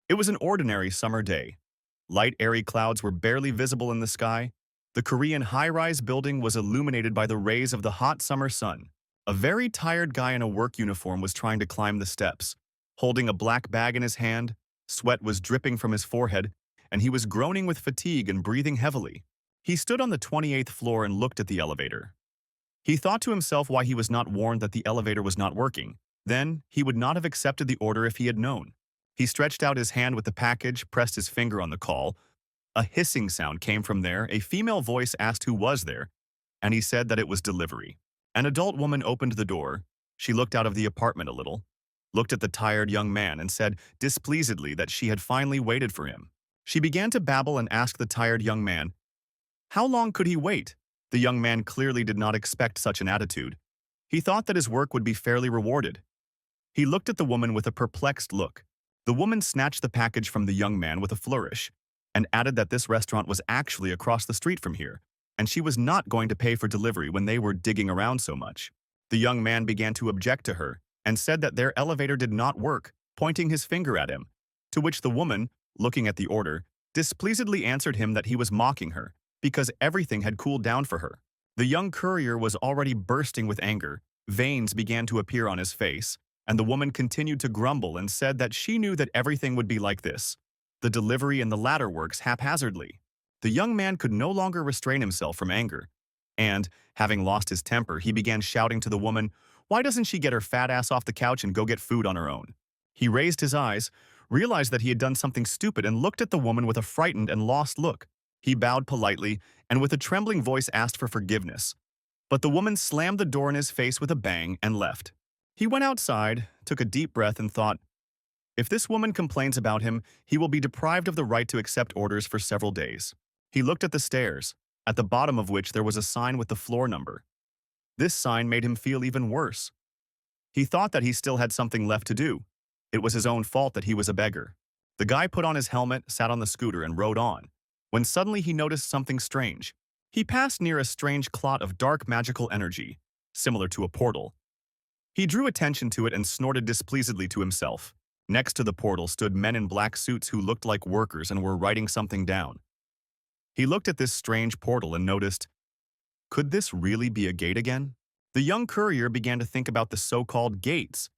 It was an ordinary summer day. Light, airy clouds were barely visible in the sky. The Korean high-rise building was illuminated by the rays of the hot summer sun. A very tired guy in a work uniform was trying to climb the steps. Holding a black bag in his hand, sweat was dripping from his forehead, and he was groaning with fatigue and breathing heavily. He stood on the 28th floor and looked at the elevator. He thought to himself why he was not warned that the elevator was not working. Then, he would not have accepted the order if he had known. He stretched out his hand with the package, pressed his finger on the call. A hissing sound came from there. A female voice asked who was there, and he said that it was delivery. An adult woman opened the door. She looked out of the apartment a little, looked at the tired young man, and said displeasedly that she had finally waited for him. She began to babble and asked the tired young man, how long could he wait? The young man clearly did not expect such an attitude. He thought that his work would be fairly rewarded. He looked at the woman with a perplexed look. The woman snatched the package from the young man with a flourish and added that this restaurant was actually across the street from here, and she was not going to pay for delivery when they were digging around so much. The young man began to object to her and said that their elevator did not work, pointing his finger at him, to which the woman, looking at the order, displeasedly answered him that he was mocking her because everything had cooled down for her. The young courier was already bursting with anger. Veins began to appear on his face, and the woman continued to grumble and said that she knew that everything would be like this. The delivery and the ladder works haphazardly. The young man could no longer restrain himself from anger, and, having lost his temper, he began shouting to the woman, why doesn't she get her fat ass off the couch and go get food on her own? He raised his eyes, realized that he had done something stupid, and looked at the woman with a frightened and lost look. He bowed politely and with a trembling voice asked for forgiveness. But the woman slammed the door in his face with a bang and left. He went outside, took a deep breath, and thought, if this woman complains about him, he will be deprived of the right to accept orders for several days. He looked at the stairs, at the bottom of which there was a sign with the floor number. This sign made him feel even worse. He thought that he still had something left to do. It was his own fault that he was a beggar. The guy put on his helmet, sat on the scooter, and rode on, when suddenly he noticed something strange. He passed near a strange clot of dark magical energy, similar to a portal. He drew attention to it and snorted displeasedly to himself. Next to the portal stood men in black suits who looked like workers and were writing something down. He looked at this strange portal and noticed, could this really be a gate again? The young courier began to think about the so-called gates.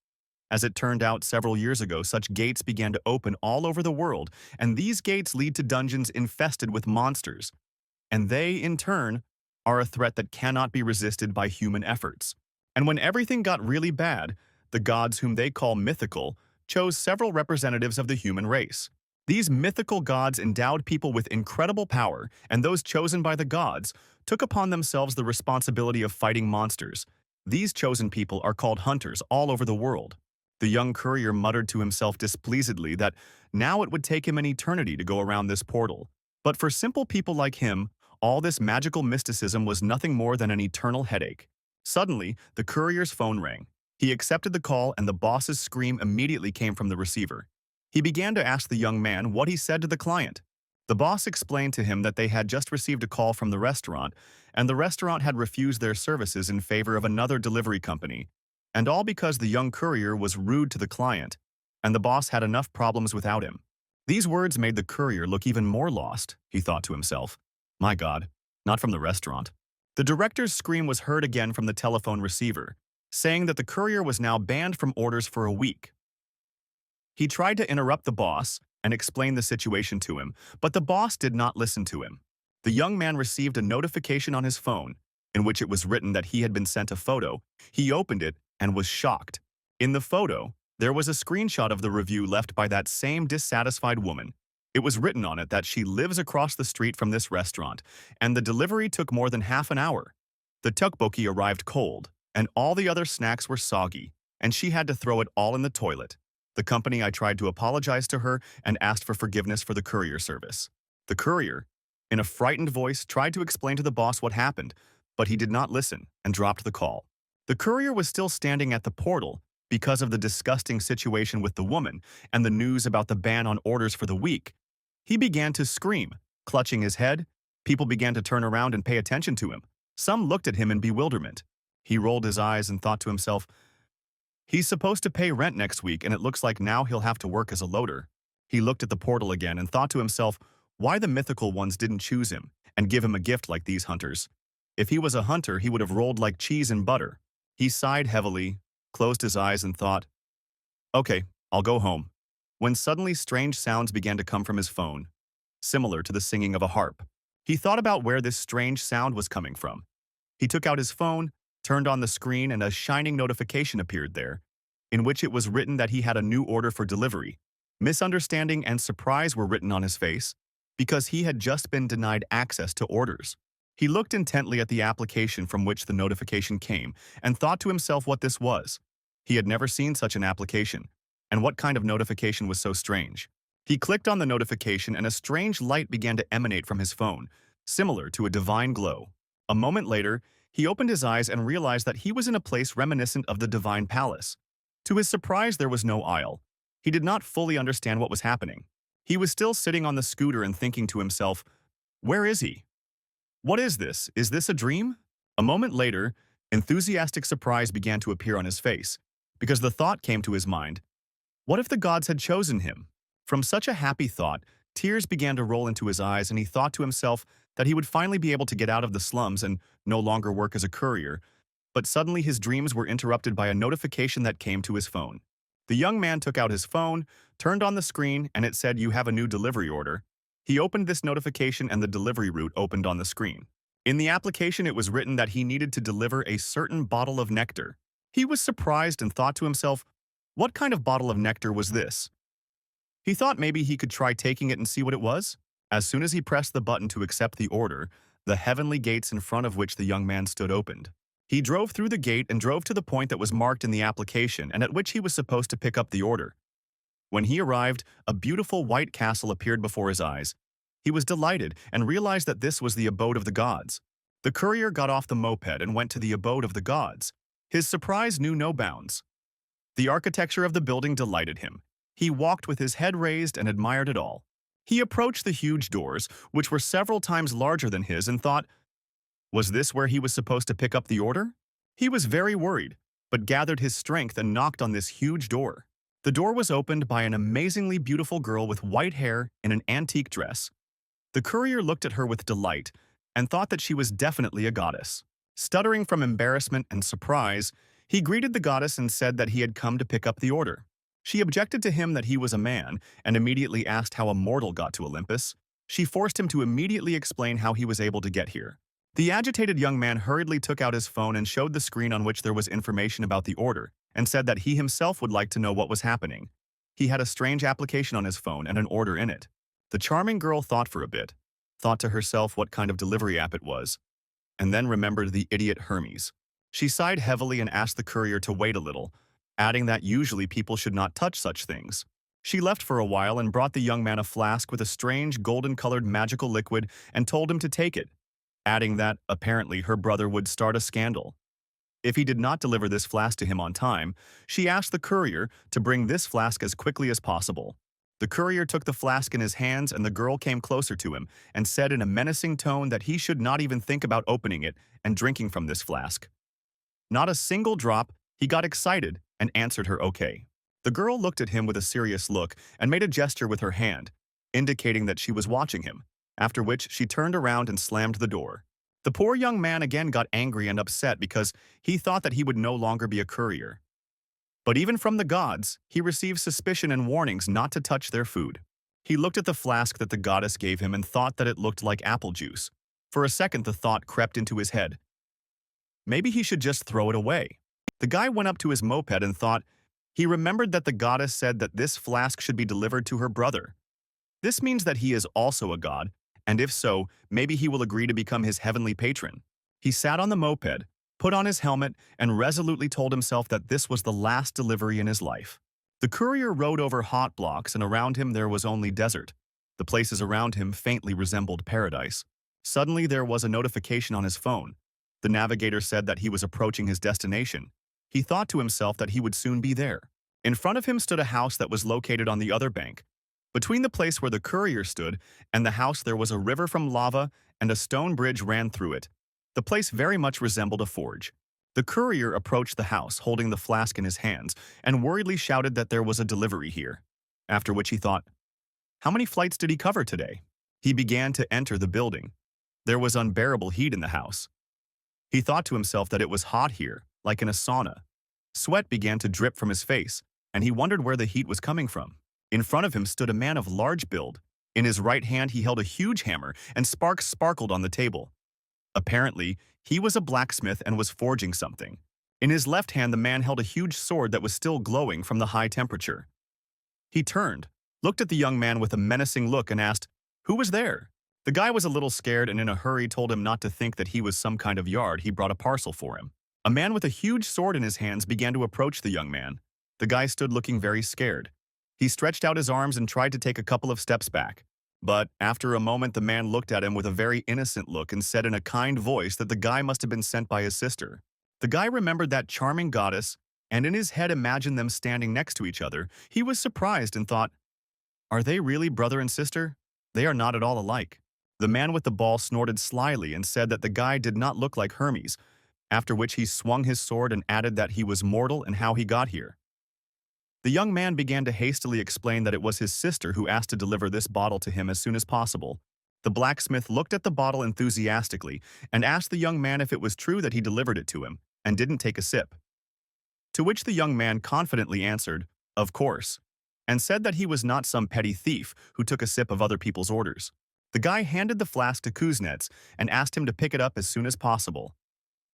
As it turned out, several years ago, such gates began to open all over the world, and these gates lead to dungeons infested with monsters. And they, in turn, are a threat that cannot be resisted by human efforts. And when everything got really bad, the gods, whom they call mythical, chose several representatives of the human race. These mythical gods endowed people with incredible power, and those chosen by the gods took upon themselves the responsibility of fighting monsters. These chosen people are called hunters all over the world. The young courier muttered to himself displeasedly that now it would take him an eternity to go around this portal. But for simple people like him, all this magical mysticism was nothing more than an eternal headache. Suddenly, the courier's phone rang. He accepted the call, and the boss's scream immediately came from the receiver. He began to ask the young man what he said to the client. The boss explained to him that they had just received a call from the restaurant, and the restaurant had refused their services in favor of another delivery company. And all because the young courier was rude to the client, and the boss had enough problems without him. These words made the courier look even more lost, he thought to himself. My God, not from the restaurant. The director's scream was heard again from the telephone receiver, saying that the courier was now banned from orders for a week. He tried to interrupt the boss and explain the situation to him, but the boss did not listen to him. The young man received a notification on his phone, in which it was written that he had been sent a photo. He opened it and was shocked. In the photo, there was a screenshot of the review left by that same dissatisfied woman. It was written on it that she lives across the street from this restaurant, and the delivery took more than half an hour. The tteokbokki arrived cold, and all the other snacks were soggy, and she had to throw it all in the toilet. The company I tried to apologize to her and asked for forgiveness for the courier service. The courier, in a frightened voice, tried to explain to the boss what happened, but he did not listen and dropped the call. The courier was still standing at the portal because of the disgusting situation with the woman and the news about the ban on orders for the week. He began to scream, clutching his head. People began to turn around and pay attention to him. Some looked at him in bewilderment. He rolled his eyes and thought to himself, he's supposed to pay rent next week, and it looks like now he'll have to work as a loader. He looked at the portal again and thought to himself why the mythical ones didn't choose him and give him a gift like these hunters. If he was a hunter, he would have rolled like cheese and butter. He sighed heavily, closed his eyes and thought, okay, I'll go home. When suddenly strange sounds began to come from his phone, similar to the singing of a harp. He thought about where this strange sound was coming from. He took out his phone, turned on the screen, and a shining notification appeared there, in which it was written that he had a new order for delivery. Misunderstanding and surprise were written on his face, because he had just been denied access to orders. He looked intently at the application from which the notification came and thought to himself what this was. He had never seen such an application, and what kind of notification was so strange. He clicked on the notification and a strange light began to emanate from his phone, similar to a divine glow. A moment later, he opened his eyes and realized that he was in a place reminiscent of the divine palace. To his surprise, there was no aisle. He did not fully understand what was happening. He was still sitting on the scooter and thinking to himself, where is he? What is this? Is this a dream? A moment later, enthusiastic surprise began to appear on his face, because the thought came to his mind, what if the gods had chosen him? From such a happy thought, tears began to roll into his eyes and he thought to himself that he would finally be able to get out of the slums and no longer work as a courier. But suddenly his dreams were interrupted by a notification that came to his phone. The young man took out his phone, turned on the screen, and it said, you have a new delivery order. He opened this notification and the delivery route opened on the screen. In the application, it was written that he needed to deliver a certain bottle of nectar. He was surprised and thought to himself, what kind of bottle of nectar was this? He thought maybe he could try taking it and see what it was. As soon as he pressed the button to accept the order, the heavenly gates in front of which the young man stood opened. He drove through the gate and drove to the point that was marked in the application and at which he was supposed to pick up the order. When he arrived, a beautiful white castle appeared before his eyes. He was delighted and realized that this was the abode of the gods. The courier got off the moped and went to the abode of the gods. His surprise knew no bounds. The architecture of the building delighted him. He walked with his head raised and admired it all. He approached the huge doors, which were several times larger than his, and thought, was this where he was supposed to pick up the order? He was very worried, but gathered his strength and knocked on this huge door. The door was opened by an amazingly beautiful girl with white hair in an antique dress. The courier looked at her with delight and thought that she was definitely a goddess. Stuttering from embarrassment and surprise, he greeted the goddess and said that he had come to pick up the order. She objected to him that he was a man and immediately asked how a mortal got to Olympus. She forced him to immediately explain how he was able to get here. The agitated young man hurriedly took out his phone and showed the screen on which there was information about the order and said that he himself would like to know what was happening. He had a strange application on his phone and an order in it. The charming girl thought for a bit, thought to herself what kind of delivery app it was, and then remembered the idiot Hermes. She sighed heavily and asked the courier to wait a little, adding that usually people should not touch such things. She left for a while and brought the young man a flask with a strange golden-colored magical liquid and told him to take it, adding that, apparently, her brother would start a scandal. If he did not deliver this flask to him on time, she asked the courier to bring this flask as quickly as possible. The courier took the flask in his hands and the girl came closer to him and said in a menacing tone that he should not even think about opening it and drinking from this flask. Not a single drop, he got excited and answered her okay. The girl looked at him with a serious look and made a gesture with her hand, indicating that she was watching him, after which she turned around and slammed the door. The poor young man again got angry and upset because he thought that he would no longer be a courier. But even from the gods, he received suspicion and warnings not to touch their food. He looked at the flask that the goddess gave him and thought that it looked like apple juice. For a second, the thought crept into his head. Maybe he should just throw it away. The guy went up to his moped and thought, he remembered that the goddess said that this flask should be delivered to her brother. This means that he is also a god, and if so, maybe he will agree to become his heavenly patron. He sat on the moped, put on his helmet, and resolutely told himself that this was the last delivery in his life. The courier rode over hot blocks, and around him there was only desert. The places around him faintly resembled paradise. Suddenly there was a notification on his phone. The navigator said that he was approaching his destination. He thought to himself that he would soon be there. In front of him stood a house that was located on the other bank. Between the place where the courier stood and the house there was a river from lava and a stone bridge ran through it. The place very much resembled a forge. The courier approached the house holding the flask in his hands and worriedly shouted that there was a delivery here. After which he thought, How many flights did he cover today? He began to enter the building. There was unbearable heat in the house. He thought to himself that it was hot here, like in a sauna. Sweat began to drip from his face, and he wondered where the heat was coming from. In front of him stood a man of large build. In his right hand he held a huge hammer, and sparks sparkled on the table. Apparently, he was a blacksmith and was forging something. In his left hand the man held a huge sword that was still glowing from the high temperature. He turned, looked at the young man with a menacing look and asked, "Who was there?" The guy was a little scared and in a hurry told him not to think that he was some kind of yard. He brought a parcel for him. A man with a huge sword in his hands began to approach the young man. The guy stood looking very scared. He stretched out his arms and tried to take a couple of steps back. But after a moment the man looked at him with a very innocent look and said in a kind voice that the guy must have been sent by his sister. The guy remembered that charming goddess and in his head imagined them standing next to each other. He was surprised and thought, "Are they really brother and sister? They are not at all alike." The man with the ball snorted slyly and said that the guy did not look like Hermes, after which he swung his sword and added that he was mortal and how he got here. The young man began to hastily explain that it was his sister who asked to deliver this bottle to him as soon as possible. The blacksmith looked at the bottle enthusiastically and asked the young man if it was true that he delivered it to him and didn't take a sip. To which the young man confidently answered, "Of course," and said that he was not some petty thief who took a sip of other people's orders. The guy handed the flask to Kuznets and asked him to pick it up as soon as possible.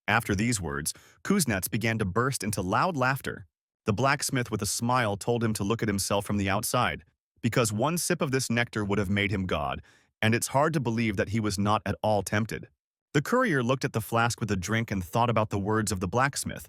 After these words, Kuznets began to burst into loud laughter. The blacksmith with a smile told him to look at himself from the outside, because one sip of this nectar would have made him God, and it's hard to believe that he was not at all tempted. The courier looked at the flask with a drink and thought about the words of the blacksmith.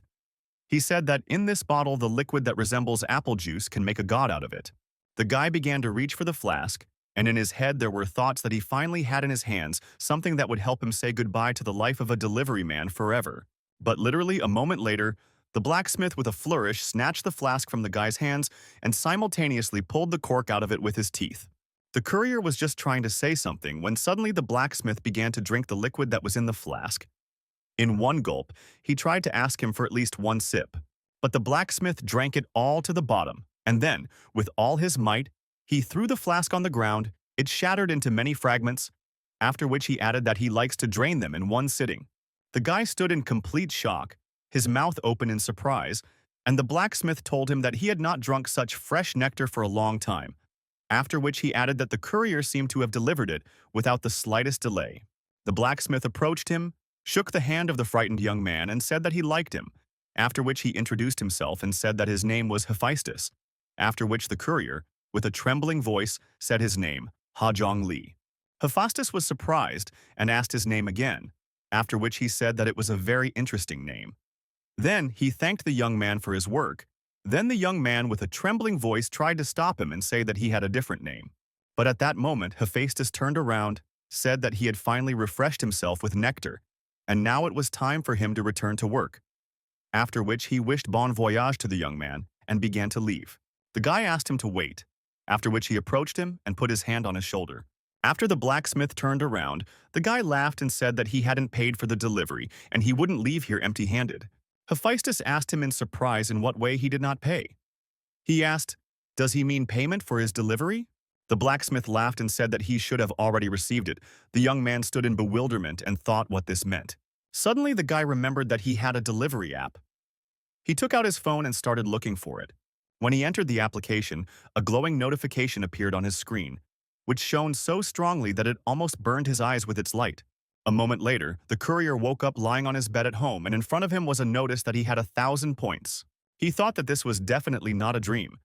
He said that in this bottle the liquid that resembles apple juice can make a god out of it. The guy began to reach for the flask, and in his head there were thoughts that he finally had in his hands something that would help him say goodbye to the life of a delivery man forever. But literally a moment later, the blacksmith with a flourish snatched the flask from the guy's hands and simultaneously pulled the cork out of it with his teeth. The courier was just trying to say something when suddenly the blacksmith began to drink the liquid that was in the flask. In one gulp, he tried to ask him for at least one sip, but the blacksmith drank it all to the bottom, and then, with all his might, he threw the flask on the ground. It shattered into many fragments, after which he added that he likes to drain them in one sitting. The guy stood in complete shock, his mouth open in surprise, and the blacksmith told him that he had not drunk such fresh nectar for a long time, after which he added that the courier seemed to have delivered it without the slightest delay. The blacksmith approached him, shook the hand of the frightened young man, and said that he liked him, after which he introduced himself and said that his name was Hephaestus, after which the courier, with a trembling voice, said his name, Ha-Jong Lee. Hephaestus was surprised and asked his name again, after which he said that it was a very interesting name. Then he thanked the young man for his work. Then the young man with a trembling voice tried to stop him and say that he had a different name. But at that moment Hephaestus turned around, said that he had finally refreshed himself with nectar, and now it was time for him to return to work. After which he wished bon voyage to the young man and began to leave. The guy asked him to wait, after which he approached him and put his hand on his shoulder. After the blacksmith turned around, the guy laughed and said that he hadn't paid for the delivery and he wouldn't leave here empty-handed. Hephaestus asked him in surprise in what way he did not pay. He asked, "Does he mean payment for his delivery?" The blacksmith laughed and said that he should have already received it. The young man stood in bewilderment and thought what this meant. Suddenly the guy remembered that he had a delivery app. He took out his phone and started looking for it. When he entered the application, a glowing notification appeared on his screen, which shone so strongly that it almost burned his eyes with its light. A moment later, the courier woke up lying on his bed at home, and in front of him was a notice that he had 1,000 points. He thought that this was definitely not a dream,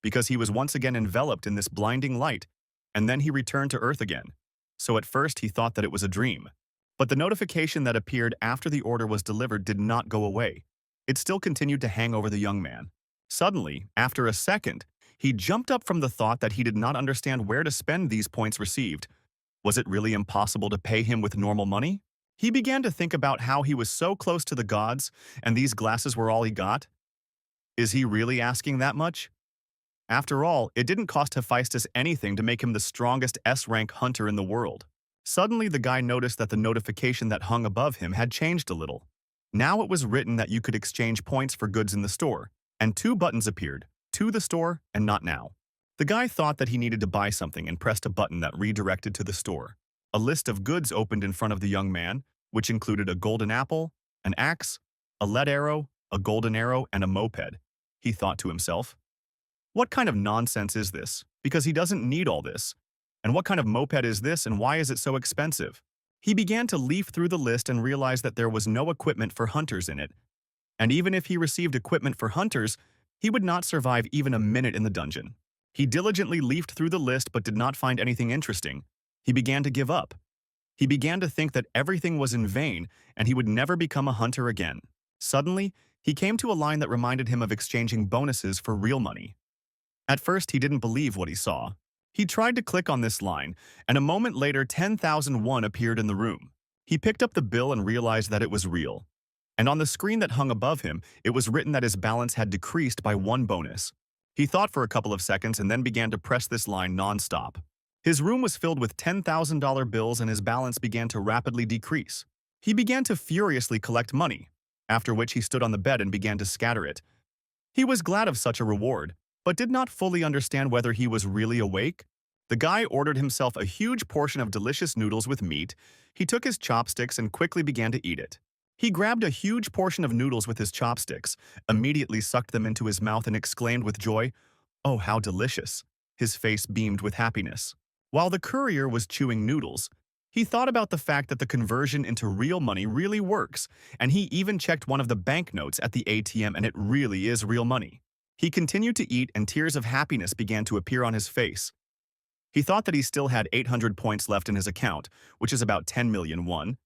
because he was once again enveloped in this blinding light, and then he returned to Earth again. So at first he thought that it was a dream. But the notification that appeared after the order was delivered did not go away. It still continued to hang over the young man. Suddenly, after a second, he jumped up from the thought that he did not understand where to spend these points received. Was it really impossible to pay him with normal money? He began to think about how he was so close to the gods, and these glasses were all he got. Is he really asking that much? After all, it didn't cost Hephaestus anything to make him the strongest S-rank hunter in the world. Suddenly, the guy noticed that the notification that hung above him had changed a little. Now it was written that you could exchange points for goods in the store, and 2 buttons appeared, to the store and not now. The guy thought that he needed to buy something and pressed a button that redirected to the store. A list of goods opened in front of the young man, which included a golden apple, an axe, a lead arrow, a golden arrow, and a moped. He thought to himself, what kind of nonsense is this? Because he doesn't need all this. And what kind of moped is this and why is it so expensive? He began to leaf through the list and realized that there was no equipment for hunters in it. And even if he received equipment for hunters, he would not survive even a minute in the dungeon. He diligently leafed through the list but did not find anything interesting. He began to give up. He began to think that everything was in vain and he would never become a hunter again. Suddenly, he came to a line that reminded him of exchanging bonuses for real money. At first, he didn't believe what he saw. He tried to click on this line, and a moment later 10,001 appeared in the room. He picked up the bill and realized that it was real. And on the screen that hung above him, it was written that his balance had decreased by 1 bonus. He thought for a couple of seconds and then began to press this line non-stop. His room was filled with $10,000 bills and his balance began to rapidly decrease. He began to furiously collect money, after which he stood on the bed and began to scatter it. He was glad of such a reward, but did not fully understand whether he was really awake. The guy ordered himself a huge portion of delicious noodles with meat. He took his chopsticks and quickly began to eat it. He grabbed a huge portion of noodles with his chopsticks, immediately sucked them into his mouth and exclaimed with joy, "Oh, how delicious!" His face beamed with happiness. While the courier was chewing noodles, he thought about the fact that the conversion into real money really works, and he even checked one of the banknotes at the ATM and it really is real money. He continued to eat and tears of happiness began to appear on his face. He thought that he still had 800 points left in his account, which is about 10 million won,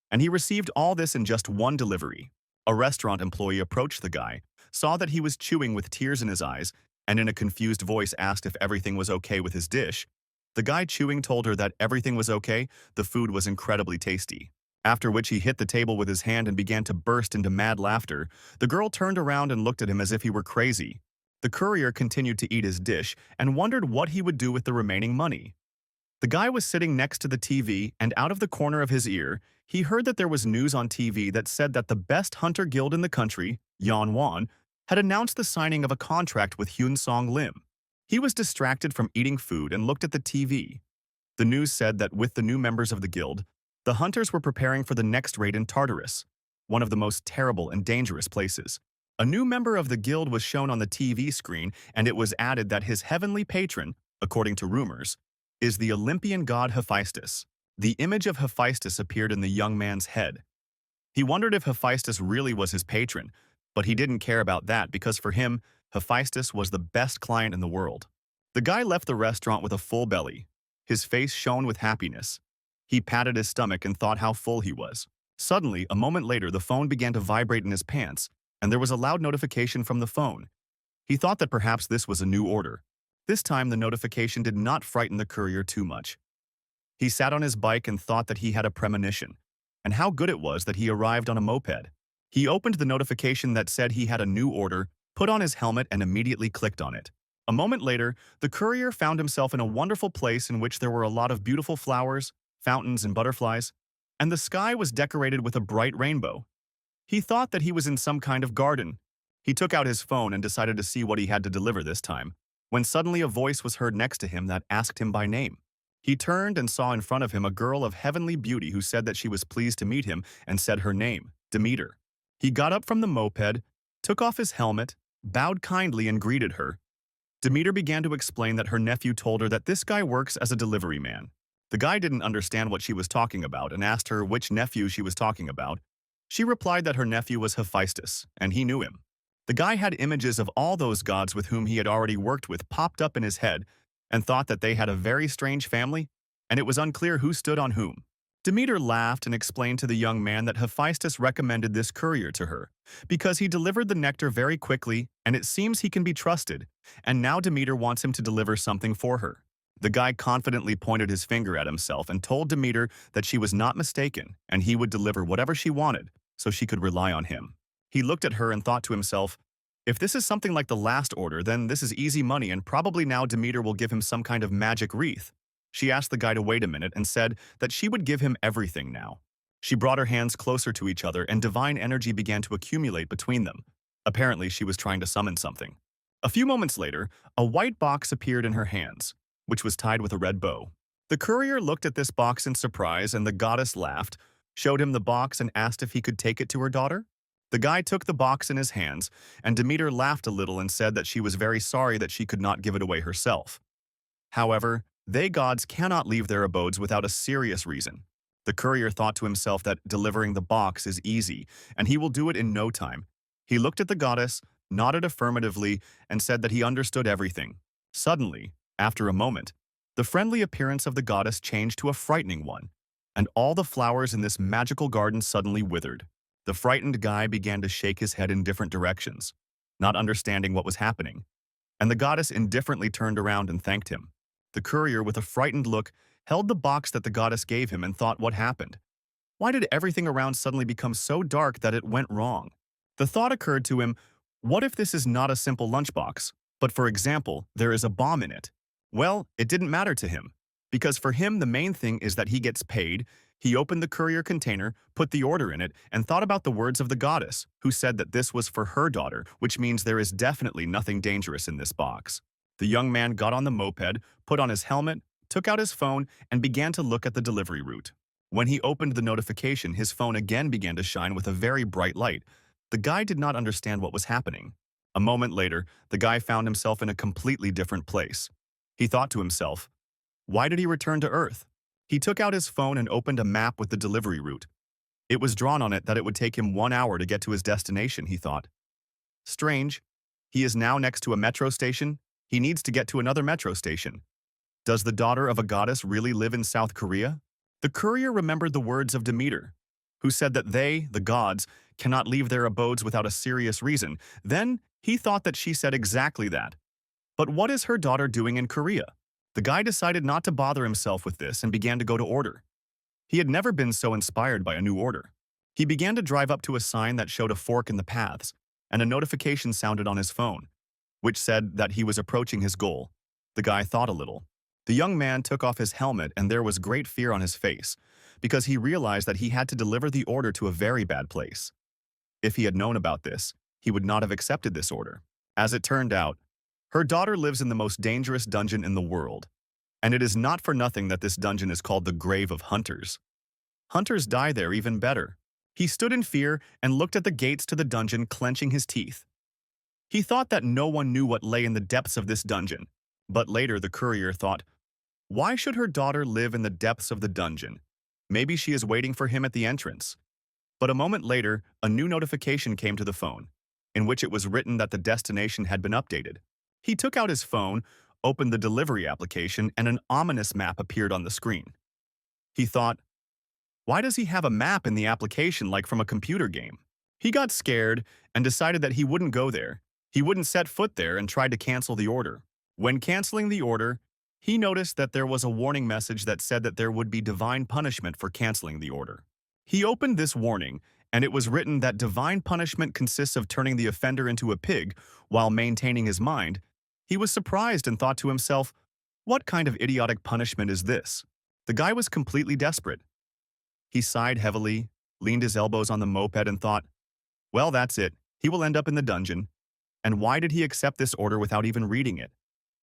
and he received all this in just one delivery. A restaurant employee approached the guy, saw that he was chewing with tears in his eyes, and in a confused voice asked if everything was okay with his dish. The guy chewing told her that everything was okay, the food was incredibly tasty. After which he hit the table with his hand and began to burst into mad laughter. The girl turned around and looked at him as if he were crazy. The courier continued to eat his dish and wondered what he would do with the remaining money. The guy was sitting next to the TV, and out of the corner of his ear, he heard that there was news on TV that said that the best hunter guild in the country, Yanwan, had announced the signing of a contract with Hyun Song Lim. He was distracted from eating food and looked at the TV. The news said that with the new members of the guild, the hunters were preparing for the next raid in Tartarus, one of the most terrible and dangerous places. A new member of the guild was shown on the TV screen, and it was added that his heavenly patron, according to rumors, is the Olympian god Hephaestus. The image of Hephaestus appeared in the young man's head. He wondered if Hephaestus really was his patron, but he didn't care about that because for him, Hephaestus was the best client in the world. The guy left the restaurant with a full belly. His face shone with happiness. He patted his stomach and thought how full he was. Suddenly, a moment later, the phone began to vibrate in his pants, and there was a loud notification from the phone. He thought that perhaps this was a new order. This time, the notification did not frighten the courier too much. He sat on his bike and thought that he had a premonition, and how good it was that he arrived on a moped. He opened the notification that said he had a new order, put on his helmet, and immediately clicked on it. A moment later, the courier found himself in a wonderful place in which there were a lot of beautiful flowers, fountains, and butterflies, and the sky was decorated with a bright rainbow. He thought that he was in some kind of garden. He took out his phone and decided to see what he had to deliver this time, when suddenly a voice was heard next to him that asked him by name. He turned and saw in front of him a girl of heavenly beauty who said that she was pleased to meet him and said her name, Demeter. He got up from the moped, took off his helmet, bowed kindly and greeted her. Demeter began to explain that her nephew told her that this guy works as a delivery man. The guy didn't understand what she was talking about and asked her which nephew she was talking about. She replied that her nephew was Hephaestus, and he knew him. The guy had images of all those gods with whom he had already worked with popped up in his head and thought that they had a very strange family, and it was unclear who stood on whom. Demeter laughed and explained to the young man that Hephaestus recommended this courier to her because he delivered the nectar very quickly and it seems he can be trusted, and now Demeter wants him to deliver something for her. The guy confidently pointed his finger at himself and told Demeter that she was not mistaken and he would deliver whatever she wanted so she could rely on him. He looked at her and thought to himself, if this is something like the last order, then this is easy money and probably now Demeter will give him some kind of magic wreath. She asked the guy to wait a minute and said that she would give him everything now. She brought her hands closer to each other and divine energy began to accumulate between them. Apparently, she was trying to summon something. A few moments later, a white box appeared in her hands, which was tied with a red bow. The courier looked at this box in surprise, and the goddess laughed, showed him the box, and asked if he could take it to her daughter. The guy took the box in his hands, and Demeter laughed a little and said that she was very sorry that she could not give it away herself. However, they gods cannot leave their abodes without a serious reason. The courier thought to himself that delivering the box is easy, and he will do it in no time. He looked at the goddess, nodded affirmatively, and said that he understood everything. Suddenly, after a moment, the friendly appearance of the goddess changed to a frightening one, and all the flowers in this magical garden suddenly withered. The frightened guy began to shake his head in different directions, not understanding what was happening, and the goddess indifferently turned around and thanked him. The courier, with a frightened look, held the box that the goddess gave him and thought what happened. Why did everything around suddenly become so dark that it went wrong? The thought occurred to him, what if this is not a simple lunchbox, but for example, there is a bomb in it? Well, it didn't matter to him, because for him the main thing is that he gets paid. He opened the courier container, put the order in it, and thought about the words of the goddess, who said that this was for her daughter, which means there is definitely nothing dangerous in this box. The young man got on the moped, put on his helmet, took out his phone, and began to look at the delivery route. When he opened the notification, his phone again began to shine with a very bright light. The guy did not understand what was happening. A moment later, the guy found himself in a completely different place. He thought to himself, why did he return to Earth? He took out his phone and opened a map with the delivery route. It was drawn on it that it would take him 1 hour to get to his destination, he thought. Strange. He is now next to a metro station. He needs to get to another metro station. Does the daughter of a goddess really live in South Korea? The courier remembered the words of Demeter, who said that they, the gods, cannot leave their abodes without a serious reason. Then he thought that she said exactly that. But what is her daughter doing in Korea? The guy decided not to bother himself with this and began to go to order. He had never been so inspired by a new order. He began to drive up to a sign that showed a fork in the paths, and a notification sounded on his phone, which said that he was approaching his goal. The guy thought a little. The young man took off his helmet, and there was great fear on his face, because he realized that he had to deliver the order to a very bad place. If he had known about this, he would not have accepted this order. As it turned out, her daughter lives in the most dangerous dungeon in the world, and it is not for nothing that this dungeon is called the Grave of Hunters. Hunters die there even better. He stood in fear and looked at the gates to the dungeon, clenching his teeth. He thought that no one knew what lay in the depths of this dungeon, but later the courier thought, why should her daughter live in the depths of the dungeon? Maybe she is waiting for him at the entrance. But a moment later, a new notification came to the phone, in which it was written that the destination had been updated. He took out his phone, opened the delivery application, and an ominous map appeared on the screen. He thought, why does he have a map in the application like from a computer game? He got scared and decided that he wouldn't go there. He wouldn't set foot there and tried to cancel the order. When canceling the order, he noticed that there was a warning message that said that there would be divine punishment for canceling the order. He opened this warning, and it was written that divine punishment consists of turning the offender into a pig while maintaining his mind. He was surprised and thought to himself, what kind of idiotic punishment is this? The guy was completely desperate. He sighed heavily, leaned his elbows on the moped and thought, well, that's it. He will end up in the dungeon. And why did he accept this order without even reading it?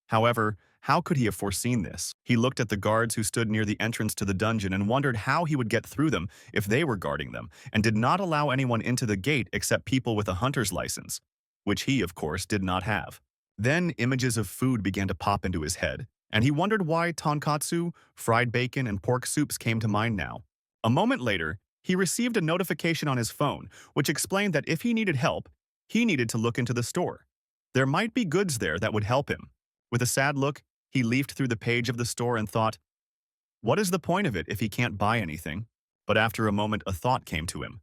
However, how could he have foreseen this? He looked at the guards who stood near the entrance to the dungeon and wondered how he would get through them if they were guarding them, and did not allow anyone into the gate except people with a hunter's license, which he, of course, did not have. Then images of food began to pop into his head, and he wondered why tonkatsu, fried bacon, and pork soups came to mind now. A moment later, he received a notification on his phone, which explained that if he needed help, he needed to look into the store. There might be goods there that would help him. With a sad look, he leafed through the page of the store and thought, what is the point of it if he can't buy anything? But after a moment, a thought came to him.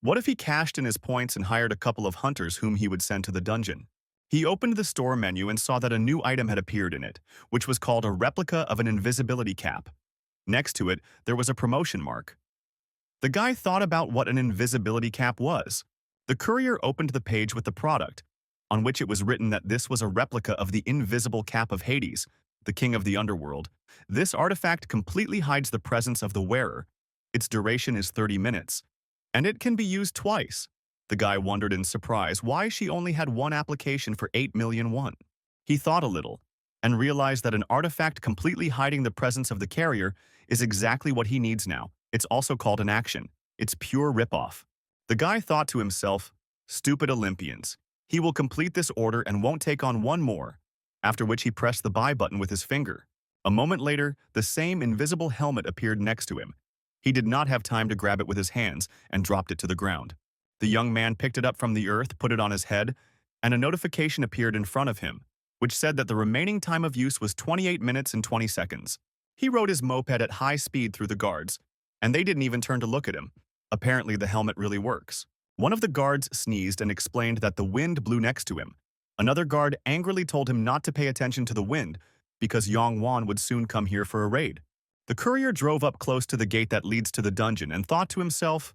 What if he cashed in his points and hired a couple of hunters whom he would send to the dungeon? He opened the store menu and saw that a new item had appeared in it, which was called a replica of an invisibility cap. Next to it, there was a promotion mark. The guy thought about what an invisibility cap was. The courier opened the page with the product, on which it was written that this was a replica of the invisible cap of Hades, the king of the underworld. This artifact completely hides the presence of the wearer. Its duration is 30 minutes, and it can be used twice. The guy wondered in surprise why she only had one application for 8 million won. He thought a little and realized that an artifact completely hiding the presence of the carrier is exactly what he needs now. It's also called an action. It's pure ripoff. The guy thought to himself, stupid Olympians. He will complete this order and won't take on one more, after which he pressed the buy button with his finger. A moment later, the same invisible helmet appeared next to him. He did not have time to grab it with his hands and dropped it to the ground. The young man picked it up from the earth, put it on his head, and a notification appeared in front of him, which said that the remaining time of use was 28 minutes and 20 seconds. He rode his moped at high speed through the guards, and they didn't even turn to look at him. Apparently, the helmet really works. One of the guards sneezed and explained that the wind blew next to him. Another guard angrily told him not to pay attention to the wind because Yong Wan would soon come here for a raid. The courier drove up close to the gate that leads to the dungeon and thought to himself,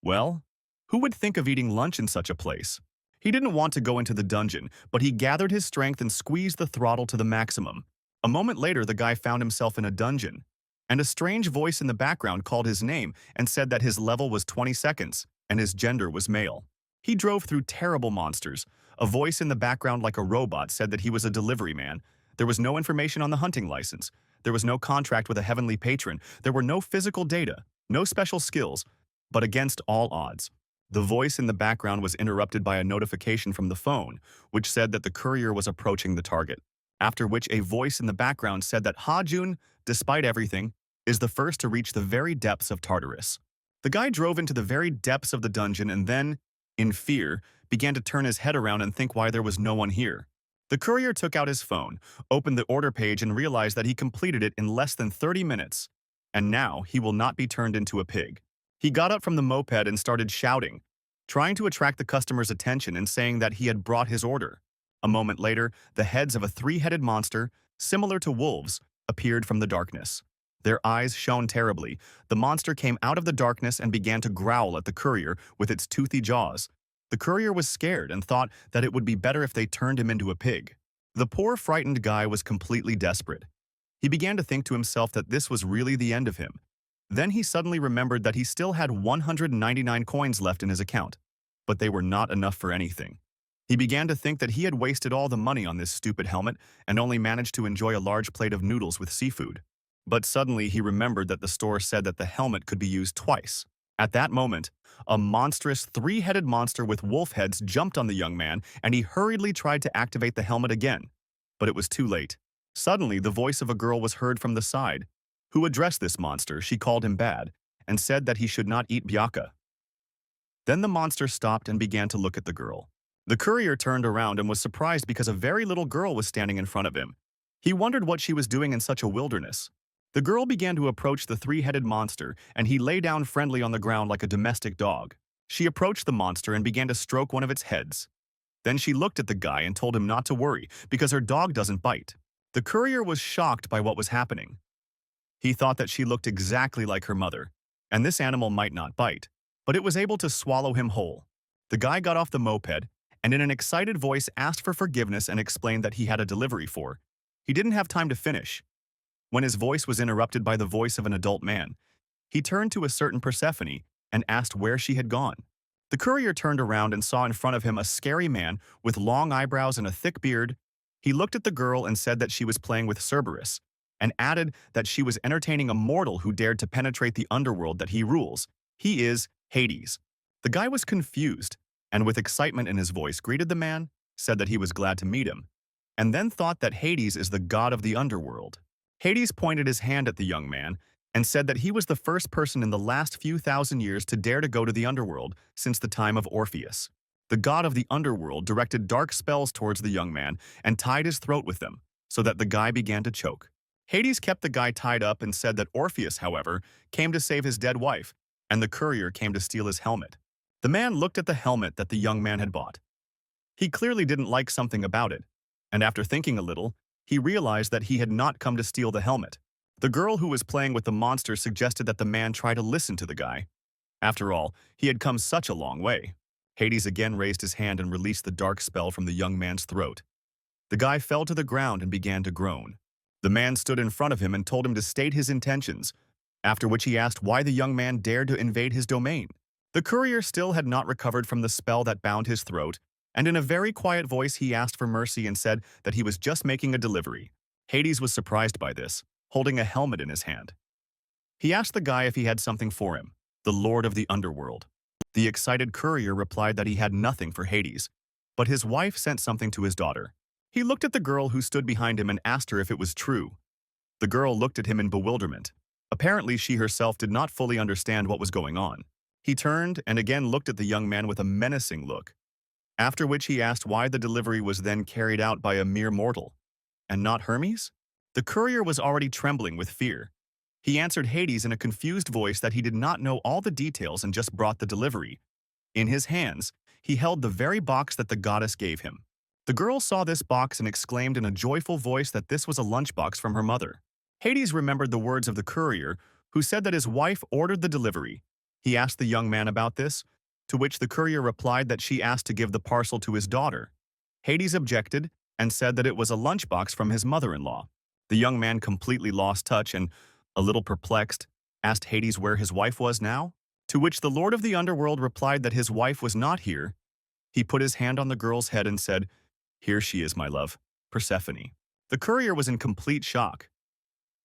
well, who would think of eating lunch in such a place? He didn't want to go into the dungeon, but he gathered his strength and squeezed the throttle to the maximum. A moment later, the guy found himself in a dungeon, and a strange voice in the background called his name and said that his level was 20 seconds and his gender was male. He drove through terrible monsters. A voice in the background like a robot said that he was a delivery man. There was no information on the hunting license. There was no contract with a heavenly patron. There were no physical data, no special skills. But against all odds, the voice in the background was interrupted by a notification from the phone, which said that the courier was approaching the target. After which a voice in the background said that Ha-jun, despite everything, is the first to reach the very depths of Tartarus. The guy drove into the very depths of the dungeon and then, in fear, began to turn his head around and think why there was no one here. The courier took out his phone, opened the order page and realized that he completed it in less than 30 minutes. And now he will not be turned into a pig. He got up from the moped and started shouting, trying to attract the customer's attention and saying that he had brought his order. A moment later, the heads of a three-headed monster, similar to wolves, appeared from the darkness. Their eyes shone terribly. The monster came out of the darkness and began to growl at the courier with its toothy jaws. The courier was scared and thought that it would be better if they turned him into a pig. The poor frightened guy was completely desperate. He began to think to himself that this was really the end of him. Then he suddenly remembered that he still had 199 coins left in his account, but they were not enough for anything. He began to think that he had wasted all the money on this stupid helmet and only managed to enjoy a large plate of noodles with seafood. But suddenly he remembered that the store said that the helmet could be used twice. At that moment, a monstrous three-headed monster with wolf heads jumped on the young man, and he hurriedly tried to activate the helmet again. But it was too late. Suddenly, the voice of a girl was heard from the side, who addressed this monster. She called him bad and said that he should not eat byaka. Then the monster stopped and began to look at the girl. The courier turned around and was surprised because a very little girl was standing in front of him. He wondered what she was doing in such a wilderness. The girl began to approach the three-headed monster, and he lay down friendly on the ground like a domestic dog. She approached the monster and began to stroke one of its heads. Then she looked at the guy and told him not to worry because her dog doesn't bite. The courier was shocked by what was happening. He thought that she looked exactly like her mother, and this animal might not bite, but it was able to swallow him whole. The guy got off the moped and in an excited voice asked for forgiveness and explained that he had a delivery for. He didn't have time to finish when his voice was interrupted by the voice of an adult man. He turned to a certain Persephone and asked where she had gone. The courier turned around and saw in front of him a scary man with long eyebrows and a thick beard. He looked at the girl and said that she was playing with Cerberus, and added that she was entertaining a mortal who dared to penetrate the underworld that he rules. He is Hades. The guy was confused, and with excitement in his voice greeted the man, said that he was glad to meet him, and then thought that Hades is the god of the underworld. Hades pointed his hand at the young man and said that he was the first person in the last few thousand years to dare to go to the underworld since the time of Orpheus. The god of the underworld directed dark spells towards the young man and tied his throat with them, so that the guy began to choke. Hades kept the guy tied up and said that Orpheus, however, came to save his dead wife, and the courier came to steal his helmet. The man looked at the helmet that the young man had bought. He clearly didn't like something about it, and after thinking a little, he realized that he had not come to steal the helmet. The girl who was playing with the monster suggested that the man try to listen to the guy. After all, he had come such a long way. Hades again raised his hand and released the dark spell from the young man's throat. The guy fell to the ground and began to groan. The man stood in front of him and told him to state his intentions, after which he asked why the young man dared to invade his domain. The courier still had not recovered from the spell that bound his throat, and in a very quiet voice he asked for mercy and said that he was just making a delivery. Hades was surprised by this, holding a helmet in his hand. He asked the guy if he had something for him, the Lord of the Underworld. The excited courier replied that he had nothing for Hades, but his wife sent something to his daughter. He looked at the girl who stood behind him and asked her if it was true. The girl looked at him in bewilderment. Apparently, she herself did not fully understand what was going on. He turned and again looked at the young man with a menacing look, after which he asked why the delivery was then carried out by a mere mortal, and not Hermes? The courier was already trembling with fear. He answered Hades in a confused voice that he did not know all the details and just brought the delivery. In his hands, he held the very box that the goddess gave him. The girl saw this box and exclaimed in a joyful voice that this was a lunchbox from her mother. Hades remembered the words of the courier, who said that his wife ordered the delivery. He asked the young man about this, to which the courier replied that she asked to give the parcel to his daughter. Hades objected and said that it was a lunchbox from his mother-in-law. The young man completely lost touch and, a little perplexed, asked Hades where his wife was now, to which the Lord of the Underworld replied that his wife was not here. He put his hand on the girl's head and said, "Here she is, my love, Persephone." The courier was in complete shock.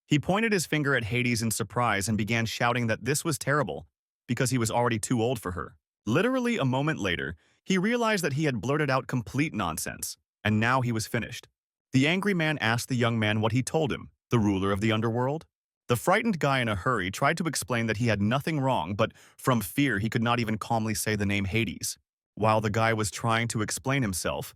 He pointed his finger at Hades in surprise and began shouting that this was terrible, because he was already too old for her. Literally a moment later, he realized that he had blurted out complete nonsense, and now he was finished. The angry man asked the young man what he told him, the ruler of the underworld. The frightened guy in a hurry tried to explain that he had nothing wrong, but from fear he could not even calmly say the name Hades. While the guy was trying to explain himself,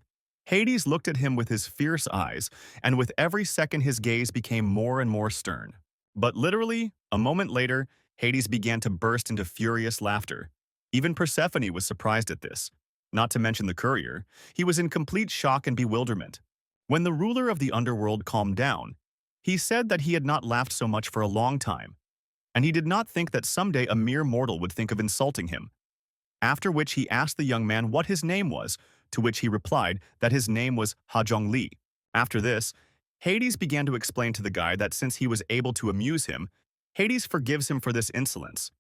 Hades looked at him with his fierce eyes, and with every second his gaze became more and more stern. But literally, a moment later, Hades began to burst into furious laughter. Even Persephone was surprised at this. Not to mention the courier, he was in complete shock and bewilderment. When the ruler of the underworld calmed down, he said that he had not laughed so much for a long time, and he did not think that someday a mere mortal would think of insulting him. After which he asked the young man what his name was, to which he replied that his name was Hajong Li. After this, Hades began to explain to the guy that since he was able to amuse him, Hades forgives him for this insolence.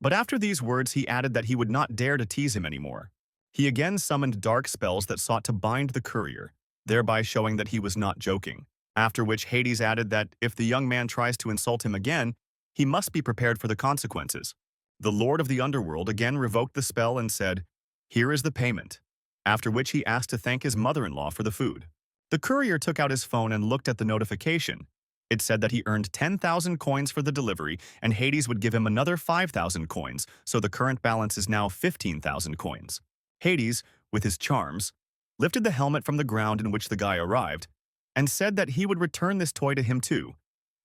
But after these words he added that he would not dare to tease him anymore. He again summoned dark spells that sought to bind the courier, thereby showing that he was not joking. After which Hades added that if the young man tries to insult him again, he must be prepared for the consequences. The Lord of the Underworld again revoked the spell and said, "Here is the payment," after which he asked to thank his mother-in-law for the food. The courier took out his phone and looked at the notification. It said that he earned 10,000 coins for the delivery, and Hades would give him another 5,000 coins, so the current balance is now 15,000 coins. Hades, with his charms, lifted the helmet from the ground in which the guy arrived, and said that he would return this toy to him too,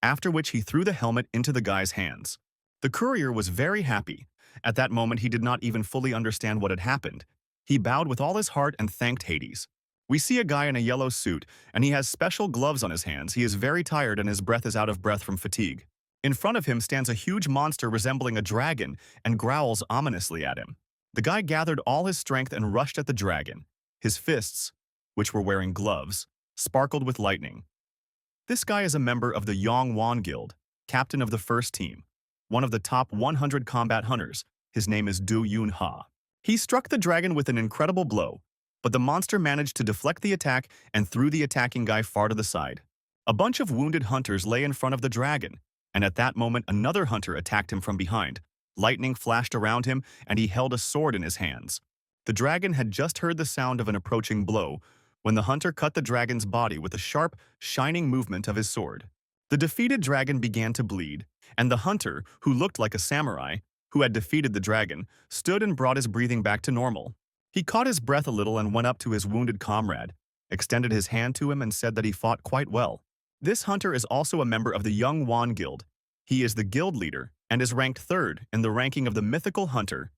after which he threw the helmet into the guy's hands. The courier was very happy. At that moment he did not even fully understand what had happened. He bowed with all his heart and thanked Hades. We see a guy in a yellow suit, and he has special gloves on his hands. He is very tired and his breath is out of breath from fatigue. In front of him stands a huge monster resembling a dragon and growls ominously at him. The guy gathered all his strength and rushed at the dragon. His fists, which were wearing gloves, sparkled with lightning. This guy is a member of the Yongwan Guild, captain of the first team, one of the top 100 combat hunters. His name is Du Yun-ha. He struck the dragon with an incredible blow, but the monster managed to deflect the attack and threw the attacking guy far to the side. A bunch of wounded hunters lay in front of the dragon, and at that moment another hunter attacked him from behind. Lightning flashed around him, and he held a sword in his hands. The dragon had just heard the sound of an approaching blow, when the hunter cut the dragon's body with a sharp, shining movement of his sword. The defeated dragon began to bleed, and the hunter, who looked like a samurai, who had defeated the dragon, stood and brought his breathing back to normal. He caught his breath a little and went up to his wounded comrade, extended his hand to him and said that he fought quite well. This hunter is also a member of the Yongwan Guild. He is the guild leader and is ranked third in the ranking of the mythical hunter.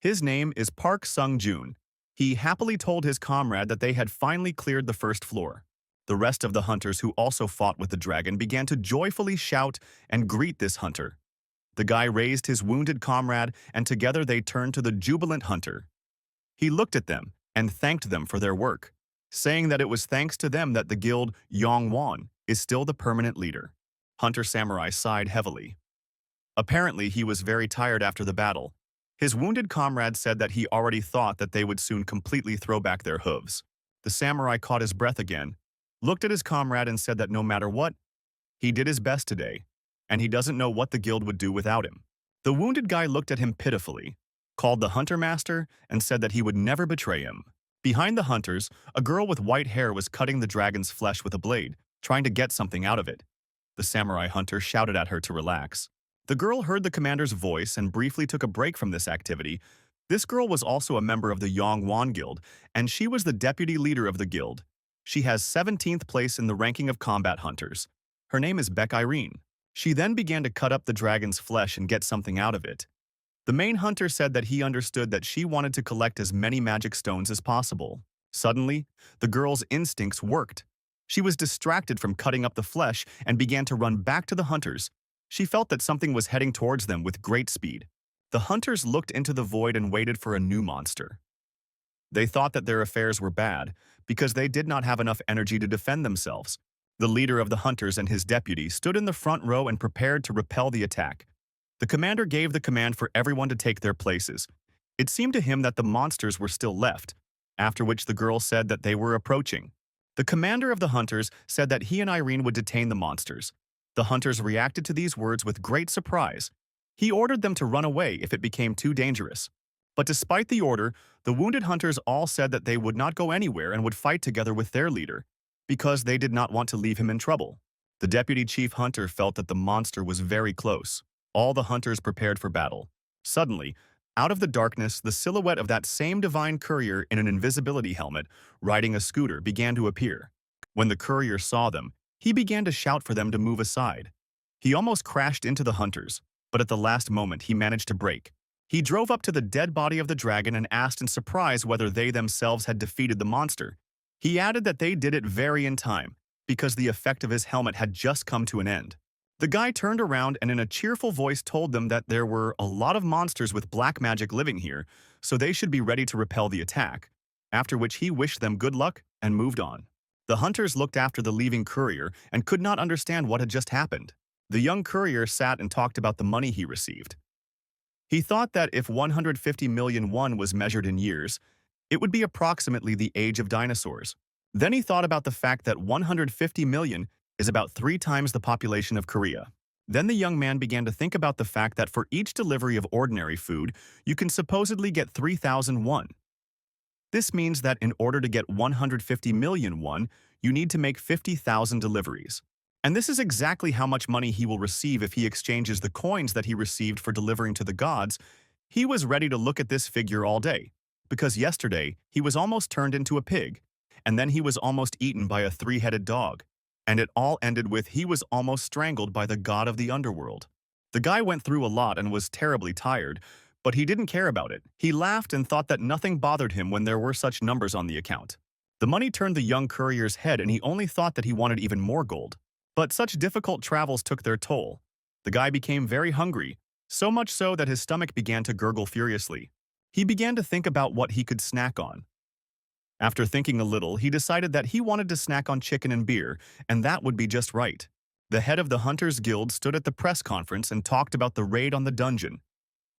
His name is Park Sung-jun. He happily told his comrade that they had finally cleared the first floor. The rest of the hunters who also fought with the dragon began to joyfully shout and greet this hunter. The guy raised his wounded comrade, and together they turned to the jubilant hunter. He looked at them and thanked them for their work, saying that it was thanks to them that the guild Yongwan is still the permanent leader. Hunter Samurai sighed heavily. Apparently, he was very tired after the battle, His wounded comrade said that he already thought that they would soon completely throw back their hooves. The samurai caught his breath again, looked at his comrade and said that no matter what, he did his best today, and he doesn't know what the guild would do without him. The wounded guy looked at him pitifully, called the hunter master, and said that he would never betray him. Behind the hunters, a girl with white hair was cutting the dragon's flesh with a blade, trying to get something out of it. The samurai hunter shouted at her to relax. The girl heard the commander's voice and briefly took a break from this activity. This girl was also a member of the Yongwan Guild, and she was the deputy leader of the guild. She has 17th place in the ranking of combat hunters. Her name is Beck Irene. She then began to cut up the dragon's flesh and get something out of it. The main hunter said that he understood that she wanted to collect as many magic stones as possible. Suddenly, the girl's instincts worked. She was distracted from cutting up the flesh and began to run back to the hunters. She felt that something was heading towards them with great speed. The hunters looked into the void and waited for a new monster. They thought that their affairs were bad because they did not have enough energy to defend themselves. The leader of the hunters and his deputy stood in the front row and prepared to repel the attack. The commander gave the command for everyone to take their places. It seemed to him that the monsters were still left, after which the girl said that they were approaching. The commander of the hunters said that he and Irene would detain the monsters. The hunters reacted to these words with great surprise. He ordered them to run away if it became too dangerous. But despite the order, the wounded hunters all said that they would not go anywhere and would fight together with their leader, because they did not want to leave him in trouble. The deputy chief hunter felt that the monster was very close. All the hunters prepared for battle. Suddenly, out of the darkness, the silhouette of that same divine courier in an invisibility helmet, riding a scooter, began to appear. When the courier saw them, he began to shout for them to move aside. He almost crashed into the hunters, but at the last moment he managed to brake. He drove up to the dead body of the dragon and asked in surprise whether they themselves had defeated the monster. He added that they did it very in time, because the effect of his helmet had just come to an end. The guy turned around and in a cheerful voice told them that there were a lot of monsters with black magic living here, so they should be ready to repel the attack, after which he wished them good luck and moved on. The hunters looked after the leaving courier and could not understand what had just happened. The young courier sat and talked about the money he received. He thought that if 150 million won was measured in years, it would be approximately the age of dinosaurs. Then he thought about the fact that 150 million is about 3 times the population of Korea. Then the young man began to think about the fact that for each delivery of ordinary food, you can supposedly get 3,000 won. This means that in order to get 150 million won, you need to make 50,000 deliveries. And this is exactly how much money he will receive if he exchanges the coins that he received for delivering to the gods. He was ready to look at this figure all day, because yesterday he was almost turned into a pig, and then he was almost eaten by a 3-headed dog. And it all ended with he was almost strangled by the god of the underworld. The guy went through a lot and was terribly tired, but he didn't care about it. He laughed and thought that nothing bothered him when there were such numbers on the account. The money turned the young courier's head and he only thought that he wanted even more gold. But such difficult travels took their toll. The guy became very hungry, so much so that his stomach began to gurgle furiously. He began to think about what he could snack on. After thinking a little, he decided that he wanted to snack on chicken and beer, and that would be just right. The head of the Hunters Guild stood at the press conference and talked about the raid on the dungeon.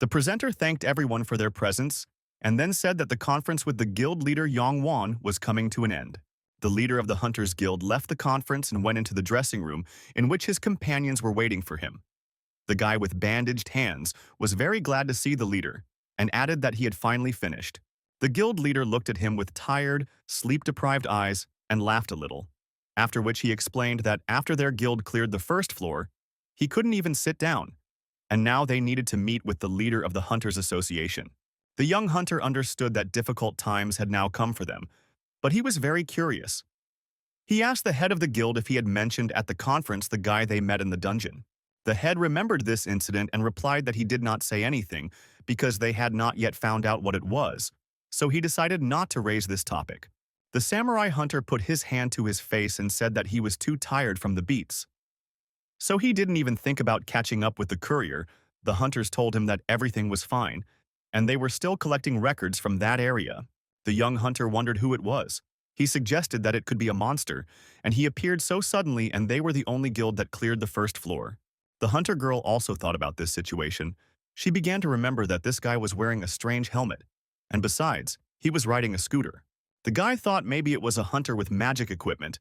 The presenter thanked everyone for their presence, and then said that the conference with the guild leader Yongwan was coming to an end. The leader of the Hunters Guild left the conference and went into the dressing room, in which his companions were waiting for him. The guy with bandaged hands was very glad to see the leader, and added that he had finally finished. The guild leader looked at him with tired, sleep-deprived eyes and laughed a little, after which he explained that after their guild cleared the first floor, he couldn't even sit down, and now they needed to meet with the leader of the Hunters Association. The young hunter understood that difficult times had now come for them, but he was very curious. He asked the head of the guild if he had mentioned at the conference the guy they met in the dungeon. The head remembered this incident and replied that he did not say anything because they had not yet found out what it was, so he decided not to raise this topic. The samurai hunter put his hand to his face and said that he was too tired from the beats. So he didn't even think about catching up with the courier. The hunters told him that everything was fine, and they were still collecting records from that area. The young hunter wondered who it was. He suggested that it could be a monster, and he appeared so suddenly and they were the only guild that cleared the first floor. The hunter girl also thought about this situation. She began to remember that this guy was wearing a strange helmet, and besides, he was riding a scooter. The guy thought maybe it was a hunter with magic equipment.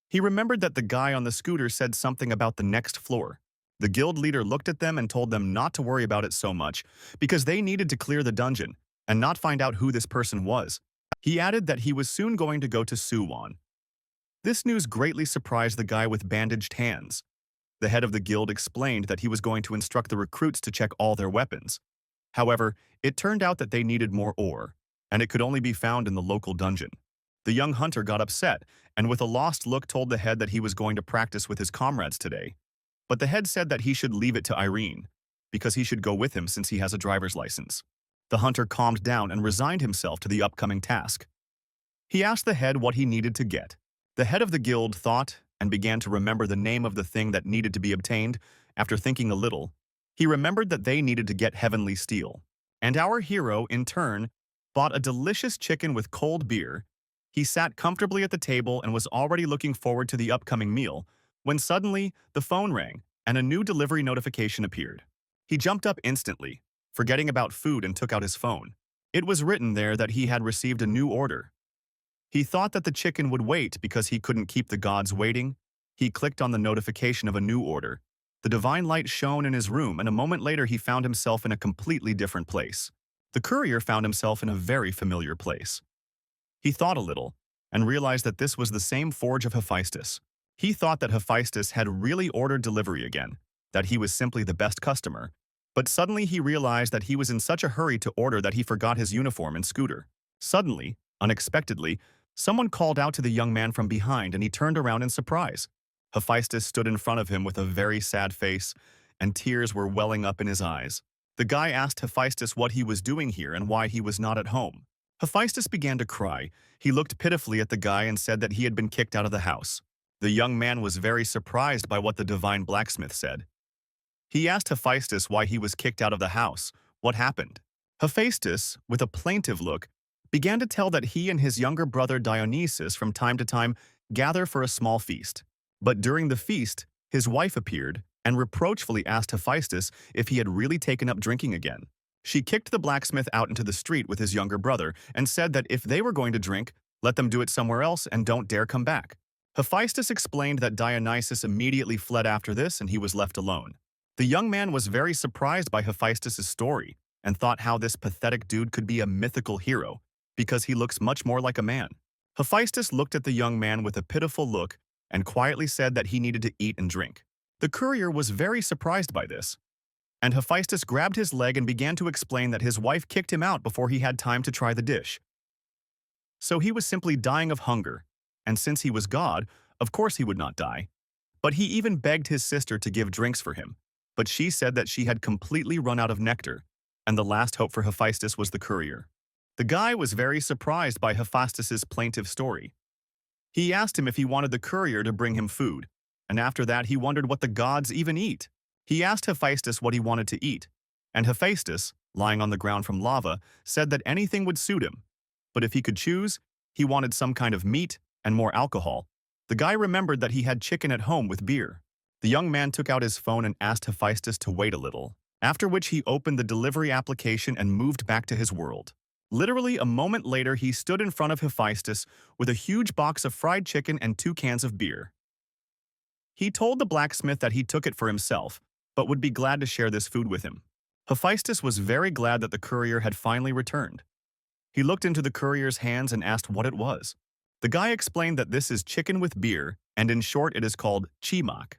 He remembered that the guy on the scooter said something about the next floor. The guild leader looked at them and told them not to worry about it so much because they needed to clear the dungeon and not find out who this person was. He added that he was soon going to go to Suwon. This news greatly surprised the guy with bandaged hands. The head of the guild explained that he was going to instruct the recruits to check all their weapons. However, it turned out that they needed more ore, and it could only be found in the local dungeon. The young hunter got upset, and with a lost look told the head that he was going to practice with his comrades today. But the head said that he should leave it to Irene, because he should go with him since he has a driver's license. The hunter calmed down and resigned himself to the upcoming task. He asked the head what he needed to get. The head of the guild thought and began to remember the name of the thing that needed to be obtained. After thinking a little, he remembered that they needed to get heavenly steel. And our hero, in turn, bought a delicious chicken with cold beer. He sat comfortably at the table and was already looking forward to the upcoming meal, when suddenly the phone rang and a new delivery notification appeared. He jumped up instantly, forgetting about food, and took out his phone. It was written there that he had received a new order. He thought that the chicken would wait because he couldn't keep the gods waiting. He clicked on the notification of a new order. The divine light shone in his room, and a moment later he found himself in a completely different place. The courier found himself in a very familiar place. He thought a little, and realized that this was the same forge of Hephaestus. He thought that Hephaestus had really ordered delivery again, that he was simply the best customer. But suddenly he realized that he was in such a hurry to order that he forgot his uniform and scooter. Suddenly, unexpectedly, someone called out to the young man from behind, and he turned around in surprise. Hephaestus stood in front of him with a very sad face, and tears were welling up in his eyes. The guy asked Hephaestus what he was doing here and why he was not at home. Hephaestus began to cry. He looked pitifully at the guy and said that he had been kicked out of the house. The young man was very surprised by what the divine blacksmith said. He asked Hephaestus why he was kicked out of the house. What happened? Hephaestus, with a plaintive look, began to tell that he and his younger brother Dionysus from time to time gather for a small feast. But during the feast, his wife appeared and reproachfully asked Hephaestus if he had really taken up drinking again. She kicked the blacksmith out into the street with his younger brother and said that if they were going to drink, let them do it somewhere else and don't dare come back. Hephaestus explained that Dionysus immediately fled after this and he was left alone. The young man was very surprised by Hephaestus' story and thought how this pathetic dude could be a mythical hero because he looks much more like a man. Hephaestus looked at the young man with a pitiful look and quietly said that he needed to eat and drink. The courier was very surprised by this, and Hephaestus grabbed his leg and began to explain that his wife kicked him out before he had time to try the dish. So he was simply dying of hunger, and since he was God, of course he would not die. But he even begged his sister to give drinks for him, but she said that she had completely run out of nectar, and the last hope for Hephaestus was the courier. The guy was very surprised by Hephaestus' plaintive story. He asked him if he wanted the courier to bring him food, and after that he wondered what the gods even eat. He asked Hephaestus what he wanted to eat, and Hephaestus, lying on the ground from lava, said that anything would suit him. But if he could choose, he wanted some kind of meat and more alcohol. The guy remembered that he had chicken at home with beer. The young man took out his phone and asked Hephaestus to wait a little, after which he opened the delivery application and moved back to his world. Literally a moment later, he stood in front of Hephaestus with a huge box of fried chicken and 2 cans of beer. He told the blacksmith that he took it for himself, but would be glad to share this food with him. Hephaestus was very glad that the courier had finally returned. He looked into the courier's hands and asked what it was. The guy explained that this is chicken with beer, and in short it is called chimak.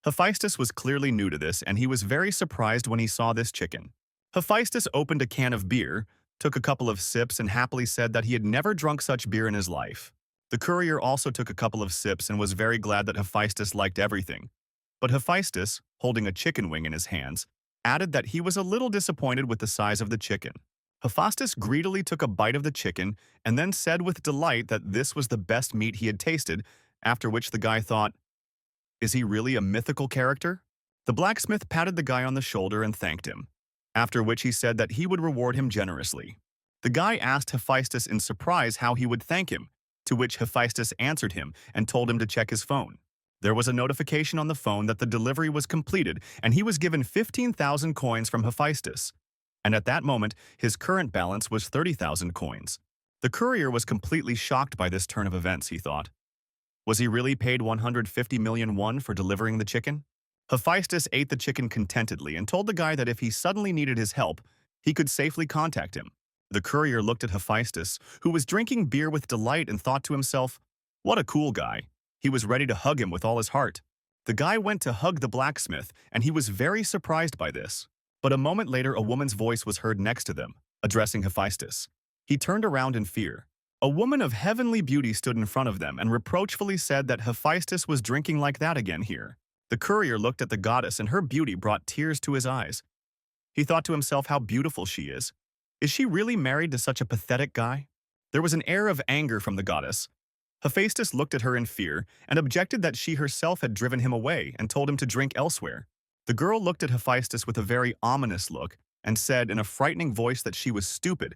Hephaestus was clearly new to this, and he was very surprised when he saw this chicken. Hephaestus opened a can of beer, took a couple of sips, and happily said that he had never drunk such beer in his life. The courier also took a couple of sips and was very glad that Hephaestus liked everything. But Hephaestus, holding a chicken wing in his hands, added that he was a little disappointed with the size of the chicken. Hephaestus greedily took a bite of the chicken and then said with delight that this was the best meat he had tasted, after which the guy thought, "Is he really a mythical character?" The blacksmith patted the guy on the shoulder and thanked him, after which he said that he would reward him generously. The guy asked Hephaestus in surprise how he would thank him, to which Hephaestus answered him and told him to check his phone. There was a notification on the phone that the delivery was completed and he was given 15,000 coins from Hephaestus. And at that moment, his current balance was 30,000 coins. The courier was completely shocked by this turn of events, he thought. Was he really paid 150 million won for delivering the chicken? Hephaestus ate the chicken contentedly and told the guy that if he suddenly needed his help, he could safely contact him. The courier looked at Hephaestus, who was drinking beer with delight, and thought to himself, what a cool guy. He was ready to hug him with all his heart. The guy went to hug the blacksmith, and he was very surprised by this. But a moment later, a woman's voice was heard next to them, addressing Hephaestus. He turned around in fear. A woman of heavenly beauty stood in front of them and reproachfully said that Hephaestus was drinking like that again here. The courier looked at the goddess, and her beauty brought tears to his eyes. He thought to himself how beautiful she is. Is she really married to such a pathetic guy? There was an air of anger from the goddess. Hephaestus looked at her in fear and objected that she herself had driven him away and told him to drink elsewhere. The girl looked at Hephaestus with a very ominous look and said in a frightening voice that she was stupid,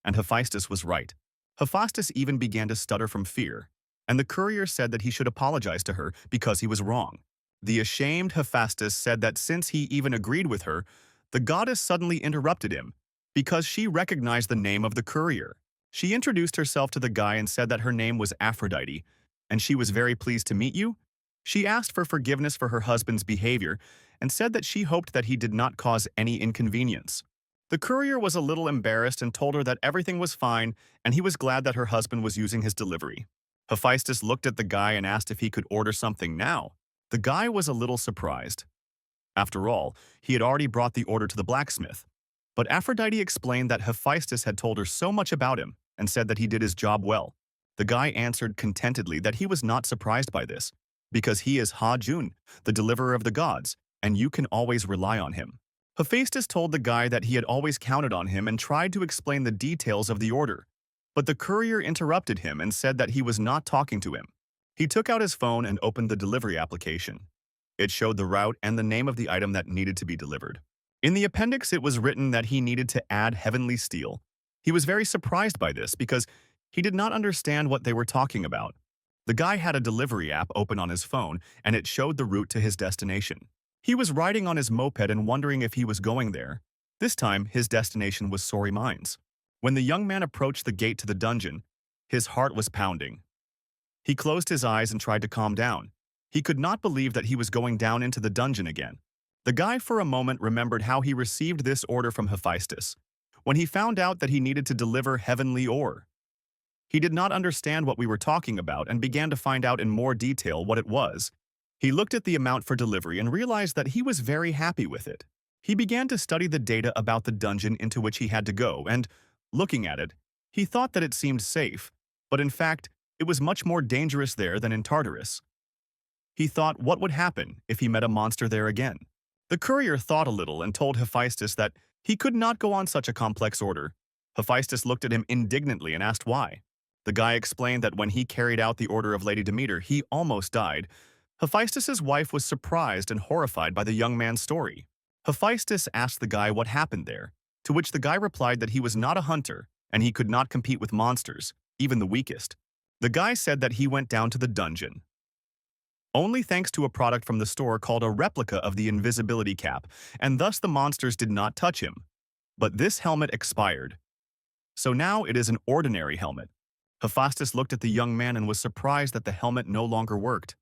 and Hephaestus was right. Hephaestus even began to stutter from fear, and the courier said that he should apologize to her because he was wrong. The ashamed Hephaestus said that since he even agreed with her, the goddess suddenly interrupted him because she recognized the name of the courier. She introduced herself to the guy and said that her name was Aphrodite, and she was very pleased to meet you. She asked for forgiveness for her husband's behavior and said that she hoped that he did not cause any inconvenience. The courier was a little embarrassed and told her that everything was fine and he was glad that her husband was using his delivery. Hephaestus looked at the guy and asked if he could order something now. The guy was a little surprised. After all, he had already brought the order to the blacksmith. But Aphrodite explained that Hephaestus had told her so much about him and said that he did his job well. The guy answered contentedly that he was not surprised by this, because he is Ha-Jun, the deliverer of the gods, and you can always rely on him. Hephaestus told the guy that he had always counted on him and tried to explain the details of the order. But the courier interrupted him and said that he was not talking to him. He took out his phone and opened the delivery application. It showed the route and the name of the item that needed to be delivered. In the appendix, it was written that he needed to add heavenly steel. He was very surprised by this because he did not understand what they were talking about. The guy had a delivery app open on his phone, and it showed the route to his destination. He was riding on his moped and wondering if he was going there. This time, his destination was Sori Mines. When the young man approached the gate to the dungeon, his heart was pounding. He closed his eyes and tried to calm down. He could not believe that he was going down into the dungeon again. The guy for a moment remembered how he received this order from Hephaestus, when he found out that he needed to deliver heavenly ore. He did not understand what we were talking about and began to find out in more detail what it was. He looked at the amount for delivery and realized that he was very happy with it. He began to study the data about the dungeon into which he had to go, and, looking at it, he thought that it seemed safe, but in fact, it was much more dangerous there than in Tartarus. He thought what would happen if he met a monster there again. The courier thought a little and told Hephaestus that he could not go on such a complex order. Hephaestus looked at him indignantly and asked why. The guy explained that when he carried out the order of Lady Demeter, he almost died. Hephaestus's wife was surprised and horrified by the young man's story. Hephaestus asked the guy what happened there, to which the guy replied that he was not a hunter and he could not compete with monsters, even the weakest. The guy said that he went down to the dungeon only thanks to a product from the store called a replica of the invisibility cap, and thus the monsters did not touch him. But this helmet expired. So now it is an ordinary helmet. Hephaestus looked at the young man and was surprised that the helmet no longer worked.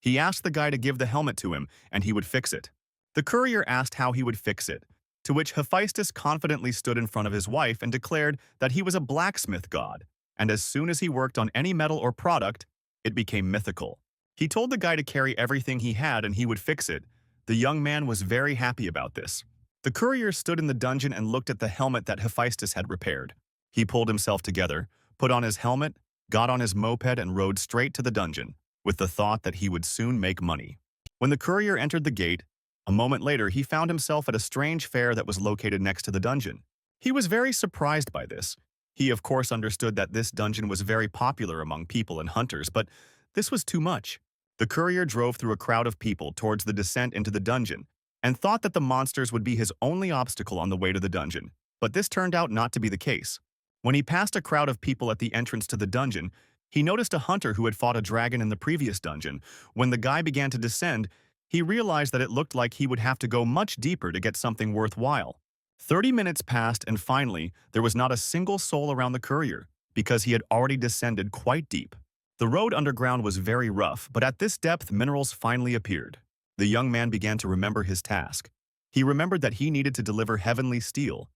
He asked the guy to give the helmet to him, and he would fix it. The courier asked how he would fix it, to which Hephaestus confidently stood in front of his wife and declared that he was a blacksmith god, and as soon as he worked on any metal or product, it became mythical. He told the guy to carry everything he had and he would fix it. The young man was very happy about this. The courier stood in the dungeon and looked at the helmet that Hephaestus had repaired. He pulled himself together, put on his helmet, got on his moped and rode straight to the dungeon, with the thought that he would soon make money. When the courier entered the gate, a moment later he found himself at a strange fair that was located next to the dungeon. He was very surprised by this. He of course understood that this dungeon was very popular among people and hunters, but this was too much. The courier drove through a crowd of people towards the descent into the dungeon and thought that the monsters would be his only obstacle on the way to the dungeon, but this turned out not to be the case. When he passed a crowd of people at the entrance to the dungeon, He noticed a hunter who had fought a dragon in the previous dungeon. When the guy began to descend, he realized that it looked like he would have to go much deeper to get something worthwhile. 30 minutes passed and finally, there was not a single soul around the courier, because he had already descended quite deep. The road underground was very rough, but at this depth minerals finally appeared. The young man began to remember his task. He remembered that he needed to deliver heavenly steel,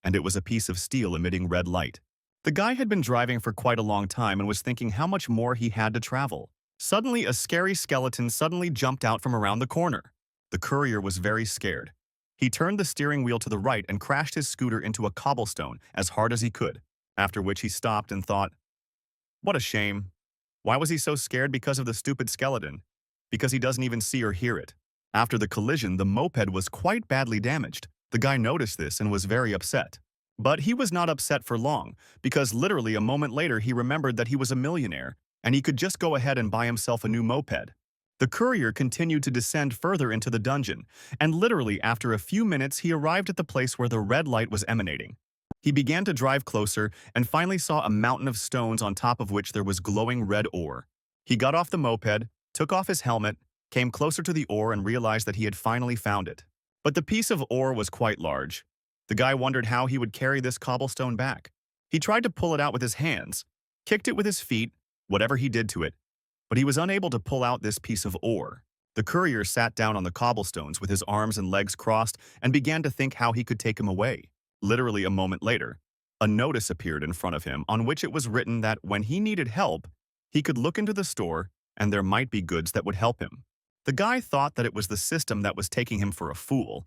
and it was a piece of steel emitting red light. The guy had been driving for quite a long time and was thinking how much more he had to travel. Suddenly, a scary skeleton suddenly jumped out from around the corner. The courier was very scared. He turned the steering wheel to the right and crashed his scooter into a cobblestone as hard as he could, after which he stopped and thought, "What a shame. Why was he so scared because of the stupid skeleton? Because he doesn't even see or hear it." After the collision, the moped was quite badly damaged. The guy noticed this and was very upset. But he was not upset for long, because literally a moment later he remembered that he was a millionaire, and he could just go ahead and buy himself a new moped. The courier continued to descend further into the dungeon, and literally after a few minutes he arrived at the place where the red light was emanating. He began to drive closer and finally saw a mountain of stones on top of which there was glowing red ore. He got off the moped, took off his helmet, came closer to the ore and realized that he had finally found it. But the piece of ore was quite large. The guy wondered how he would carry this cobblestone back. He tried to pull it out with his hands, kicked it with his feet, whatever he did to it, but he was unable to pull out this piece of ore. The courier sat down on the cobblestones with his arms and legs crossed and began to think how he could take him away. Literally a moment later, a notice appeared in front of him on which it was written that when he needed help, he could look into the store and there might be goods that would help him. The guy thought that it was the system that was taking him for a fool,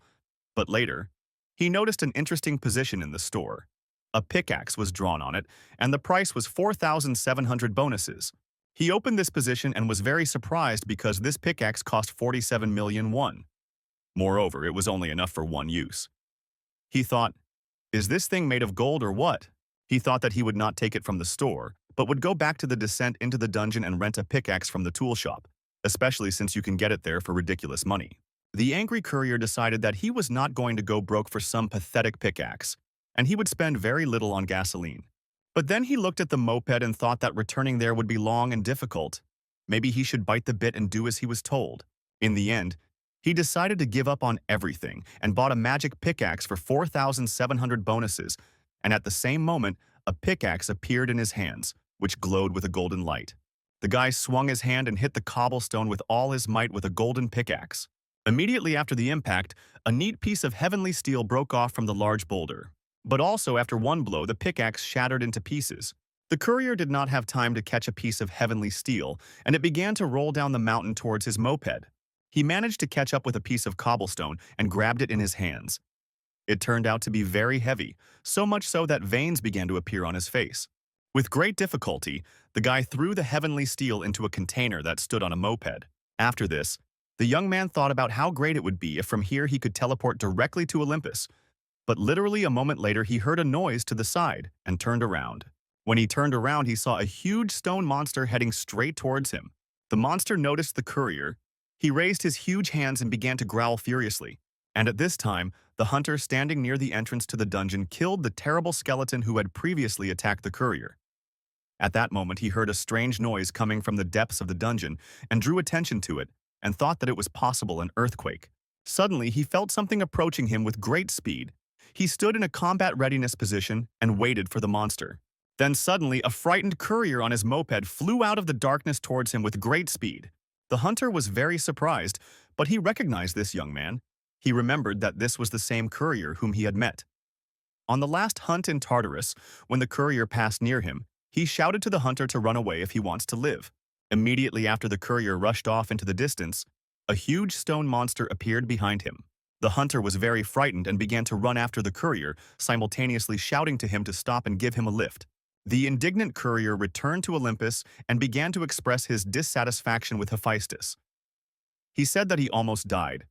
but later, he noticed an interesting position in the store. A pickaxe was drawn on it, and the price was 4,700 bonuses. He opened this position and was very surprised because this pickaxe cost 47 million won. Moreover, it was only enough for one use. He thought, is this thing made of gold or what? He thought that he would not take it from the store, but would go back to the descent into the dungeon and rent a pickaxe from the tool shop, especially since you can get it there for ridiculous money. The angry courier decided that he was not going to go broke for some pathetic pickaxe, and he would spend very little on gasoline. But then he looked at the moped and thought that returning there would be long and difficult. Maybe he should bite the bit and do as he was told. In the end, he decided to give up on everything and bought a magic pickaxe for 4,700 bonuses, and at the same moment, a pickaxe appeared in his hands, which glowed with a golden light. The guy swung his hand and hit the cobblestone with all his might with a golden pickaxe. Immediately after the impact, a neat piece of heavenly steel broke off from the large boulder. But also after one blow, the pickaxe shattered into pieces. The courier did not have time to catch a piece of heavenly steel, and it began to roll down the mountain towards his moped. He managed to catch up with a piece of cobblestone and grabbed it in his hands. It turned out to be very heavy, so much so that veins began to appear on his face. With great difficulty, the guy threw the heavenly steel into a container that stood on a moped. After this, the young man thought about how great it would be if from here he could teleport directly to Olympus. But literally a moment later he heard a noise to the side and turned around. When he turned around, he saw a huge stone monster heading straight towards him. The monster noticed the courier. He raised his huge hands and began to growl furiously. And at this time, the hunter standing near the entrance to the dungeon killed the terrible skeleton who had previously attacked the courier. At that moment, he heard a strange noise coming from the depths of the dungeon and drew attention to it and thought that it was possible an earthquake. Suddenly, he felt something approaching him with great speed. He stood in a combat readiness position and waited for the monster. Then suddenly, a frightened courier on his moped flew out of the darkness towards him with great speed. The hunter was very surprised, but he recognized this young man. He remembered that this was the same courier whom he had met. On the last hunt in Tartarus, when the courier passed near him, he shouted to the hunter to run away if he wants to live. Immediately after the courier rushed off into the distance, a huge stone monster appeared behind him. The hunter was very frightened and began to run after the courier, simultaneously shouting to him to stop and give him a lift. The indignant courier returned to Olympus and began to express his dissatisfaction with Hephaestus. He said that he almost died.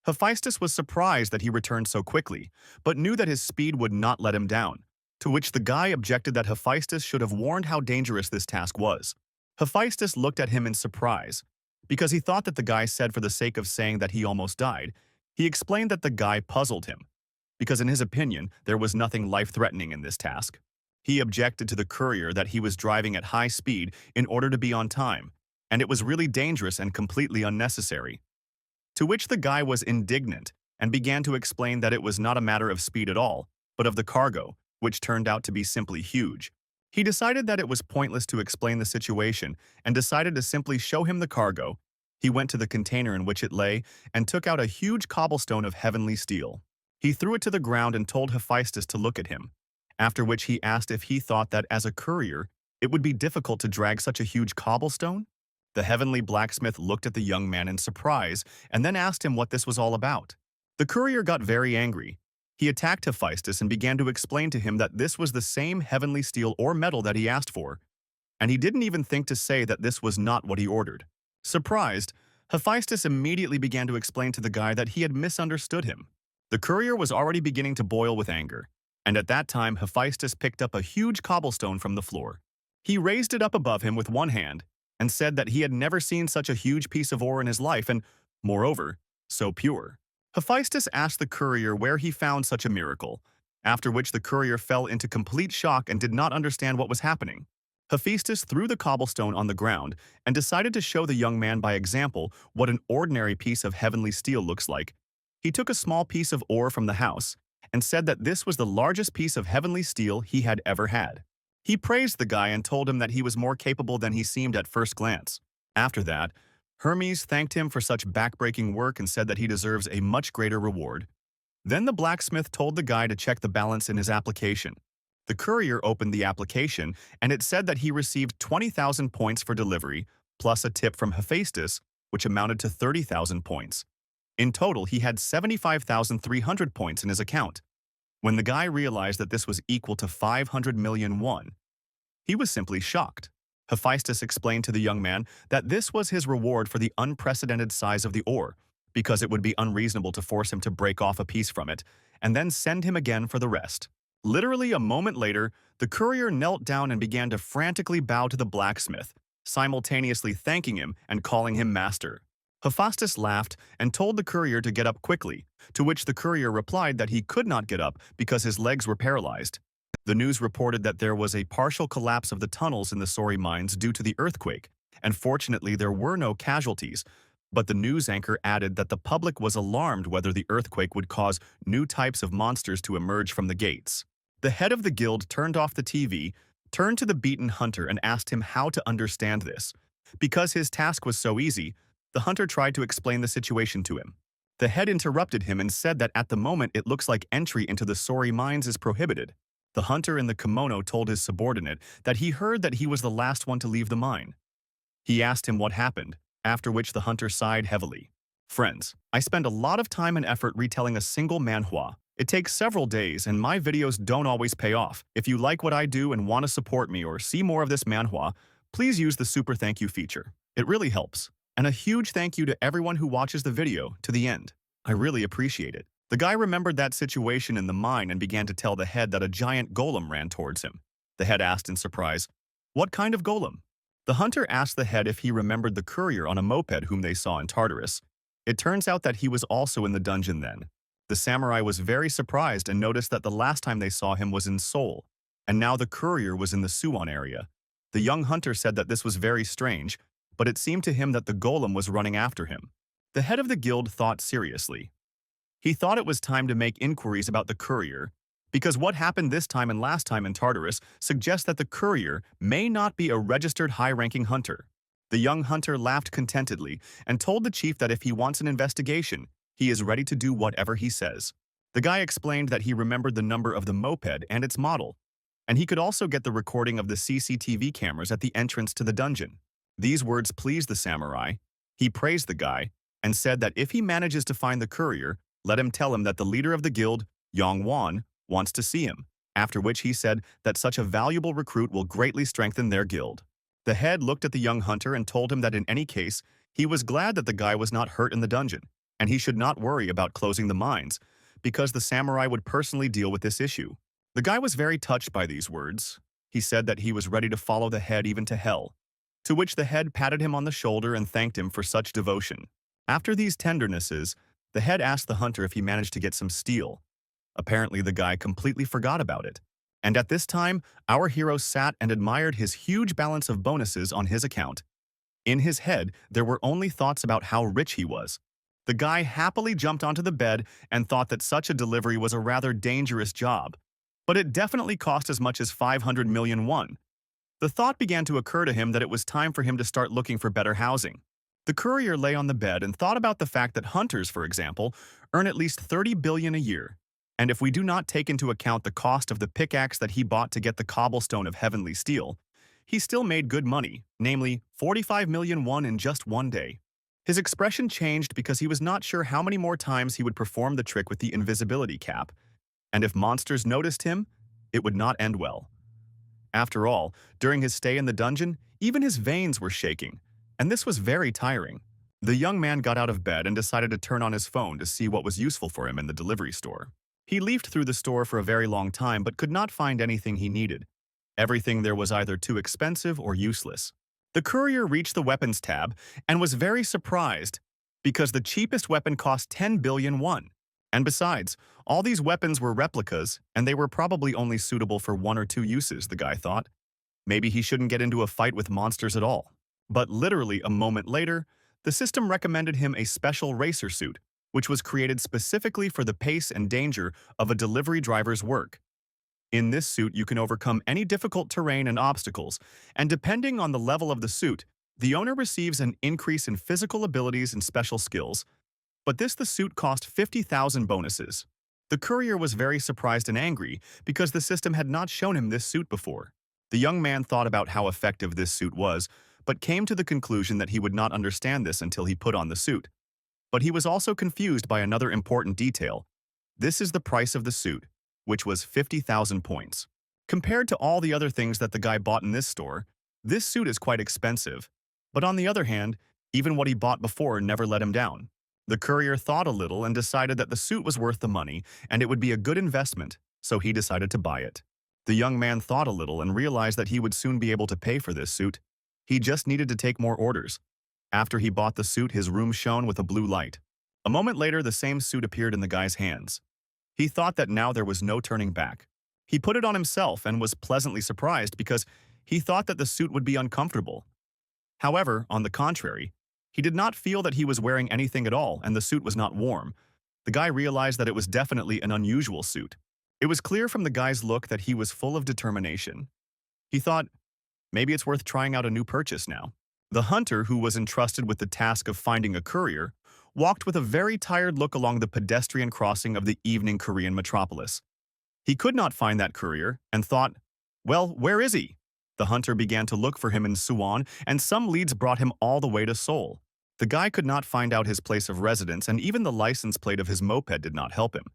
Hephaestus was surprised that he returned so quickly, but knew that his speed would not let him down, to which the guy objected that Hephaestus should have warned how dangerous this task was. Hephaestus looked at him in surprise, because he thought that the guy said for the sake of saying that he almost died. He explained that the guy puzzled him, because in his opinion, there was nothing life-threatening in this task. He objected to the courier that he was driving at high speed in order to be on time, and it was really dangerous and completely unnecessary. To which the guy was indignant and began to explain that it was not a matter of speed at all, but of the cargo, which turned out to be simply huge. He decided that it was pointless to explain the situation and decided to simply show him the cargo. He went to the container in which it lay and took out a huge cobblestone of heavenly steel. He threw it to the ground and told Hephaestus to look at him, after which he asked if he thought that as a courier, it would be difficult to drag such a huge cobblestone. The heavenly blacksmith looked at the young man in surprise and then asked him what this was all about. The courier got very angry. He attacked Hephaestus and began to explain to him that this was the same heavenly steel or metal that he asked for, and he didn't even think to say that this was not what he ordered. Surprised, Hephaestus immediately began to explain to the guy that he had misunderstood him. The courier was already beginning to boil with anger, and at that time Hephaestus picked up a huge cobblestone from the floor. He raised it up above him with one hand and said that he had never seen such a huge piece of ore in his life and, moreover, so pure. Hephaestus asked the courier where he found such a miracle, after which the courier fell into complete shock and did not understand what was happening. Hephaestus threw the cobblestone on the ground and decided to show the young man by example what an ordinary piece of heavenly steel looks like. He took a small piece of ore from the house and said that this was the largest piece of heavenly steel he had ever had. He praised the guy and told him that he was more capable than he seemed at first glance. After that, Hermes thanked him for such backbreaking work and said that he deserves a much greater reward. Then the blacksmith told the guy to check the balance in his application. The courier opened the application, and it said that he received 20,000 points for delivery, plus a tip from Hephaestus, which amounted to 30,000 points. In total, he had 75,300 points in his account. When the guy realized that this was equal to 500 million won, he was simply shocked. Hephaestus explained to the young man that this was his reward for the unprecedented size of the ore, because it would be unreasonable to force him to break off a piece from it, and then send him again for the rest. Literally a moment later, the courier knelt down and began to frantically bow to the blacksmith, simultaneously thanking him and calling him master. Hephaestus laughed and told the courier to get up quickly, to which the courier replied that he could not get up because his legs were paralyzed. The news reported that there was a partial collapse of the tunnels in the Courier mines due to the earthquake, and fortunately there were no casualties, but the news anchor added that the public was alarmed whether the earthquake would cause new types of monsters to emerge from the gates. The head of the guild turned off the TV, turned to the beaten hunter and asked him how to understand this. Because his task was so easy, the hunter tried to explain the situation to him. The head interrupted him and said that at the moment it looks like entry into the Courier mines is prohibited. The hunter in the kimono told his subordinate that he heard that he was the last one to leave the mine. He asked him what happened, after which the hunter sighed heavily. Friends, I spend a lot of time and effort retelling a single manhwa. It takes several days and my videos don't always pay off. If you like what I do and want to support me or see more of this manhwa, please use the super thank you feature. It really helps. And a huge thank you to everyone who watches the video to the end. I really appreciate it. The guy remembered that situation in the mine and began to tell the head that a giant golem ran towards him. The head asked in surprise, "What kind of golem?" The hunter asked the head if he remembered the courier on a moped whom they saw in Tartarus. It turns out that he was also in the dungeon then. The samurai was very surprised and noticed that the last time they saw him was in Seoul, and now the courier was in the Suwon area. The young hunter said that this was very strange, but it seemed to him that the golem was running after him. The head of the guild thought seriously. He thought it was time to make inquiries about the courier, because what happened this time and last time in Tartarus suggests that the courier may not be a registered high-ranking hunter. The young hunter laughed contentedly and told the chief that if he wants an investigation, he is ready to do whatever he says. The guy explained that he remembered the number of the moped and its model, and he could also get the recording of the CCTV cameras at the entrance to the dungeon. These words pleased the samurai. He praised the guy and said that if he manages to find the courier, let him tell him that the leader of the guild, Yong Wan, wants to see him, after which he said that such a valuable recruit will greatly strengthen their guild. The head looked at the young hunter and told him that in any case, he was glad that the guy was not hurt in the dungeon, and he should not worry about closing the mines, because the samurai would personally deal with this issue. The guy was very touched by these words. He said that he was ready to follow the head even to hell, to which the head patted him on the shoulder and thanked him for such devotion. After these tendernesses, the head asked the hunter if he managed to get some steel. Apparently, the guy completely forgot about it. And at this time, our hero sat and admired his huge balance of bonuses on his account. In his head, there were only thoughts about how rich he was. The guy happily jumped onto the bed and thought that such a delivery was a rather dangerous job. But it definitely cost as much as 500 million won. The thought began to occur to him that it was time for him to start looking for better housing. The courier lay on the bed and thought about the fact that hunters, for example, earn at least 30 billion a year. And if we do not take into account the cost of the pickaxe that he bought to get the cobblestone of heavenly steel, he still made good money, namely 45 million won in just one day. His expression changed because he was not sure how many more times he would perform the trick with the invisibility cap, and if monsters noticed him, it would not end well. After all, during his stay in the dungeon, even his veins were shaking, and this was very tiring. The young man got out of bed and decided to turn on his phone to see what was useful for him in the delivery store. He leafed through the store for a very long time but could not find anything he needed. Everything there was either too expensive or useless. The courier reached the weapons tab and was very surprised because the cheapest weapon cost 10 billion won. And besides, all these weapons were replicas and they were probably only suitable for 1 or 2 uses, the guy thought. Maybe he shouldn't get into a fight with monsters at all. But literally a moment later, the system recommended him a special racer suit, which was created specifically for the pace and danger of a delivery driver's work. In this suit, you can overcome any difficult terrain and obstacles, and depending on the level of the suit, the owner receives an increase in physical abilities and special skills. But the suit cost 50,000 bonuses. The courier was very surprised and angry because the system had not shown him this suit before. The young man thought about how effective this suit was, but came to the conclusion that he would not understand this until he put on the suit. But he was also confused by another important detail. This is the price of the suit, which was 50,000 points. Compared to all the other things that the guy bought in this store, this suit is quite expensive. But on the other hand, even what he bought before never let him down. The courier thought a little and decided that the suit was worth the money and it would be a good investment, so he decided to buy it. The young man thought a little and realized that he would soon be able to pay for this suit. He just needed to take more orders. After he bought the suit, his room shone with a blue light. A moment later, the same suit appeared in the guy's hands. He thought that now there was no turning back. He put it on himself and was pleasantly surprised because he thought that the suit would be uncomfortable. However, on the contrary, he did not feel that he was wearing anything at all and the suit was not warm. The guy realized that it was definitely an unusual suit. It was clear from the guy's look that he was full of determination. He thought, maybe it's worth trying out a new purchase now. The hunter, who was entrusted with the task of finding a courier, walked with a very tired look along the pedestrian crossing of the evening Korean metropolis. He could not find that courier and thought, well, where is he? The hunter began to look for him in Suwon, and some leads brought him all the way to Seoul. The guy could not find out his place of residence, and even the license plate of his moped did not help him,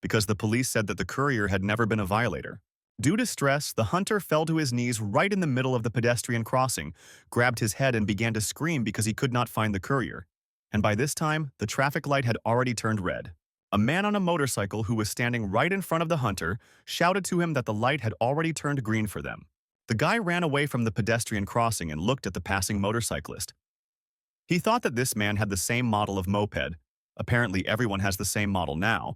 because the police said that the courier had never been a violator. Due to stress, the hunter fell to his knees right in the middle of the pedestrian crossing, grabbed his head and began to scream because he could not find the courier. And by this time, the traffic light had already turned red. A man on a motorcycle who was standing right in front of the hunter shouted to him that the light had already turned green for them. The guy ran away from the pedestrian crossing and looked at the passing motorcyclist. He thought that this man had the same model of moped. Apparently everyone has the same model now.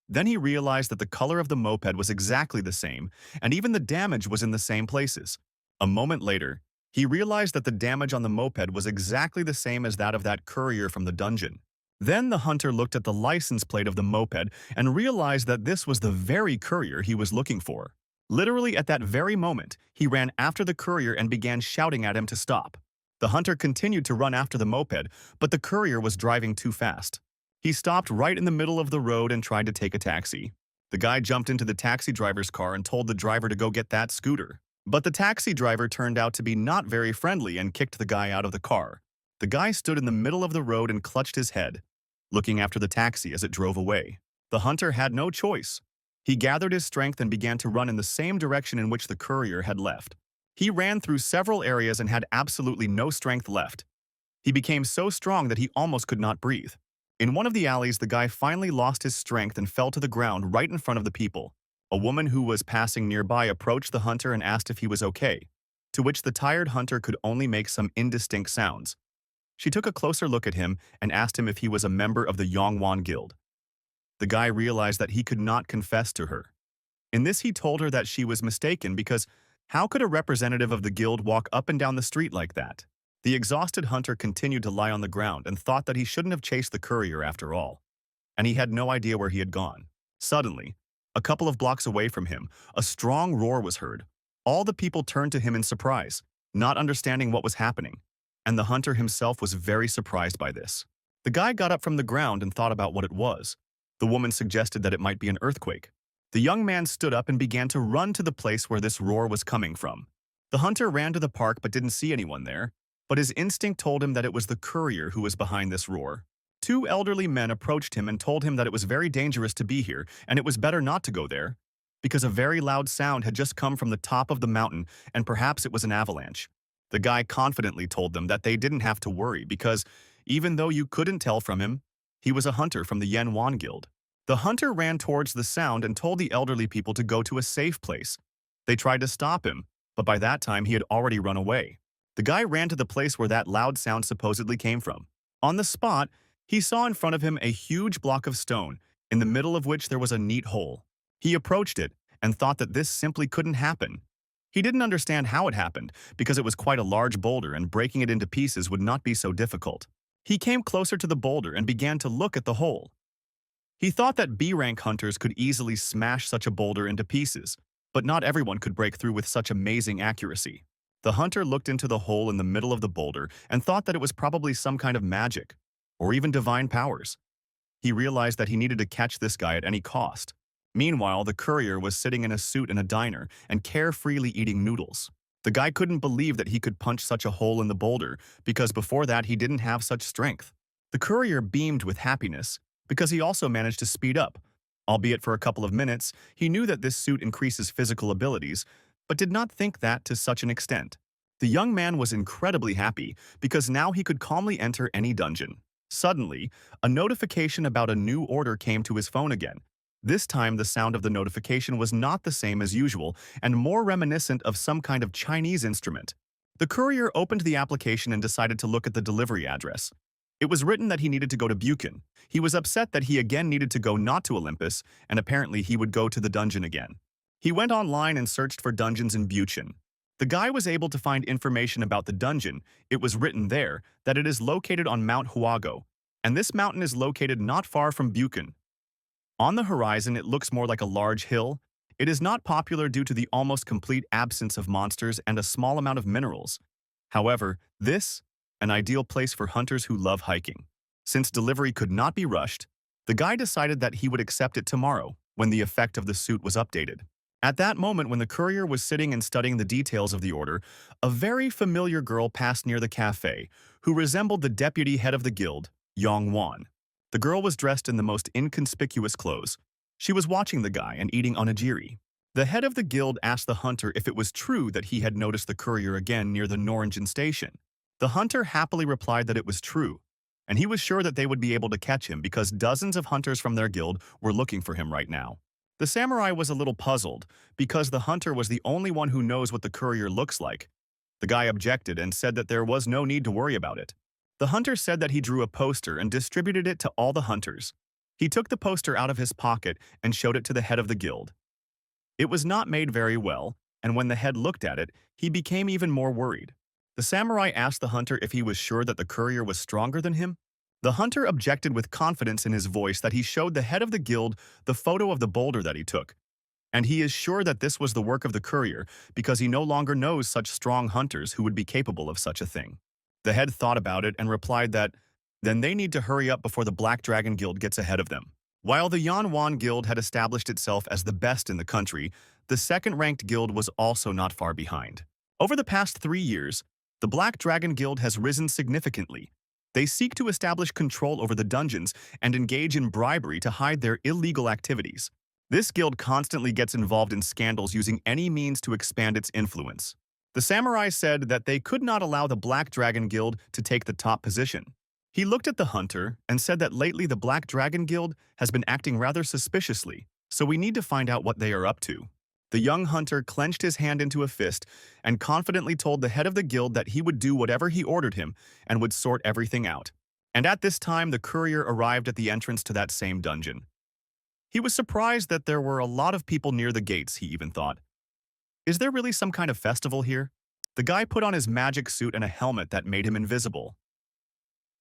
Then he realized that the color of the moped was exactly the same, and even the damage was in the same places. A moment later, he realized that the damage on the moped was exactly the same as that of that courier from the dungeon. Then the hunter looked at the license plate of the moped and realized that this was the very courier he was looking for. Literally at that very moment, he ran after the courier and began shouting at him to stop. The hunter continued to run after the moped, but the courier was driving too fast. He stopped right in the middle of the road and tried to take a taxi. The guy jumped into the taxi driver's car and told the driver to go get that scooter. But the taxi driver turned out to be not very friendly and kicked the guy out of the car. The guy stood in the middle of the road and clutched his head, looking after the taxi as it drove away. The hunter had no choice. He gathered his strength and began to run in the same direction in which the courier had left. He ran through several areas and had absolutely no strength left. He became so strong that he almost could not breathe. In one of the alleys, the guy finally lost his strength and fell to the ground right in front of the people. A woman who was passing nearby approached the hunter and asked if he was okay, to which the tired hunter could only make some indistinct sounds. She took a closer look at him and asked him if he was a member of the Yongwon Guild. The guy realized that he could not confess to her. In this, he told her that she was mistaken because how could a representative of the guild walk up and down the street like that? The exhausted hunter continued to lie on the ground and thought that he shouldn't have chased the courier after all, and he had no idea where he had gone. Suddenly, a couple of blocks away from him, a strong roar was heard. All the people turned to him in surprise, not understanding what was happening, and the hunter himself was very surprised by this. The guy got up from the ground and thought about what it was. The woman suggested that it might be an earthquake. The young man stood up and began to run to the place where this roar was coming from. The hunter ran to the park but didn't see anyone there, but his instinct told him that it was the courier who was behind this roar. Two elderly men approached him and told him that it was very dangerous to be here and it was better not to go there, because a very loud sound had just come from the top of the mountain and perhaps it was an avalanche. The guy confidently told them that they didn't have to worry because, even though you couldn't tell from him, he was a hunter from the Yanwan Guild. The hunter ran towards the sound and told the elderly people to go to a safe place. They tried to stop him, but by that time he had already run away. The guy ran to the place where that loud sound supposedly came from. On the spot, he saw in front of him a huge block of stone, in the middle of which there was a neat hole. He approached it and thought that this simply couldn't happen. He didn't understand how it happened, because it was quite a large boulder and breaking it into pieces would not be so difficult. He came closer to the boulder and began to look at the hole. He thought that B-rank hunters could easily smash such a boulder into pieces, but not everyone could break through with such amazing accuracy. The hunter looked into the hole in the middle of the boulder and thought that it was probably some kind of magic, or even divine powers. He realized that he needed to catch this guy at any cost. Meanwhile, the courier was sitting in a suit in a diner and carefreely eating noodles. The guy couldn't believe that he could punch such a hole in the boulder because before that he didn't have such strength. The courier beamed with happiness because he also managed to speed up. Albeit for a couple of minutes, he knew that this suit increases physical abilities, but did not think that to such an extent. The young man was incredibly happy because now he could calmly enter any dungeon. Suddenly, a notification about a new order came to his phone again. This time, the sound of the notification was not the same as usual and more reminiscent of some kind of Chinese instrument. The courier opened the application and decided to look at the delivery address. It was written that he needed to go to Buchan. He was upset that he again needed to go not to Olympus, and apparently he would go to the dungeon again. He went online and searched for dungeons in Buchan. The guy was able to find information about the dungeon. It was written there that it is located on Mount Huago, and this mountain is located not far from Buchan. On the horizon, it looks more like a large hill. It is not popular due to the almost complete absence of monsters and a small amount of minerals. However, an ideal place for hunters who love hiking. Since delivery could not be rushed, the guy decided that he would accept it tomorrow when the effect of the suit was updated. At that moment, when the courier was sitting and studying the details of the order, a very familiar girl passed near the cafe who resembled the deputy head of the guild, Yong Wan. The girl was dressed in the most inconspicuous clothes. She was watching the guy and eating onigiri. The head of the guild asked the hunter if it was true that he had noticed the courier again near the Norringen station. The hunter happily replied that it was true, and he was sure that they would be able to catch him because dozens of hunters from their guild were looking for him right now. The samurai was a little puzzled because the hunter was the only one who knows what the courier looks like. The guy objected and said that there was no need to worry about it. The hunter said that he drew a poster and distributed it to all the hunters. He took the poster out of his pocket and showed it to the head of the guild. It was not made very well, and when the head looked at it, he became even more worried. The samurai asked the hunter if he was sure that the courier was stronger than him. The hunter objected with confidence in his voice that he showed the head of the guild the photo of the boulder that he took, and he is sure that this was the work of the courier because he no longer knows such strong hunters who would be capable of such a thing. The head thought about it and replied that then they need to hurry up before the Black Dragon Guild gets ahead of them. While the Yanwan Guild had established itself as the best in the country, the second-ranked guild was also not far behind. Over the past 3 years, the Black Dragon Guild has risen significantly. They seek to establish control over the dungeons and engage in bribery to hide their illegal activities. This guild constantly gets involved in scandals using any means to expand its influence. The samurai said that they could not allow the Black Dragon Guild to take the top position. He looked at the hunter and said that lately the Black Dragon Guild has been acting rather suspiciously, so we need to find out what they are up to. The young hunter clenched his hand into a fist and confidently told the head of the guild that he would do whatever he ordered him and would sort everything out. And at this time, the courier arrived at the entrance to that same dungeon. He was surprised that there were a lot of people near the gates, he even thought. Is there really some kind of festival here? The guy put on his magic suit and a helmet that made him invisible.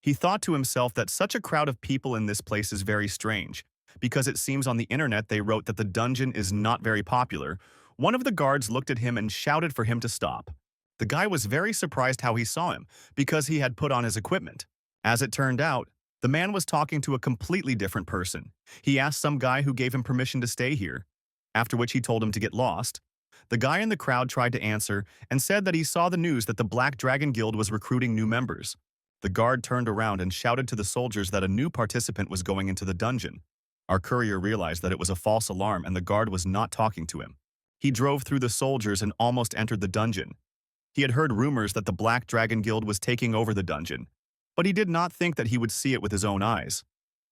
He thought to himself that such a crowd of people in this place is very strange, because it seems on the internet they wrote that the dungeon is not very popular. One of the guards looked at him and shouted for him to stop. The guy was very surprised how he saw him, because he had put on his equipment. As it turned out, the man was talking to a completely different person. He asked some guy who gave him permission to stay here, after which he told him to get lost. The guy in the crowd tried to answer and said that he saw the news that the Black Dragon Guild was recruiting new members. The guard turned around and shouted to the soldiers that a new participant was going into the dungeon. Our courier realized that it was a false alarm and the guard was not talking to him. He drove through the soldiers and almost entered the dungeon. He had heard rumors that the Black Dragon Guild was taking over the dungeon, but he did not think that he would see it with his own eyes.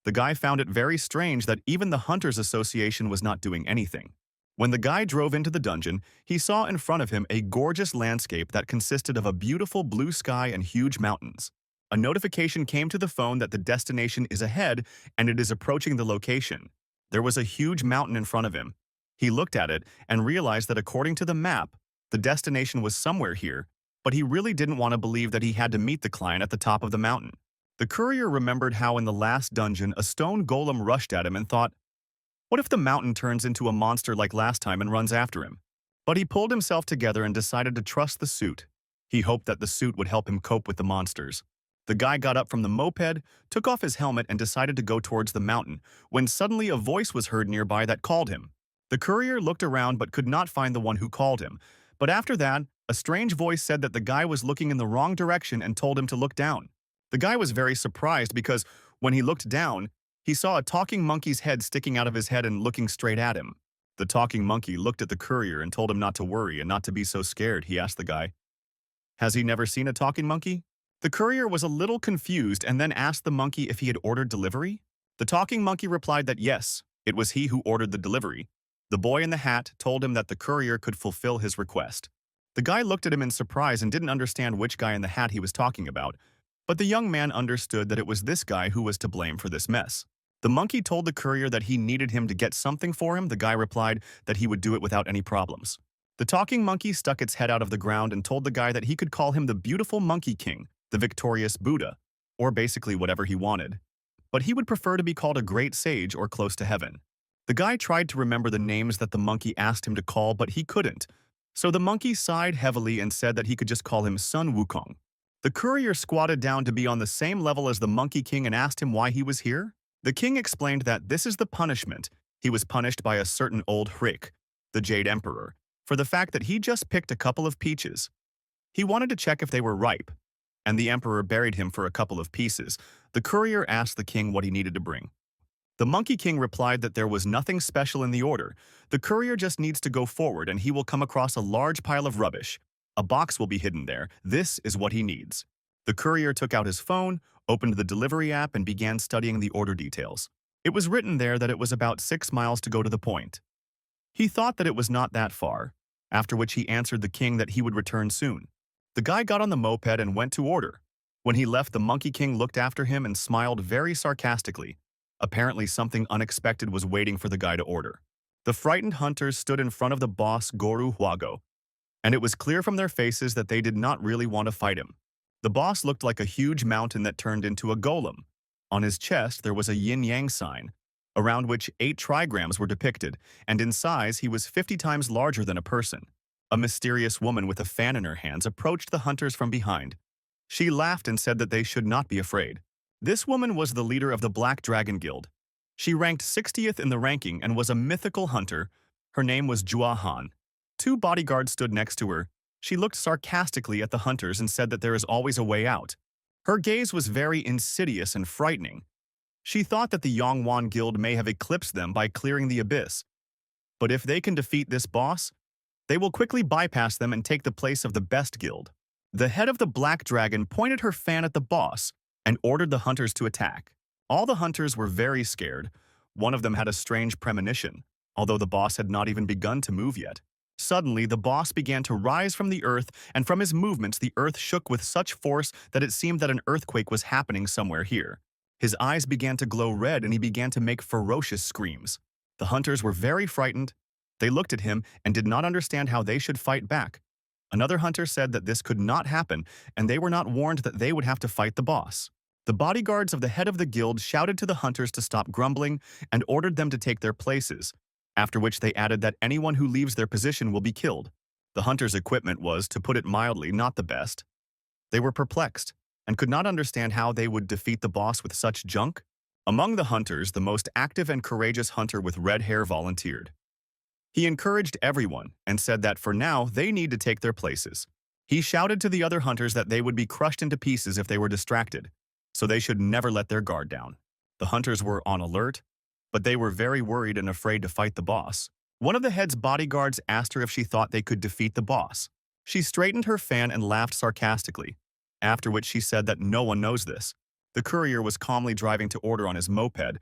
The guy found it very strange that even the Hunters Association was not doing anything. When the guy drove into the dungeon, he saw in front of him a gorgeous landscape that consisted of a beautiful blue sky and huge mountains. A notification came to the phone that the destination is ahead and it is approaching the location. There was a huge mountain in front of him. He looked at it and realized that according to the map, the destination was somewhere here, but he really didn't want to believe that he had to meet the client at the top of the mountain. The courier remembered how in the last dungeon a stone golem rushed at him and thought, what if the mountain turns into a monster like last time and runs after him? But he pulled himself together and decided to trust the suit. He hoped that the suit would help him cope with the monsters. The guy got up from the moped, took off his helmet and decided to go towards the mountain, when suddenly a voice was heard nearby that called him. The courier looked around but could not find the one who called him. But after that, a strange voice said that the guy was looking in the wrong direction and told him to look down. The guy was very surprised because when he looked down, he saw a talking monkey's head sticking out of his head and looking straight at him. The talking monkey looked at the courier and told him not to worry and not to be so scared. He asked the guy, has he never seen a talking monkey? The courier was a little confused and then asked the monkey if he had ordered delivery. The talking monkey replied that yes, it was he who ordered the delivery. The boy in the hat told him that the courier could fulfill his request. The guy looked at him in surprise and didn't understand which guy in the hat he was talking about, but the young man understood that it was this guy who was to blame for this mess. The monkey told the courier that he needed him to get something for him. The guy replied that he would do it without any problems. The talking monkey stuck its head out of the ground and told the guy that he could call him the beautiful Monkey King, the victorious Buddha, or basically whatever he wanted. But he would prefer to be called a great sage or close to heaven. The guy tried to remember the names that the monkey asked him to call, but he couldn't. So the monkey sighed heavily and said that he could just call him Sun Wukong. The courier squatted down to be on the same level as the Monkey King and asked him why he was here. The king explained that this is the punishment. He was punished by a certain old Hrik, the Jade Emperor, for the fact that he just picked a couple of peaches. He wanted to check if they were ripe, and the emperor buried him for a couple of pieces. The courier asked the king what he needed to bring. The Monkey King replied that there was nothing special in the order. The courier just needs to go forward and he will come across a large pile of rubbish. A box will be hidden there. This is what he needs. The courier took out his phone, opened the delivery app and began studying the order details. It was written there that it was about 6 miles to go to the point. He thought that it was not that far, after which he answered the king that he would return soon. The guy got on the moped and went to order. When he left, the Monkey King looked after him and smiled very sarcastically. Apparently something unexpected was waiting for the guy to order. The frightened hunters stood in front of the boss Goru Huago, and it was clear from their faces that they did not really want to fight him. The boss looked like a huge mountain that turned into a golem. On his chest there was a yin-yang sign, around which 8 trigrams were depicted, and in size he was 50 times larger than a person. A mysterious woman with a fan in her hands approached the hunters from behind. She laughed and said that they should not be afraid. This woman was the leader of the Black Dragon Guild. She ranked 60th in the ranking and was a mythical hunter. Her name was Jua Han. 2 bodyguards stood next to her. She looked sarcastically at the hunters and said that there is always a way out. Her gaze was very insidious and frightening. She thought that the Yongwan Guild may have eclipsed them by clearing the abyss. But if they can defeat this boss, they will quickly bypass them and take the place of the best guild. The head of the Black Dragon pointed her fan at the boss and ordered the hunters to attack. All the hunters were very scared. One of them had a strange premonition, although the boss had not even begun to move yet. Suddenly, the boss began to rise from the earth, and from his movements the earth shook with such force that it seemed that an earthquake was happening somewhere here. His eyes began to glow red and he began to make ferocious screams. The hunters were very frightened. They looked at him and did not understand how they should fight back. Another hunter said that this could not happen, and they were not warned that they would have to fight the boss. The bodyguards of the head of the guild shouted to the hunters to stop grumbling and ordered them to take their places, after which they added that anyone who leaves their position will be killed. The hunters' equipment was, to put it mildly, not the best. They were perplexed and could not understand how they would defeat the boss with such junk. Among the hunters, the most active and courageous hunter with red hair volunteered. He encouraged everyone and said that for now they need to take their places. He shouted to the other hunters that they would be crushed into pieces if they were distracted, so they should never let their guard down. The hunters were on alert, but they were very worried and afraid to fight the boss. One of the head's bodyguards asked her if she thought they could defeat the boss. She straightened her fan and laughed sarcastically, after which she said that no one knows this. The courier was calmly driving to order on his moped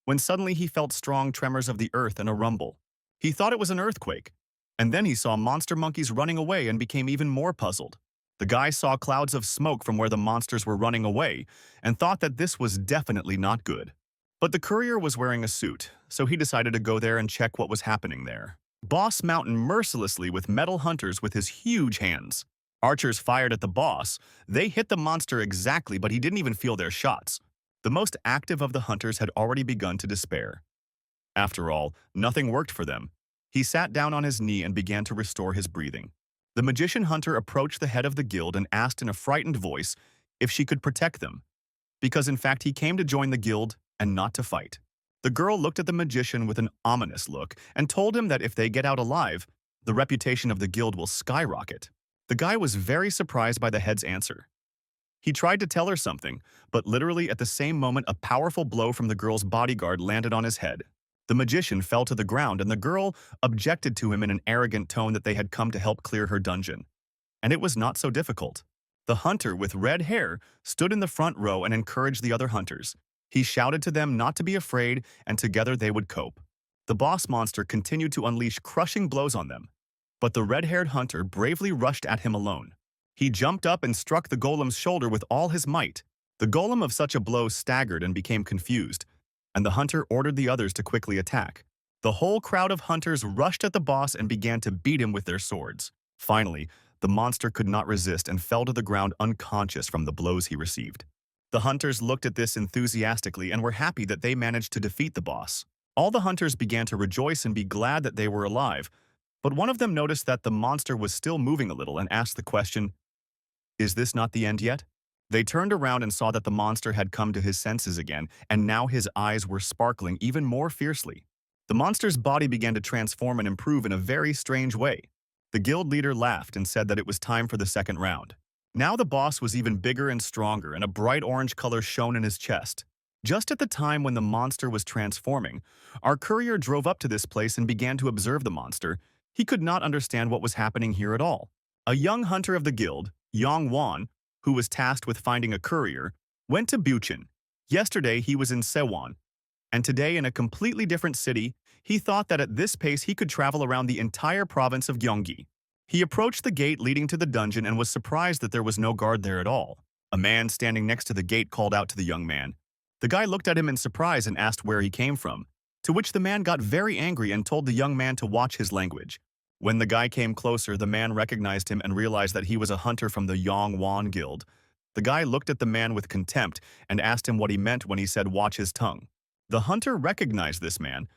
when suddenly he felt strong tremors of the earth and a rumble. He thought it was an earthquake, and then he saw monster monkeys running away and became even more puzzled. The guy saw clouds of smoke from where the monsters were running away and thought that this was definitely not good. But the courier was wearing a suit, so he decided to go there and check what was happening there. Boss Mountain mercilessly with metal hunters with his huge hands. Archers fired at the boss. They hit the monster exactly, but he didn't even feel their shots. The most active of the hunters had already begun to despair. After all, nothing worked for them. He sat down on his knee and began to restore his breathing. The magician hunter approached the head of the guild and asked in a frightened voice if she could protect them, because in fact he came to join the guild and not to fight. The girl looked at the magician with an ominous look and told him that if they get out alive, the reputation of the guild will skyrocket. The guy was very surprised by the head's answer. He tried to tell her something, but literally at the same moment a powerful blow from the girl's bodyguard landed on his head. The magician fell to the ground and the girl objected to him in an arrogant tone that they had come to help clear her dungeon. And it was not so difficult. The hunter with red hair stood in the front row and encouraged the other hunters. He shouted to them not to be afraid and together they would cope. The boss monster continued to unleash crushing blows on them, but the red-haired hunter bravely rushed at him alone. He jumped up and struck the golem's shoulder with all his might. The golem of such a blow staggered and became confused, and the hunter ordered the others to quickly attack. The whole crowd of hunters rushed at the boss and began to beat him with their swords. Finally, the monster could not resist and fell to the ground unconscious from the blows he received. The hunters looked at this enthusiastically and were happy that they managed to defeat the boss. All the hunters began to rejoice and be glad that they were alive, but one of them noticed that the monster was still moving a little and asked the question, "Is this not the end yet?" They turned around and saw that the monster had come to his senses again, and now his eyes were sparkling even more fiercely. The monster's body began to transform and improve in a very strange way. The guild leader laughed and said that it was time for the second round. Now the boss was even bigger and stronger, and a bright orange color shone in his chest. Just at the time when the monster was transforming, our courier drove up to this place and began to observe the monster. He could not understand what was happening here at all. A young hunter of the guild, Yang Wan, who was tasked with finding a courier, went to Buchin. Yesterday he was in Sewon, and today in a completely different city. He thought that at this pace he could travel around the entire province of Gyeonggi. He approached the gate leading to the dungeon and was surprised that there was no guard there at all. A man standing next to the gate called out to the young man. The guy looked at him in surprise and asked where he came from, to which the man got very angry and told the young man to watch his language. When the guy came closer, the man recognized him and realized that he was a hunter from the Yongwon Guild. The guy looked at the man with contempt and asked him what he meant when he said watch his tongue. The hunter recognized this man.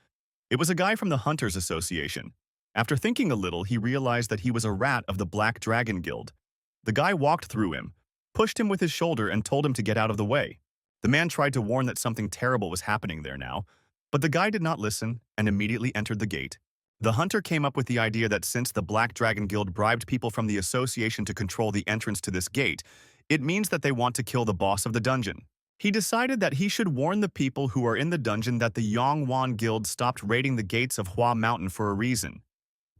It was a guy from the Hunters Association. After thinking a little, he realized that he was a rat of the Black Dragon Guild. The guy walked through him, pushed him with his shoulder and told him to get out of the way. The man tried to warn that something terrible was happening there now, but the guy did not listen and immediately entered the gate. The hunter came up with the idea that since the Black Dragon Guild bribed people from the association to control the entrance to this gate, it means that they want to kill the boss of the dungeon. He decided that he should warn the people who are in the dungeon that the Yongwon Guild stopped raiding the gates of Hua Mountain for a reason.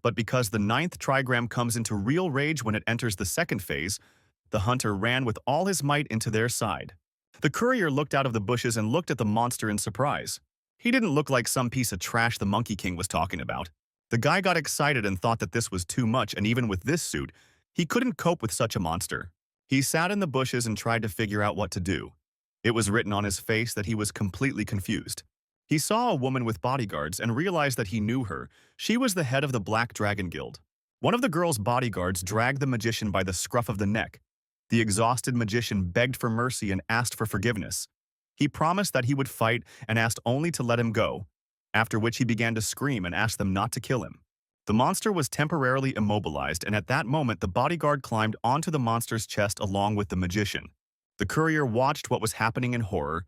But because the 9th trigram comes into real rage when it enters the second phase, the hunter ran with all his might into their side. The courier looked out of the bushes and looked at the monster in surprise. He didn't look like some piece of trash the Monkey King was talking about. The guy got excited and thought that this was too much, and even with this suit, he couldn't cope with such a monster. He sat in the bushes and tried to figure out what to do. It was written on his face that he was completely confused. He saw a woman with bodyguards and realized that he knew her. She was the head of the Black Dragon Guild. One of the girl's bodyguards dragged the magician by the scruff of the neck. The exhausted magician begged for mercy and asked for forgiveness. He promised that he would fight and asked only to let him go, after which he began to scream and asked them not to kill him. The monster was temporarily immobilized, and at that moment the bodyguard climbed onto the monster's chest along with the magician. The courier watched what was happening in horror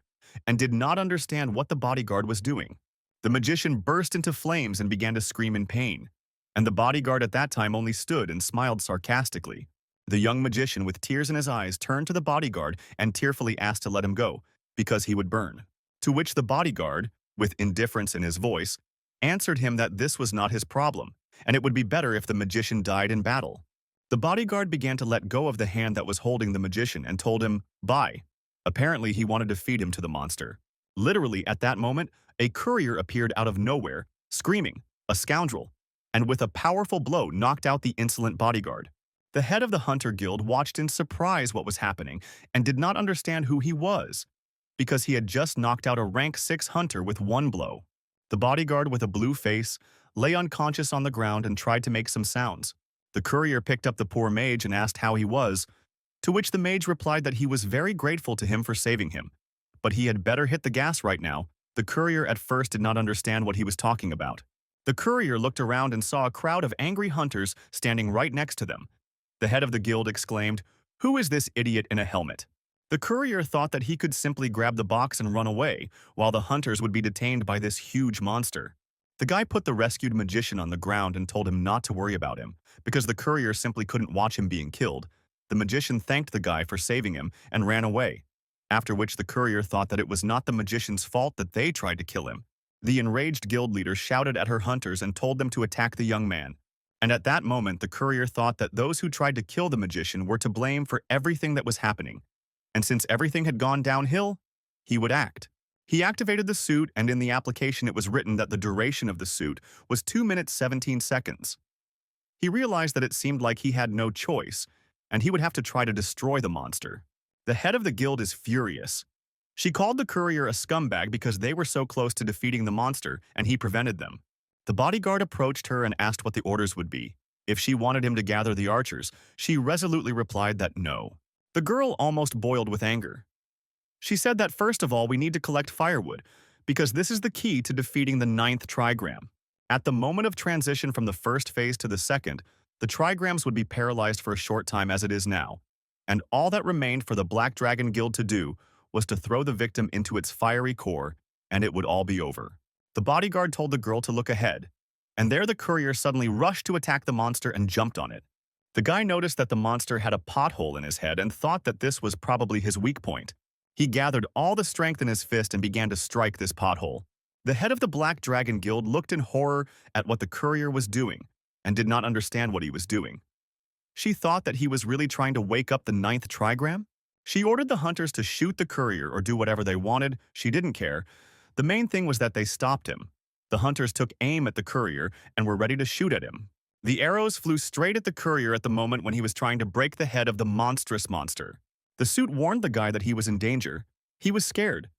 and did not understand what the bodyguard was doing. The magician burst into flames and began to scream in pain, and the bodyguard at that time only stood and smiled sarcastically. The young magician, with tears in his eyes, turned to the bodyguard and tearfully asked to let him go, because he would burn. To which the bodyguard, with indifference in his voice, answered him that this was not his problem, and it would be better if the magician died in battle. The bodyguard began to let go of the hand that was holding the magician and told him, "Bye." Apparently, he wanted to feed him to the monster. Literally, at that moment, a courier appeared out of nowhere, screaming, "A scoundrel!" and with a powerful blow knocked out the insolent bodyguard. The head of the Hunter Guild watched in surprise what was happening and did not understand who he was, because he had just knocked out a rank 6 hunter with one blow. The bodyguard, with a blue face, lay unconscious on the ground and tried to make some sounds. The courier picked up the poor mage and asked how he was, to which the mage replied that he was very grateful to him for saving him, but he had better hit the gas right now. The courier at first did not understand what he was talking about. The courier looked around and saw a crowd of angry hunters standing right next to them. The head of the guild exclaimed, "Who is this idiot in a helmet?" The courier thought that he could simply grab the box and run away, while the hunters would be detained by this huge monster. The guy put the rescued magician on the ground and told him not to worry about him, because the courier simply couldn't watch him being killed. The magician thanked the guy for saving him and ran away, after which the courier thought that it was not the magician's fault that they tried to kill him. The enraged guild leader shouted at her hunters and told them to attack the young man. And at that moment, the courier thought that those who tried to kill the magician were to blame for everything that was happening. And since everything had gone downhill, he would act. He activated the suit, and in the application it was written that the duration of the suit was 2 minutes 17 seconds. He realized that it seemed like he had no choice, and he would have to try to destroy the monster. The head of the guild is furious. She called the courier a scumbag because they were so close to defeating the monster, and he prevented them. The bodyguard approached her and asked what the orders would be. If she wanted him to gather the archers, she resolutely replied that no. The girl almost boiled with anger. She said that first of all we need to collect firewood, because this is the key to defeating the 9th trigram. At the moment of transition from the first phase to the second, the trigrams would be paralyzed for a short time as it is now, and all that remained for the Black Dragon Guild to do was to throw the victim into its fiery core, and it would all be over. The bodyguard told the girl to look ahead, and there the courier suddenly rushed to attack the monster and jumped on it. The guy noticed that the monster had a pothole in his head and thought that this was probably his weak point. He gathered all the strength in his fist and began to strike this pothole. The head of the Black Dragon Guild looked in horror at what the courier was doing and did not understand what he was doing. She thought that he was really trying to wake up the 9th trigram. She ordered the hunters to shoot the courier or do whatever they wanted. She didn't care. The main thing was that they stopped him. The hunters took aim at the courier and were ready to shoot at him. The arrows flew straight at the courier at the moment when he was trying to break the head of the monstrous monster. The suit warned the guy that he was in danger. He was scared,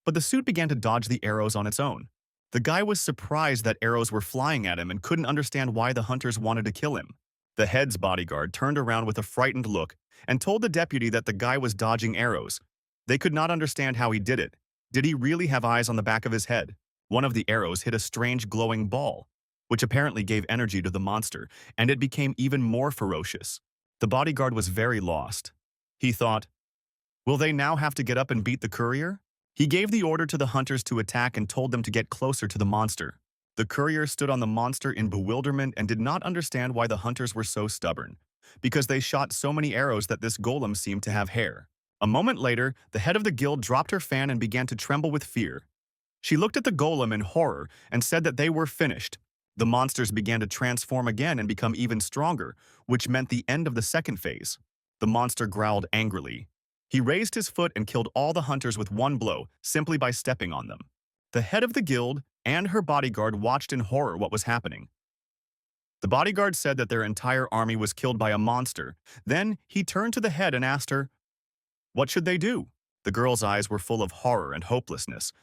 but the suit began to dodge the arrows on its own. The guy was surprised that arrows were flying at him and couldn't understand why the hunters wanted to kill him. The head's bodyguard turned around with a frightened look and told the deputy that the guy was dodging arrows. They could not understand how he did it. Did he really have eyes on the back of his head? One of the arrows hit a strange glowing ball, which apparently gave energy to the monster, and it became even more ferocious. The bodyguard was very lost. He thought, will they now have to get up and beat the courier? He gave the order to the hunters to attack and told them to get closer to the monster. The courier stood on the monster in bewilderment and did not understand why the hunters were so stubborn, because they shot so many arrows that this golem seemed to have hair. A moment later, the head of the guild dropped her fan and began to tremble with fear. She looked at the golem in horror and said that they were finished. The monsters began to transform again and become even stronger, which meant the end of the second phase. The monster growled angrily. He raised his foot and killed all the hunters with one blow, simply by stepping on them. The head of the guild and her bodyguard watched in horror what was happening. The bodyguard said that their entire army was killed by a monster. Then he turned to the head and asked her, what should they do? The girl's eyes were full of horror and hopelessness.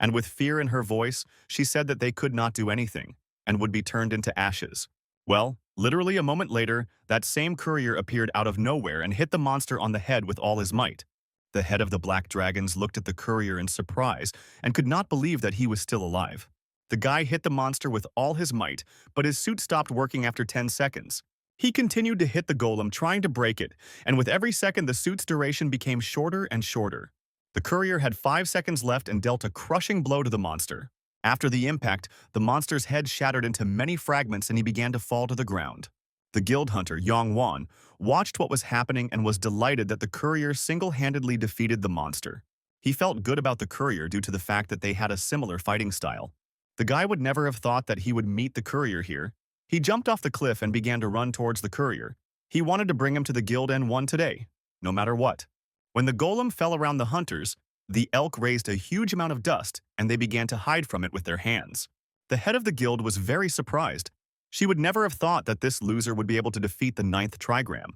and with fear in her voice, she said that they could not do anything and would be turned into ashes. Well, literally a moment later, that same courier appeared out of nowhere and hit the monster on the head with all his might. The head of the black dragons looked at the courier in surprise and could not believe that he was still alive. The guy hit the monster with all his might, but his suit stopped working after 10 seconds. He continued to hit the golem, trying to break it, and with every second the suit's duration became shorter and shorter. The courier had 5 seconds left and dealt a crushing blow to the monster. After the impact, the monster's head shattered into many fragments and he began to fall to the ground. The guild hunter, Yong Wan, watched what was happening and was delighted that the courier single-handedly defeated the monster. He felt good about the courier due to the fact that they had a similar fighting style. The guy would never have thought that he would meet the courier here. He jumped off the cliff and began to run towards the courier. He wanted to bring him to the guild and won today, no matter what. When the golem fell around the hunters, the elk raised a huge amount of dust and they began to hide from it with their hands. The head of the guild was very surprised. She would never have thought that this loser would be able to defeat the 9th trigram.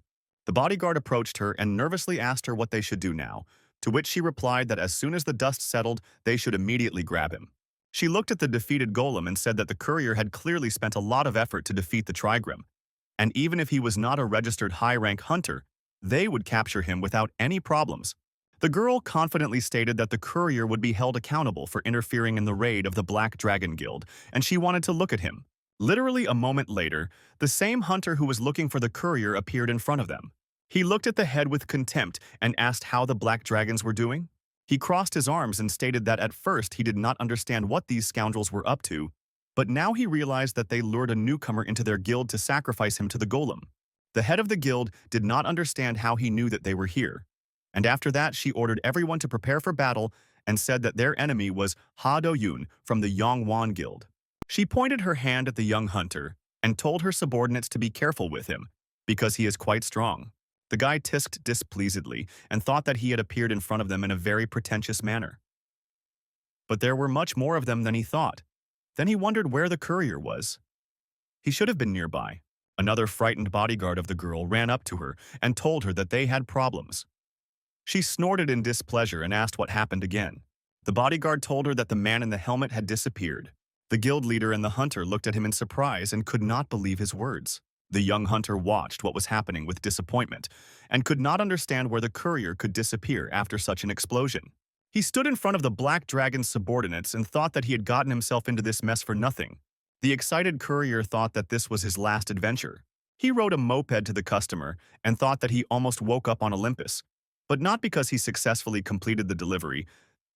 The bodyguard approached her and nervously asked her what they should do now, to which she replied that as soon as the dust settled, they should immediately grab him. She looked at the defeated golem and said that the courier had clearly spent a lot of effort to defeat the trigram, and even if he was not a registered high-rank hunter, they would capture him without any problems. The girl confidently stated that the courier would be held accountable for interfering in the raid of the Black Dragon Guild, and she wanted to look at him. Literally a moment later, the same hunter who was looking for the courier appeared in front of them. He looked at the head with contempt and asked how the black dragons were doing. He crossed his arms and stated that at first he did not understand what these scoundrels were up to, but now he realized that they lured a newcomer into their guild to sacrifice him to the golem. The head of the guild did not understand how he knew that they were here, and after that she ordered everyone to prepare for battle and said that their enemy was Ha Do-yoon from the Yongwon Guild. She pointed her hand at the young hunter and told her subordinates to be careful with him, because he is quite strong. The guy tisked displeasedly and thought that he had appeared in front of them in a very pretentious manner. But there were much more of them than he thought. Then he wondered where the courier was. He should have been nearby. Another frightened bodyguard of the girl ran up to her and told her that they had problems. She snorted in displeasure and asked what happened again. The bodyguard told her that the man in the helmet had disappeared. The guild leader and the hunter looked at him in surprise and could not believe his words. The young hunter watched what was happening with disappointment and could not understand where the courier could disappear after such an explosion. He stood in front of the Black Dragon's subordinates and thought that he had gotten himself into this mess for nothing. The excited courier thought that this was his last adventure. He rode a moped to the customer and thought that he almost woke up on Olympus, but not because he successfully completed the delivery,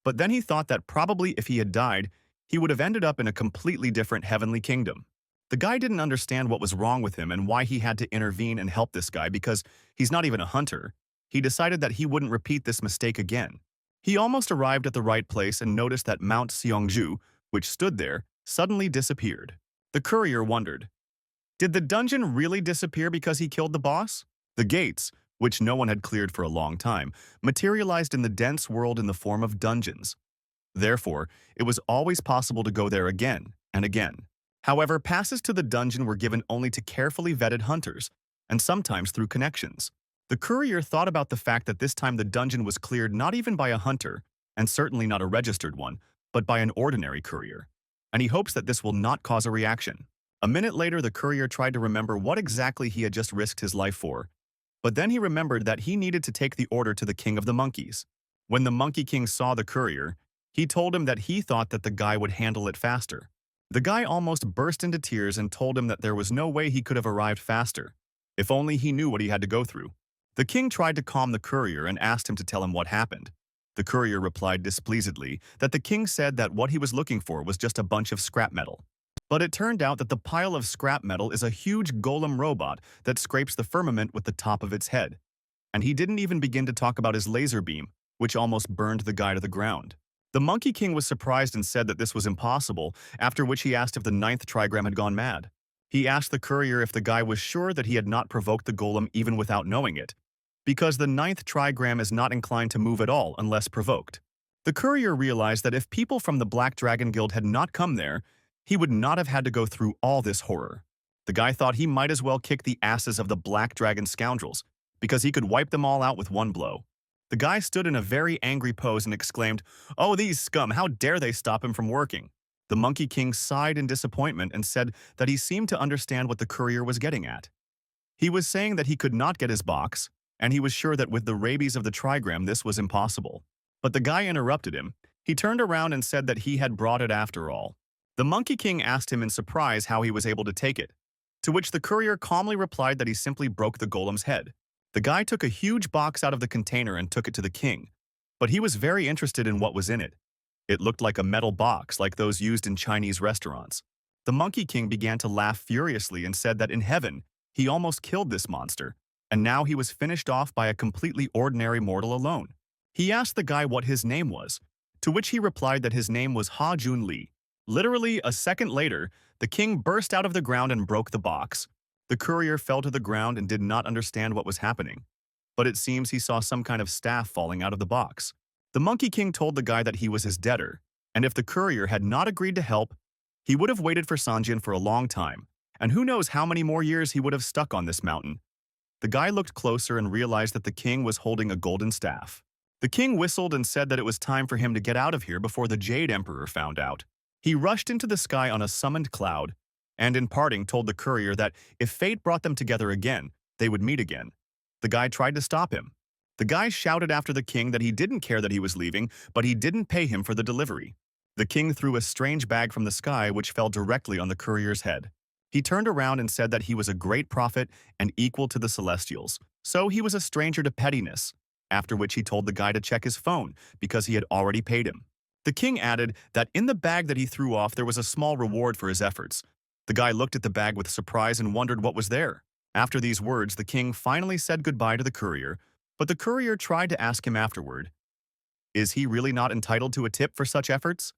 but then he thought that probably if he had died, he would have ended up in a completely different heavenly kingdom. The guy didn't understand what was wrong with him and why he had to intervene and help this guy because he's not even a hunter. He decided that he wouldn't repeat this mistake again. He almost arrived at the right place and noticed that Mount Seongju, which stood there, suddenly disappeared. The courier wondered, did the dungeon really disappear because he killed the boss? The gates, which no one had cleared for a long time, materialized in the dense world in the form of dungeons. Therefore, it was always possible to go there again and again. However, passes to the dungeon were given only to carefully vetted hunters, and sometimes through connections. The courier thought about the fact that this time the dungeon was cleared not even by a hunter, and certainly not a registered one, but by an ordinary courier. And he hopes that this will not cause a reaction. A minute later, the courier tried to remember what exactly he had just risked his life for, but then he remembered that he needed to take the order to the king of the monkeys. When the Monkey King saw the courier, he told him that he thought that the guy would handle it faster. The guy almost burst into tears and told him that there was no way he could have arrived faster, if only he knew what he had to go through. The king tried to calm the courier and asked him to tell him what happened. The courier replied displeasedly that the king said that what he was looking for was just a bunch of scrap metal. But it turned out that the pile of scrap metal is a huge golem robot that scrapes the firmament with the top of its head. And he didn't even begin to talk about his laser beam, which almost burned the guy to the ground. The Monkey King was surprised and said that this was impossible, after which he asked if the 9th trigram had gone mad. He asked the courier if the guy was sure that he had not provoked the golem even without knowing it, because the 9th trigram is not inclined to move at all unless provoked. The courier realized that if people from the Black Dragon Guild had not come there, he would not have had to go through all this horror. The guy thought he might as well kick the asses of the Black Dragon scoundrels, because he could wipe them all out with one blow. The guy stood in a very angry pose and exclaimed, "Oh, these scum, how dare they stop him from working?" The Monkey King sighed in disappointment and said that he seemed to understand what the courier was getting at. He was saying that he could not get his box, and he was sure that with the rabies of the trigram this was impossible. But the guy interrupted him. He turned around and said that he had brought it after all. The Monkey King asked him in surprise how he was able to take it, to which the courier calmly replied that he simply broke the golem's head. The guy took a huge box out of the container and took it to the king, but he was very interested in what was in it. It looked like a metal box like those used in Chinese restaurants. The Monkey King began to laugh furiously and said that in heaven, he almost killed this monster, and now he was finished off by a completely ordinary mortal alone. He asked the guy what his name was, to which he replied that his name was Ha Jun Li. Literally, a second later, the king burst out of the ground and broke the box. The courier fell to the ground and did not understand what was happening, but it seems he saw some kind of staff falling out of the box. The Monkey King told the guy that he was his debtor, and if the courier had not agreed to help, he would have waited for Sanjian for a long time, and who knows how many more years he would have stuck on this mountain. The guy looked closer and realized that the king was holding a golden staff. The king whistled and said that it was time for him to get out of here before the Jade Emperor found out. He rushed into the sky on a summoned cloud, and in parting told the courier that if fate brought them together again, they would meet again. The guy tried to stop him. The guy shouted after the king that he didn't care that he was leaving, but he didn't pay him for the delivery. The king threw a strange bag from the sky which fell directly on the courier's head. He turned around and said that he was a great prophet and equal to the Celestials, so he was a stranger to pettiness, after which he told the guy to check his phone because he had already paid him. The king added that in the bag that he threw off there was a small reward for his efforts. The guy looked at the bag with surprise and wondered what was there. After these words, the king finally said goodbye to the courier, but the courier tried to ask him afterward, is he really not entitled to a tip for such efforts?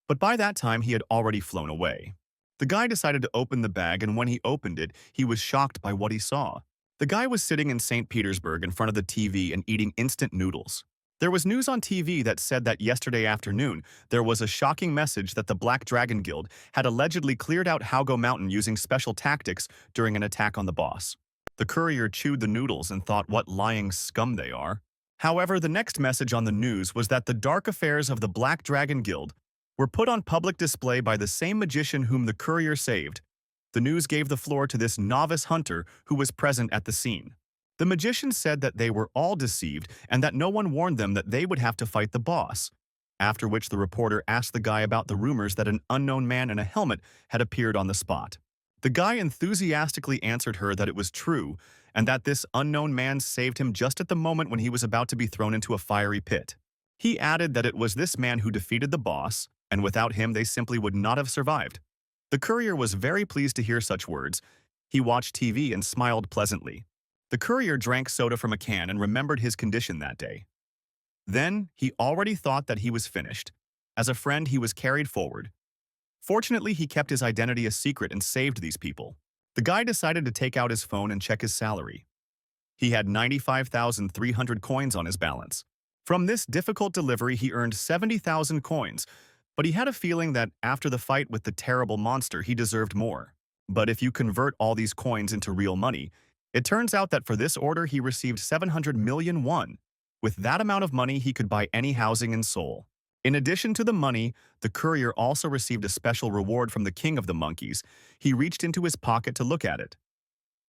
But by that time, he had already flown away. The guy decided to open the bag, and when he opened it, he was shocked by what he saw. The guy was sitting in St. Petersburg in front of the TV and eating instant noodles. There was news on TV that said that yesterday afternoon, there was a shocking message that the Black Dragon Guild had allegedly cleared out Haogo Mountain using special tactics during an attack on the boss. The courier chewed the noodles and thought what lying scum they are. However, the next message on the news was that the dark affairs of the Black Dragon Guild were put on public display by the same magician whom the courier saved. The news gave the floor to this novice hunter who was present at the scene. The magician said that they were all deceived and that no one warned them that they would have to fight the boss, after which the reporter asked the guy about the rumors that an unknown man in a helmet had appeared on the spot. The guy enthusiastically answered her that it was true and that this unknown man saved him just at the moment when he was about to be thrown into a fiery pit. He added that it was this man who defeated the boss, and without him they simply would not have survived. The courier was very pleased to hear such words. He watched TV and smiled pleasantly. The courier drank soda from a can and remembered his condition that day. Then, he already thought that he was finished. As a friend, he was carried forward. Fortunately, he kept his identity a secret and saved these people. The guy decided to take out his phone and check his salary. He had 95,300 coins on his balance. From this difficult delivery, he earned 70,000 coins, but he had a feeling that after the fight with the terrible monster, he deserved more. But if you convert all these coins into real money, it turns out that for this order, he received 700 million won. With that amount of money, he could buy any housing in Seoul. In addition to the money, the courier also received a special reward from the king of the monkeys. He reached into his pocket to look at it.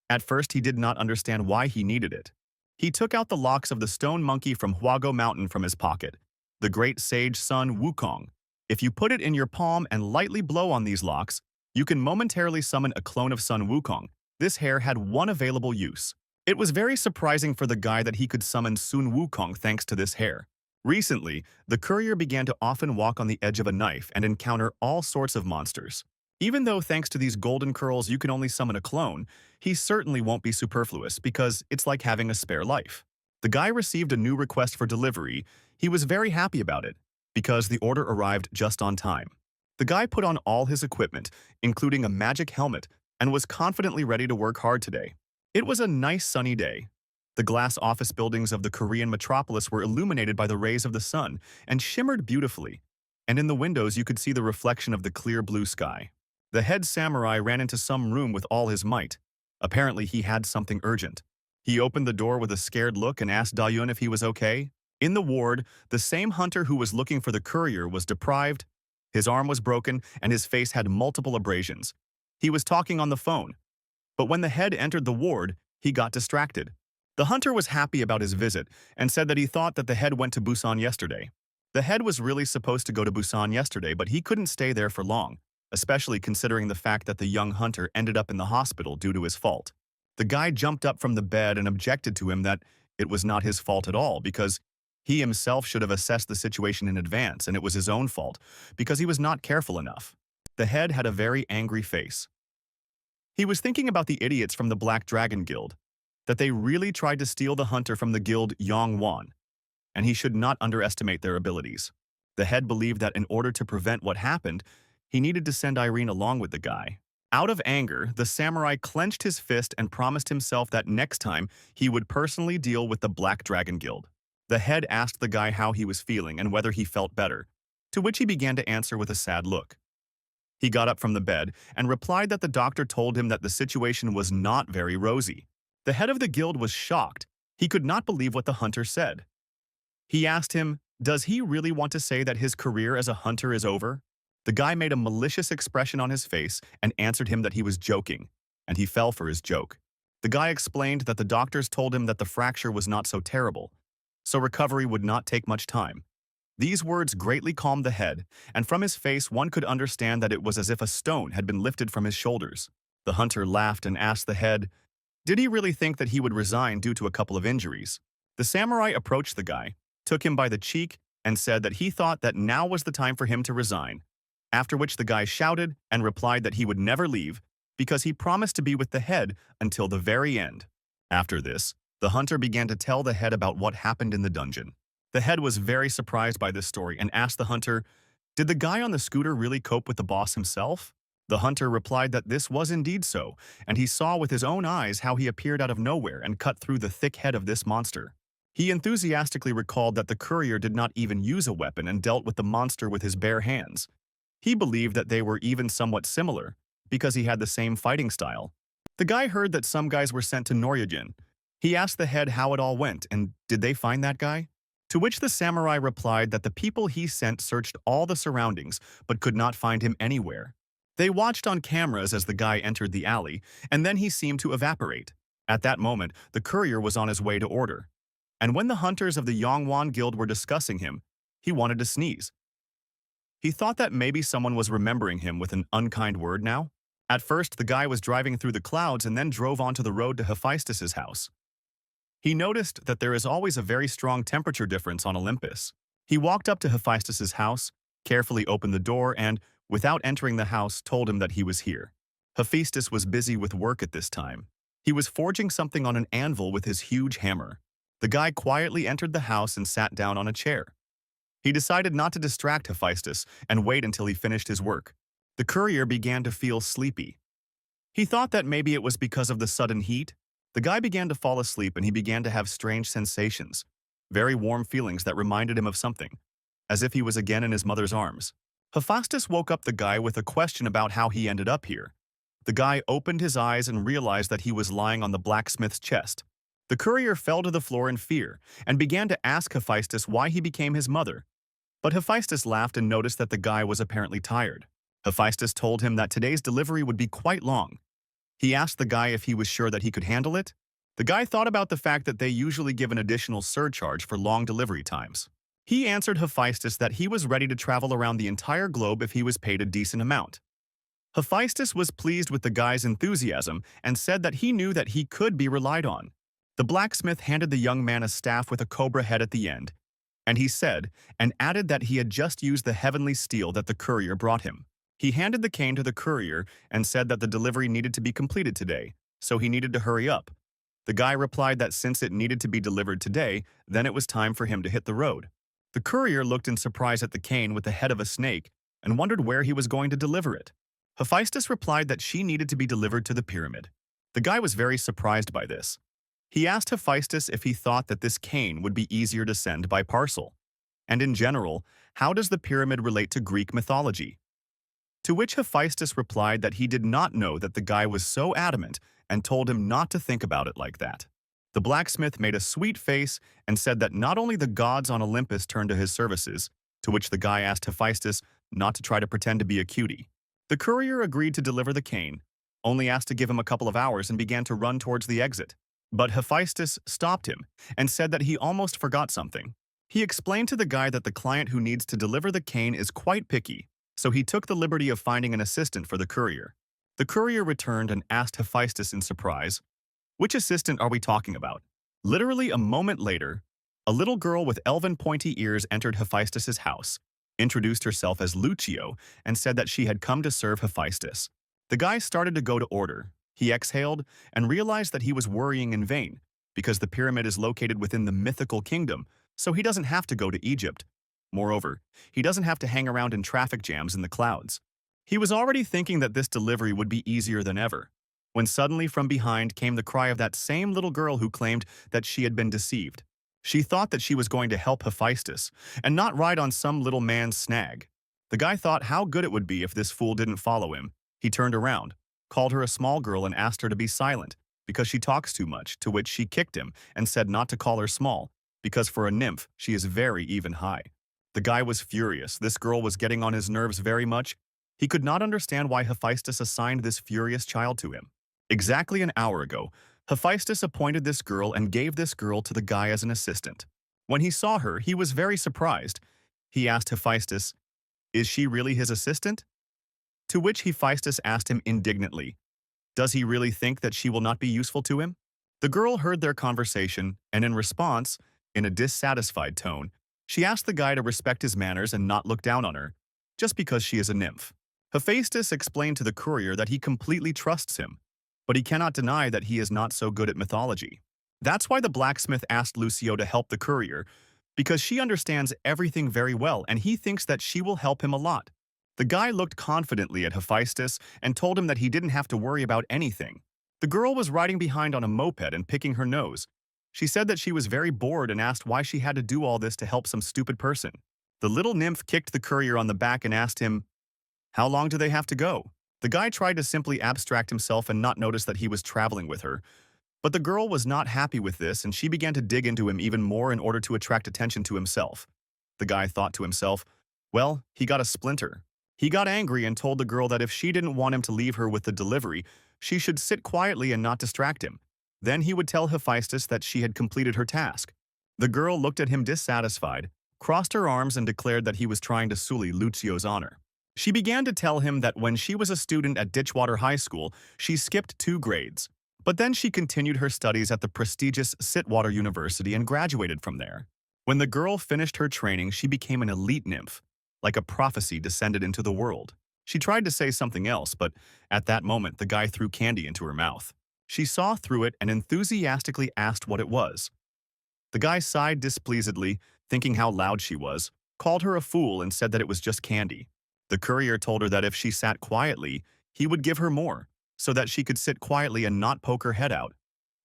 At first, he did not understand why he needed it. He took out the locks of the stone monkey from Haogo Mountain from his pocket, the great sage Sun Wukong. If you put it in your palm and lightly blow on these locks, you can momentarily summon a clone of Sun Wukong. This hair had one available use. It was very surprising for the guy that he could summon Sun Wukong thanks to this hair. Recently, the courier began to often walk on the edge of a knife and encounter all sorts of monsters. Even though thanks to these golden curls you can only summon a clone, he certainly won't be superfluous because it's like having a spare life. The guy received a new request for delivery. He was very happy about it because the order arrived just on time. The guy put on all his equipment, including a magic helmet, and was confidently ready to work hard today. It was a nice sunny day. The glass office buildings of the Korean metropolis were illuminated by the rays of the sun and shimmered beautifully, and in the windows you could see the reflection of the clear blue sky. The head samurai ran into some room with all his might. Apparently he had something urgent. He opened the door with a scared look and asked Dayun if he was okay. In the ward, the same hunter who was looking for the courier was deprived. His arm was broken and his face had multiple abrasions. He was talking on the phone, but when the head entered the ward, he got distracted. The hunter was happy about his visit and said that he thought that the head went to Busan yesterday. The head was really supposed to go to Busan yesterday, but he couldn't stay there for long, especially considering the fact that the young hunter ended up in the hospital due to his fault. The guy jumped up from the bed and objected to him that it was not his fault at all because he himself should have assessed the situation in advance and it was his own fault because he was not careful enough. The head had a very angry face. He was thinking about the idiots from the Black Dragon Guild, that they really tried to steal the hunter from the guild Yongwan, and he should not underestimate their abilities. The head believed that in order to prevent what happened, he needed to send Irene along with the guy. Out of anger, the samurai clenched his fist and promised himself that next time he would personally deal with the Black Dragon Guild. The head asked the guy how he was feeling and whether he felt better, to which he began to answer with a sad look. He got up from the bed and replied that the doctor told him that the situation was not very rosy. The head of the guild was shocked. He could not believe what the hunter said. He asked him, does he really want to say that his career as a hunter is over? The guy made a malicious expression on his face and answered him that he was joking, and he fell for his joke. The guy explained that the doctors told him that the fracture was not so terrible, so recovery would not take much time. These words greatly calmed the head, and from his face one could understand that it was as if a stone had been lifted from his shoulders. The hunter laughed and asked the head, did he really think that he would resign due to a couple of injuries? The samurai approached the guy, took him by the cheek, and said that he thought that now was the time for him to resign, after which the guy shouted and replied that he would never leave because he promised to be with the head until the very end. After this, the hunter began to tell the head about what happened in the dungeon. The head was very surprised by this story and asked the hunter, did the guy on the scooter really cope with the boss himself? The hunter replied that this was indeed so, and he saw with his own eyes how he appeared out of nowhere and cut through the thick head of this monster. He enthusiastically recalled that the courier did not even use a weapon and dealt with the monster with his bare hands. He believed that they were even somewhat similar, because he had the same fighting style. The guy heard that some guys were sent to Noryajin. He asked the head how it all went, and did they find that guy? To which the samurai replied that the people he sent searched all the surroundings, but could not find him anywhere. They watched on cameras as the guy entered the alley, and then he seemed to evaporate. At that moment, the courier was on his way to order. And when the hunters of the Yongwan Guild were discussing him, he wanted to sneeze. He thought that maybe someone was remembering him with an unkind word now. At first, the guy was driving through the clouds and then drove onto the road to Hephaestus's house. He noticed that there is always a very strong temperature difference on Olympus. He walked up to Hephaestus's house, carefully opened the door, and, without entering the house, told him that he was here. Hephaestus was busy with work at this time. He was forging something on an anvil with his huge hammer. The guy quietly entered the house and sat down on a chair. He decided not to distract Hephaestus and wait until he finished his work. The courier began to feel sleepy. He thought that maybe it was because of the sudden heat. The guy began to fall asleep and he began to have strange sensations, very warm feelings that reminded him of something, as if he was again in his mother's arms. Hephaestus woke up the guy with a question about how he ended up here. The guy opened his eyes and realized that he was lying on the blacksmith's chest. The courier fell to the floor in fear and began to ask Hephaestus why he became his mother. But Hephaestus laughed and noticed that the guy was apparently tired. Hephaestus told him that today's delivery would be quite long. He asked the guy if he was sure that he could handle it. The guy thought about the fact that they usually give an additional surcharge for long delivery times. He answered Hephaestus that he was ready to travel around the entire globe if he was paid a decent amount. Hephaestus was pleased with the guy's enthusiasm and said that he knew that he could be relied on. The blacksmith handed the young man a staff with a cobra head at the end, and he said and added that he had just used the heavenly steel that the courier brought him. He handed the cane to the courier and said that the delivery needed to be completed today, so he needed to hurry up. The guy replied that since it needed to be delivered today, then it was time for him to hit the road. The courier looked in surprise at the cane with the head of a snake and wondered where he was going to deliver it. Hephaestus replied that she needed to be delivered to the pyramid. The guy was very surprised by this. He asked Hephaestus if he thought that this cane would be easier to send by parcel. And in general, how does the pyramid relate to Greek mythology? To which Hephaestus replied that he did not know that the guy was so adamant and told him not to think about it like that. The blacksmith made a sweet face and said that not only the gods on Olympus turned to his services, to which the guy asked Hephaestus not to try to pretend to be a cutie. The courier agreed to deliver the cane, only asked to give him a couple of hours and began to run towards the exit. But Hephaestus stopped him and said that he almost forgot something. He explained to the guy that the client who needs to deliver the cane is quite picky, so he took the liberty of finding an assistant for the courier. The courier returned and asked Hephaestus in surprise, "Which assistant are we talking about?" Literally a moment later, a little girl with elven pointy ears entered Hephaestus's house, introduced herself as Lucio, and said that she had come to serve Hephaestus. The guy started to go to order. He exhaled and realized that he was worrying in vain, because the pyramid is located within the mythical kingdom, so he doesn't have to go to Egypt. Moreover, he doesn't have to hang around in traffic jams in the clouds. He was already thinking that this delivery would be easier than ever, when suddenly from behind came the cry of that same little girl who claimed that she had been deceived. She thought that she was going to help Hephaestus, and not ride on some little man's snag. The guy thought how good it would be if this fool didn't follow him. He turned around, called her a small girl and asked her to be silent, because she talks too much, to which she kicked him and said not to call her small, because for a nymph, she is very even high. The guy was furious. This girl was getting on his nerves very much. He could not understand why Hephaestus assigned this furious child to him. Exactly an hour ago, Hephaestus appointed this girl and gave this girl to the guy as an assistant. When he saw her, he was very surprised. He asked Hephaestus, "Is she really his assistant?" To which Hephaestus asked him indignantly, "Does he really think that she will not be useful to him?" The girl heard their conversation, and in response, in a dissatisfied tone, she asked the guy to respect his manners and not look down on her, just because she is a nymph. Hephaestus explained to the courier that he completely trusts him, but he cannot deny that he is not so good at mythology. That's why the blacksmith asked Lucio to help the courier, because she understands everything very well and he thinks that she will help him a lot. The guy looked confidently at Hephaestus and told him that he didn't have to worry about anything. The girl was riding behind on a moped and picking her nose. She said that she was very bored and asked why she had to do all this to help some stupid person. The little nymph kicked the courier on the back and asked him, "How long do they have to go?" The guy tried to simply abstract himself and not notice that he was traveling with her. But the girl was not happy with this and she began to dig into him even more in order to attract attention to himself. The guy thought to himself, well, he got a splinter. He got angry and told the girl that if she didn't want him to leave her with the delivery, she should sit quietly and not distract him. Then he would tell Hephaestus that she had completed her task. The girl looked at him dissatisfied, crossed her arms and declared that he was trying to sully Lucio's honor. She began to tell him that when she was a student at Ditchwater High School, she skipped 2 grades. But then she continued her studies at the prestigious Sitwater University and graduated from there. When the girl finished her training, she became an elite nymph, like a prophecy descended into the world. She tried to say something else, but at that moment the guy threw candy into her mouth. She saw through it and enthusiastically asked what it was. The guy sighed displeasedly, thinking how loud she was, called her a fool and said that it was just candy. The courier told her that if she sat quietly, he would give her more, so that she could sit quietly and not poke her head out,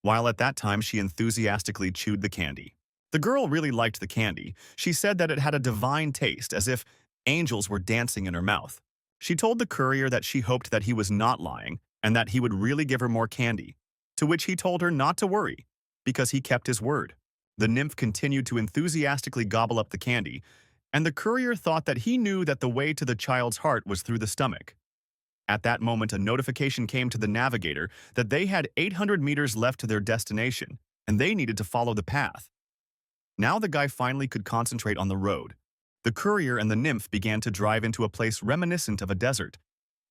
while at that time she enthusiastically chewed the candy. The girl really liked the candy. She said that it had a divine taste, as if angels were dancing in her mouth. She told the courier that she hoped that he was not lying and that he would really give her more candy, to which he told her not to worry, because he kept his word. The nymph continued to enthusiastically gobble up the candy, and the courier thought that he knew that the way to the child's heart was through the stomach. At that moment, a notification came to the navigator that they had 800 meters left to their destination, and they needed to follow the path. Now the guy finally could concentrate on the road. The courier and the nymph began to drive into a place reminiscent of a desert,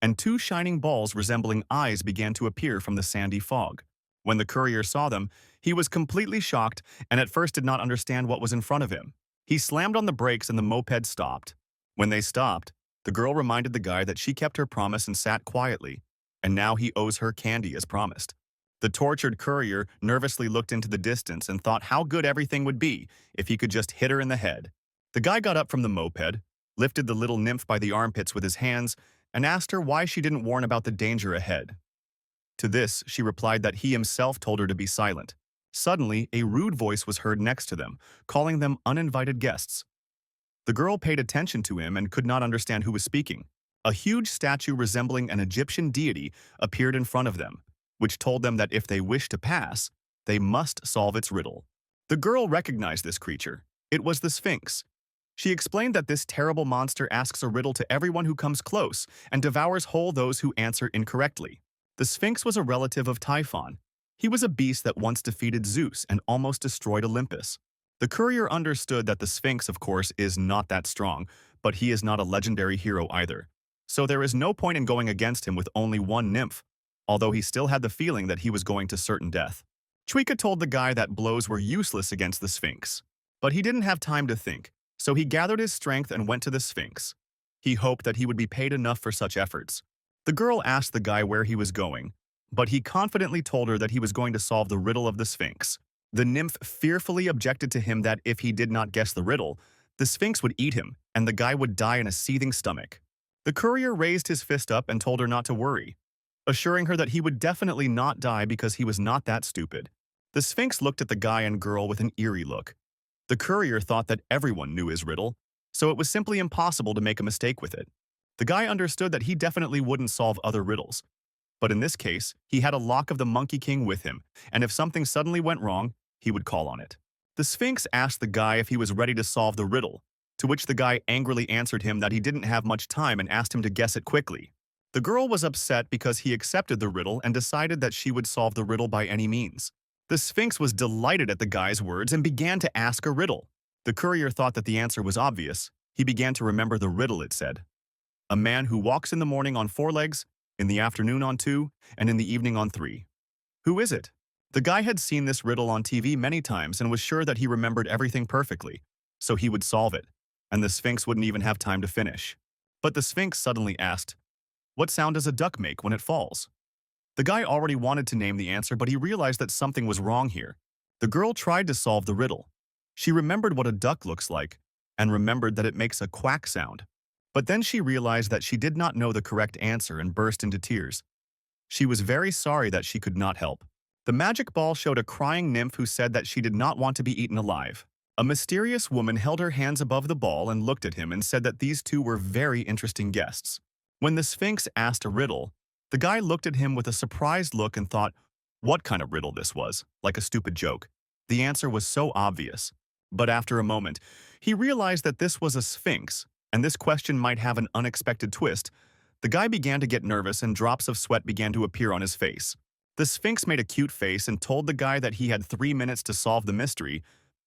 and 2 shining balls resembling eyes began to appear from the sandy fog. When the courier saw them, he was completely shocked and at first did not understand what was in front of him. He slammed on the brakes and the moped stopped. When they stopped, the girl reminded the guy that she kept her promise and sat quietly, and now he owes her candy as promised. The tortured courier nervously looked into the distance and thought how good everything would be if he could just hit her in the head. The guy got up from the moped, lifted the little nymph by the armpits with his hands, and asked her why she didn't warn about the danger ahead. To this, she replied that he himself told her to be silent. Suddenly, a rude voice was heard next to them, calling them uninvited guests. The girl paid attention to him and could not understand who was speaking. A huge statue resembling an Egyptian deity appeared in front of them, which told them that if they wished to pass, they must solve its riddle. The girl recognized this creature. It was the Sphinx. She explained that this terrible monster asks a riddle to everyone who comes close and devours whole those who answer incorrectly. The Sphinx was a relative of Typhon. He was a beast that once defeated Zeus and almost destroyed Olympus. The courier understood that the Sphinx, of course, is not that strong, but he is not a legendary hero either. So there is no point in going against him with only one nymph, although he still had the feeling that he was going to certain death. Chuika told the guy that blows were useless against the Sphinx. But he didn't have time to think, so he gathered his strength and went to the Sphinx. He hoped that he would be paid enough for such efforts. The girl asked the guy where he was going, but he confidently told her that he was going to solve the riddle of the Sphinx. The nymph fearfully objected to him that if he did not guess the riddle, the Sphinx would eat him and the guy would die in a seething stomach. The courier raised his fist up and told her not to worry, assuring her that he would definitely not die because he was not that stupid. The Sphinx looked at the guy and girl with an eerie look. The courier thought that everyone knew his riddle, so it was simply impossible to make a mistake with it. The guy understood that he definitely wouldn't solve other riddles. But in this case, he had a lock of the Monkey King with him, and if something suddenly went wrong, he would call on it. The Sphinx asked the guy if he was ready to solve the riddle, to which the guy angrily answered him that he didn't have much time and asked him to guess it quickly. The girl was upset because he accepted the riddle and decided that she would solve the riddle by any means. The Sphinx was delighted at the guy's words and began to ask a riddle. The courier thought that the answer was obvious. He began to remember the riddle. It said, "A man who walks in the morning on 4 legs, in the afternoon on 2, and in the evening on 3. Who is it?" The guy had seen this riddle on TV many times and was sure that he remembered everything perfectly, so he would solve it, and the Sphinx wouldn't even have time to finish. But the Sphinx suddenly asked, "What sound does a duck make when it falls?" The guy already wanted to name the answer, but he realized that something was wrong here. The girl tried to solve the riddle. She remembered what a duck looks like, and remembered that it makes a quack sound. But then she realized that she did not know the correct answer and burst into tears. She was very sorry that she could not help. The magic ball showed a crying nymph who said that she did not want to be eaten alive. A mysterious woman held her hands above the ball and looked at him and said that these two were very interesting guests. When the Sphinx asked a riddle, the guy looked at him with a surprised look and thought what kind of riddle this was, like a stupid joke. The answer was so obvious. But after a moment, he realized that this was a Sphinx, and this question might have an unexpected twist. The guy began to get nervous and drops of sweat began to appear on his face. The Sphinx made a cute face and told the guy that he had 3 minutes to solve the mystery.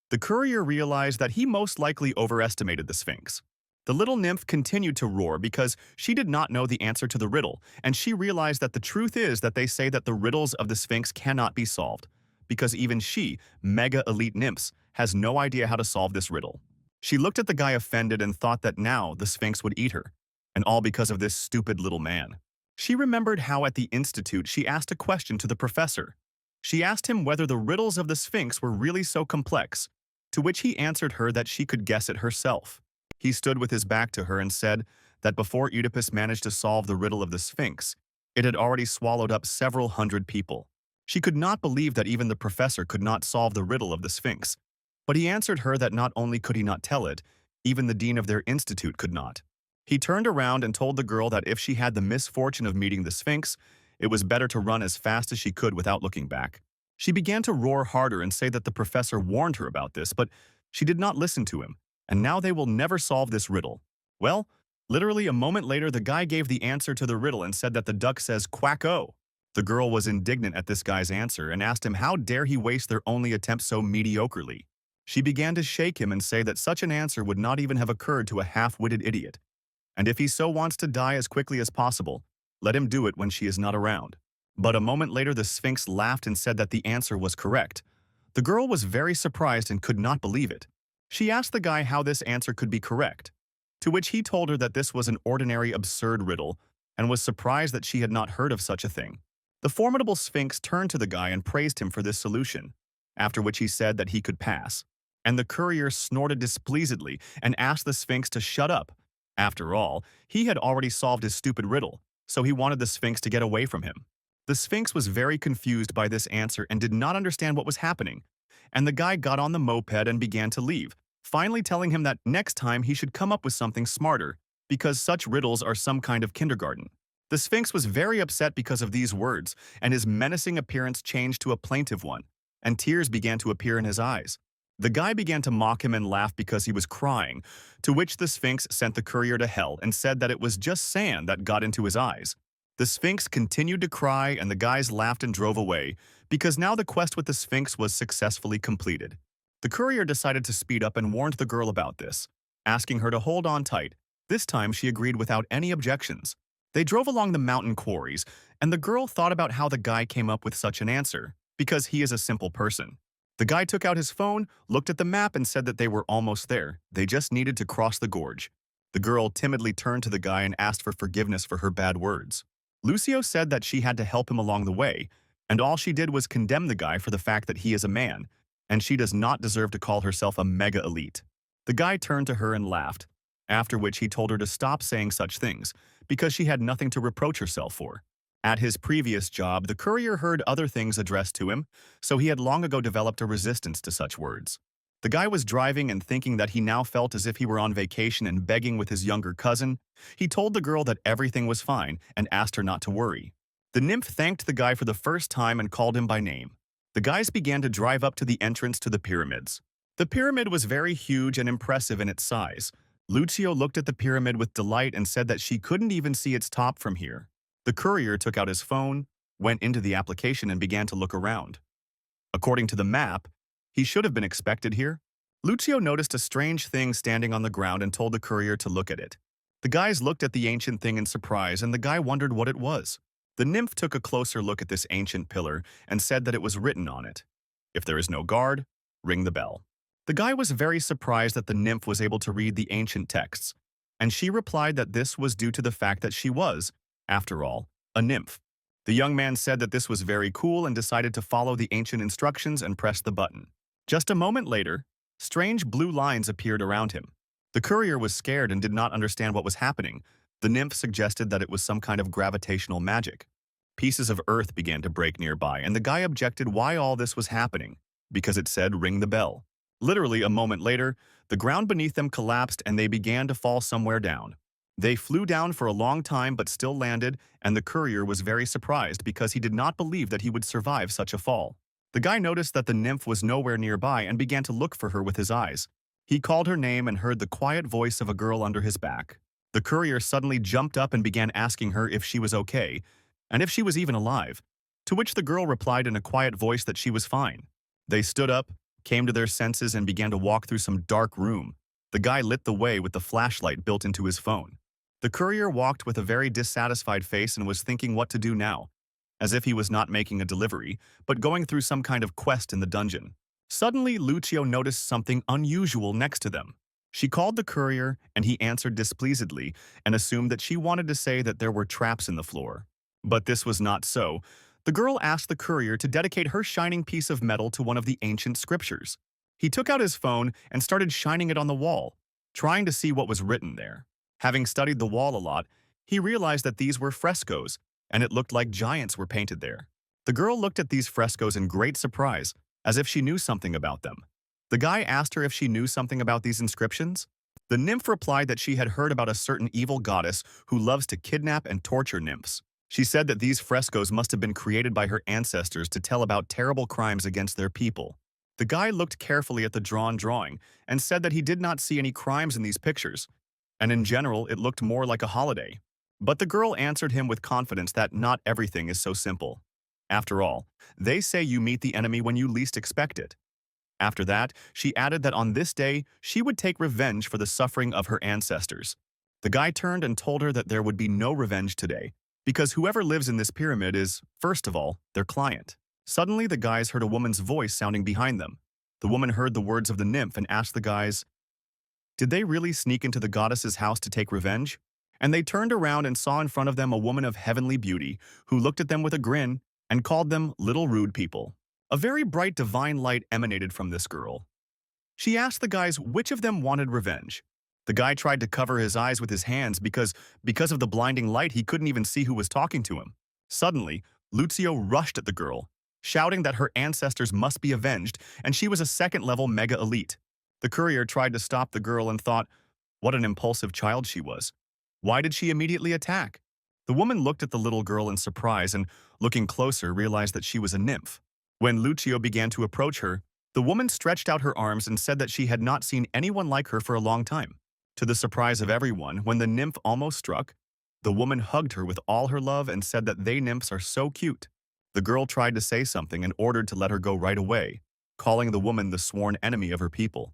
The courier realized that he most likely overestimated the Sphinx. The little nymph continued to roar because she did not know the answer to the riddle, and she realized that the truth is that they say that the riddles of the Sphinx cannot be solved, because even she, mega elite nymphs, has no idea how to solve this riddle. She looked at the guy offended and thought that now the Sphinx would eat her, and all because of this stupid little man. She remembered how at the institute she asked a question to the professor. She asked him whether the riddles of the Sphinx were really so complex, to which he answered her that she could guess it herself. He stood with his back to her and said that before Oedipus managed to solve the riddle of the Sphinx, it had already swallowed up several hundred people. She could not believe that even the professor could not solve the riddle of the Sphinx. But he answered her that not only could he not tell it, even the dean of their institute could not. He turned around and told the girl that if she had the misfortune of meeting the Sphinx, it was better to run as fast as she could without looking back. She began to roar harder and say that the professor warned her about this, but she did not listen to him, and now they will never solve this riddle. Well, literally a moment later, the guy gave the answer to the riddle and said that the duck says quack-o. The girl was indignant at this guy's answer and asked him how dare he waste their only attempt so mediocrely. She began to shake him and say that such an answer would not even have occurred to a half-witted idiot. And if he so wants to die as quickly as possible, let him do it when she is not around. But a moment later, the Sphinx laughed and said that the answer was correct. The girl was very surprised and could not believe it. She asked the guy how this answer could be correct, to which he told her that this was an ordinary absurd riddle and was surprised that she had not heard of such a thing. The formidable Sphinx turned to the guy and praised him for this solution, after which he said that he could pass. And the courier snorted displeasedly and asked the Sphinx to shut up. After all, he had already solved his stupid riddle, so he wanted the Sphinx to get away from him. The Sphinx was very confused by this answer and did not understand what was happening, and the guy got on the moped and began to leave, finally telling him that next time he should come up with something smarter, because such riddles are some kind of kindergarten. The Sphinx was very upset because of these words, and his menacing appearance changed to a plaintive one. and tears began to appear in his eyes. The guy began to mock him and laugh because he was crying, to which the Sphinx sent the courier to hell and said that it was just sand that got into his eyes. The Sphinx continued to cry and the guys laughed and drove away, because now the quest with the Sphinx was successfully completed. The courier decided to speed up and warned the girl about this, asking her to hold on tight. This time she agreed without any objections. They drove along the mountain quarries, and the girl thought about how the guy came up with such an answer, because he is a simple person. The guy took out his phone, looked at the map, and said that they were almost there. They just needed to cross the gorge. The girl timidly turned to the guy and asked for forgiveness for her bad words. Lucio said that she had to help him along the way, and all she did was condemn the guy for the fact that he is a man, and she does not deserve to call herself a mega elite. The guy turned to her and laughed, after which he told her to stop saying such things, because she had nothing to reproach herself for. At his previous job, the courier heard other things addressed to him, so he had long ago developed a resistance to such words. The guy was driving and thinking that he now felt as if he were on vacation and begging with his younger cousin. He told the girl that everything was fine and asked her not to worry. The nymph thanked the guy for the first time and called him by name. The guys began to drive up to the entrance to the pyramids. The pyramid was very huge and impressive in its size. Lucio looked at the pyramid with delight and said that she couldn't even see its top from here. The courier took out his phone, went into the application and began to look around. According to the map, he should have been expected here. Lucio noticed a strange thing standing on the ground and told the courier to look at it. The guys looked at the ancient thing in surprise and the guy wondered what it was. The nymph took a closer look at this ancient pillar and said that it was written on it, "If there is no guard, ring the bell." The guy was very surprised that the nymph was able to read the ancient texts, and she replied that this was due to the fact that she was, after all, a nymph. The young man said that this was very cool and decided to follow the ancient instructions and press the button. Just a moment later, strange blue lines appeared around him. The courier was scared and did not understand what was happening. The nymph suggested that it was some kind of gravitational magic. Pieces of earth began to break nearby, and the guy objected why all this was happening, because it said ring the bell. Literally a moment later, the ground beneath them collapsed and they began to fall somewhere down. They flew down for a long time but still landed, and the courier was very surprised because he did not believe that he would survive such a fall. The guy noticed that the nymph was nowhere nearby and began to look for her with his eyes. He called her name and heard the quiet voice of a girl under his back. The courier suddenly jumped up and began asking her if she was okay, and if she was even alive, to which the girl replied in a quiet voice that she was fine. They stood up, came to their senses, and began to walk through some dark room. The guy lit the way with the flashlight built into his phone. The courier walked with a very dissatisfied face and was thinking what to do now, as if he was not making a delivery, but going through some kind of quest in the dungeon. Suddenly, Lucio noticed something unusual next to them. She called the courier, and he answered displeasedly and assumed that she wanted to say that there were traps in the floor. But this was not so. The girl asked the courier to dedicate her shining piece of metal to one of the ancient scriptures. He took out his phone and started shining it on the wall, trying to see what was written there. Having studied the wall a lot, he realized that these were frescoes, and it looked like giants were painted there. The girl looked at these frescoes in great surprise, as if she knew something about them. The guy asked her if she knew something about these inscriptions. The nymph replied that she had heard about a certain evil goddess who loves to kidnap and torture nymphs. She said that these frescoes must have been created by her ancestors to tell about terrible crimes against their people. The guy looked carefully at the drawn drawing and said that he did not see any crimes in these pictures, and in general it looked more like a holiday. But the girl answered him with confidence that not everything is so simple. After all, they say you meet the enemy when you least expect it. After that, she added that on this day, she would take revenge for the suffering of her ancestors. The guy turned and told her that there would be no revenge today, because whoever lives in this pyramid is, first of all, their client. Suddenly, the guys heard a woman's voice sounding behind them. The woman heard the words of the nymph and asked the guys, did they really sneak into the goddess's house to take revenge? And they turned around and saw in front of them a woman of heavenly beauty, who looked at them with a grin and called them little rude people. A very bright divine light emanated from this girl. She asked the guys which of them wanted revenge. The guy tried to cover his eyes with his hands because of the blinding light he couldn't even see who was talking to him. Suddenly, Lucio rushed at the girl, shouting that her ancestors must be avenged and she was a second-level mega elite. The courier tried to stop the girl and thought, what an impulsive child she was. Why did she immediately attack? The woman looked at the little girl in surprise and, looking closer, realized that she was a nymph. When Lucio began to approach her, the woman stretched out her arms and said that she had not seen anyone like her for a long time. To the surprise of everyone, when the nymph almost struck, the woman hugged her with all her love and said that they nymphs are so cute. The girl tried to say something and ordered to let her go right away, calling the woman the sworn enemy of her people.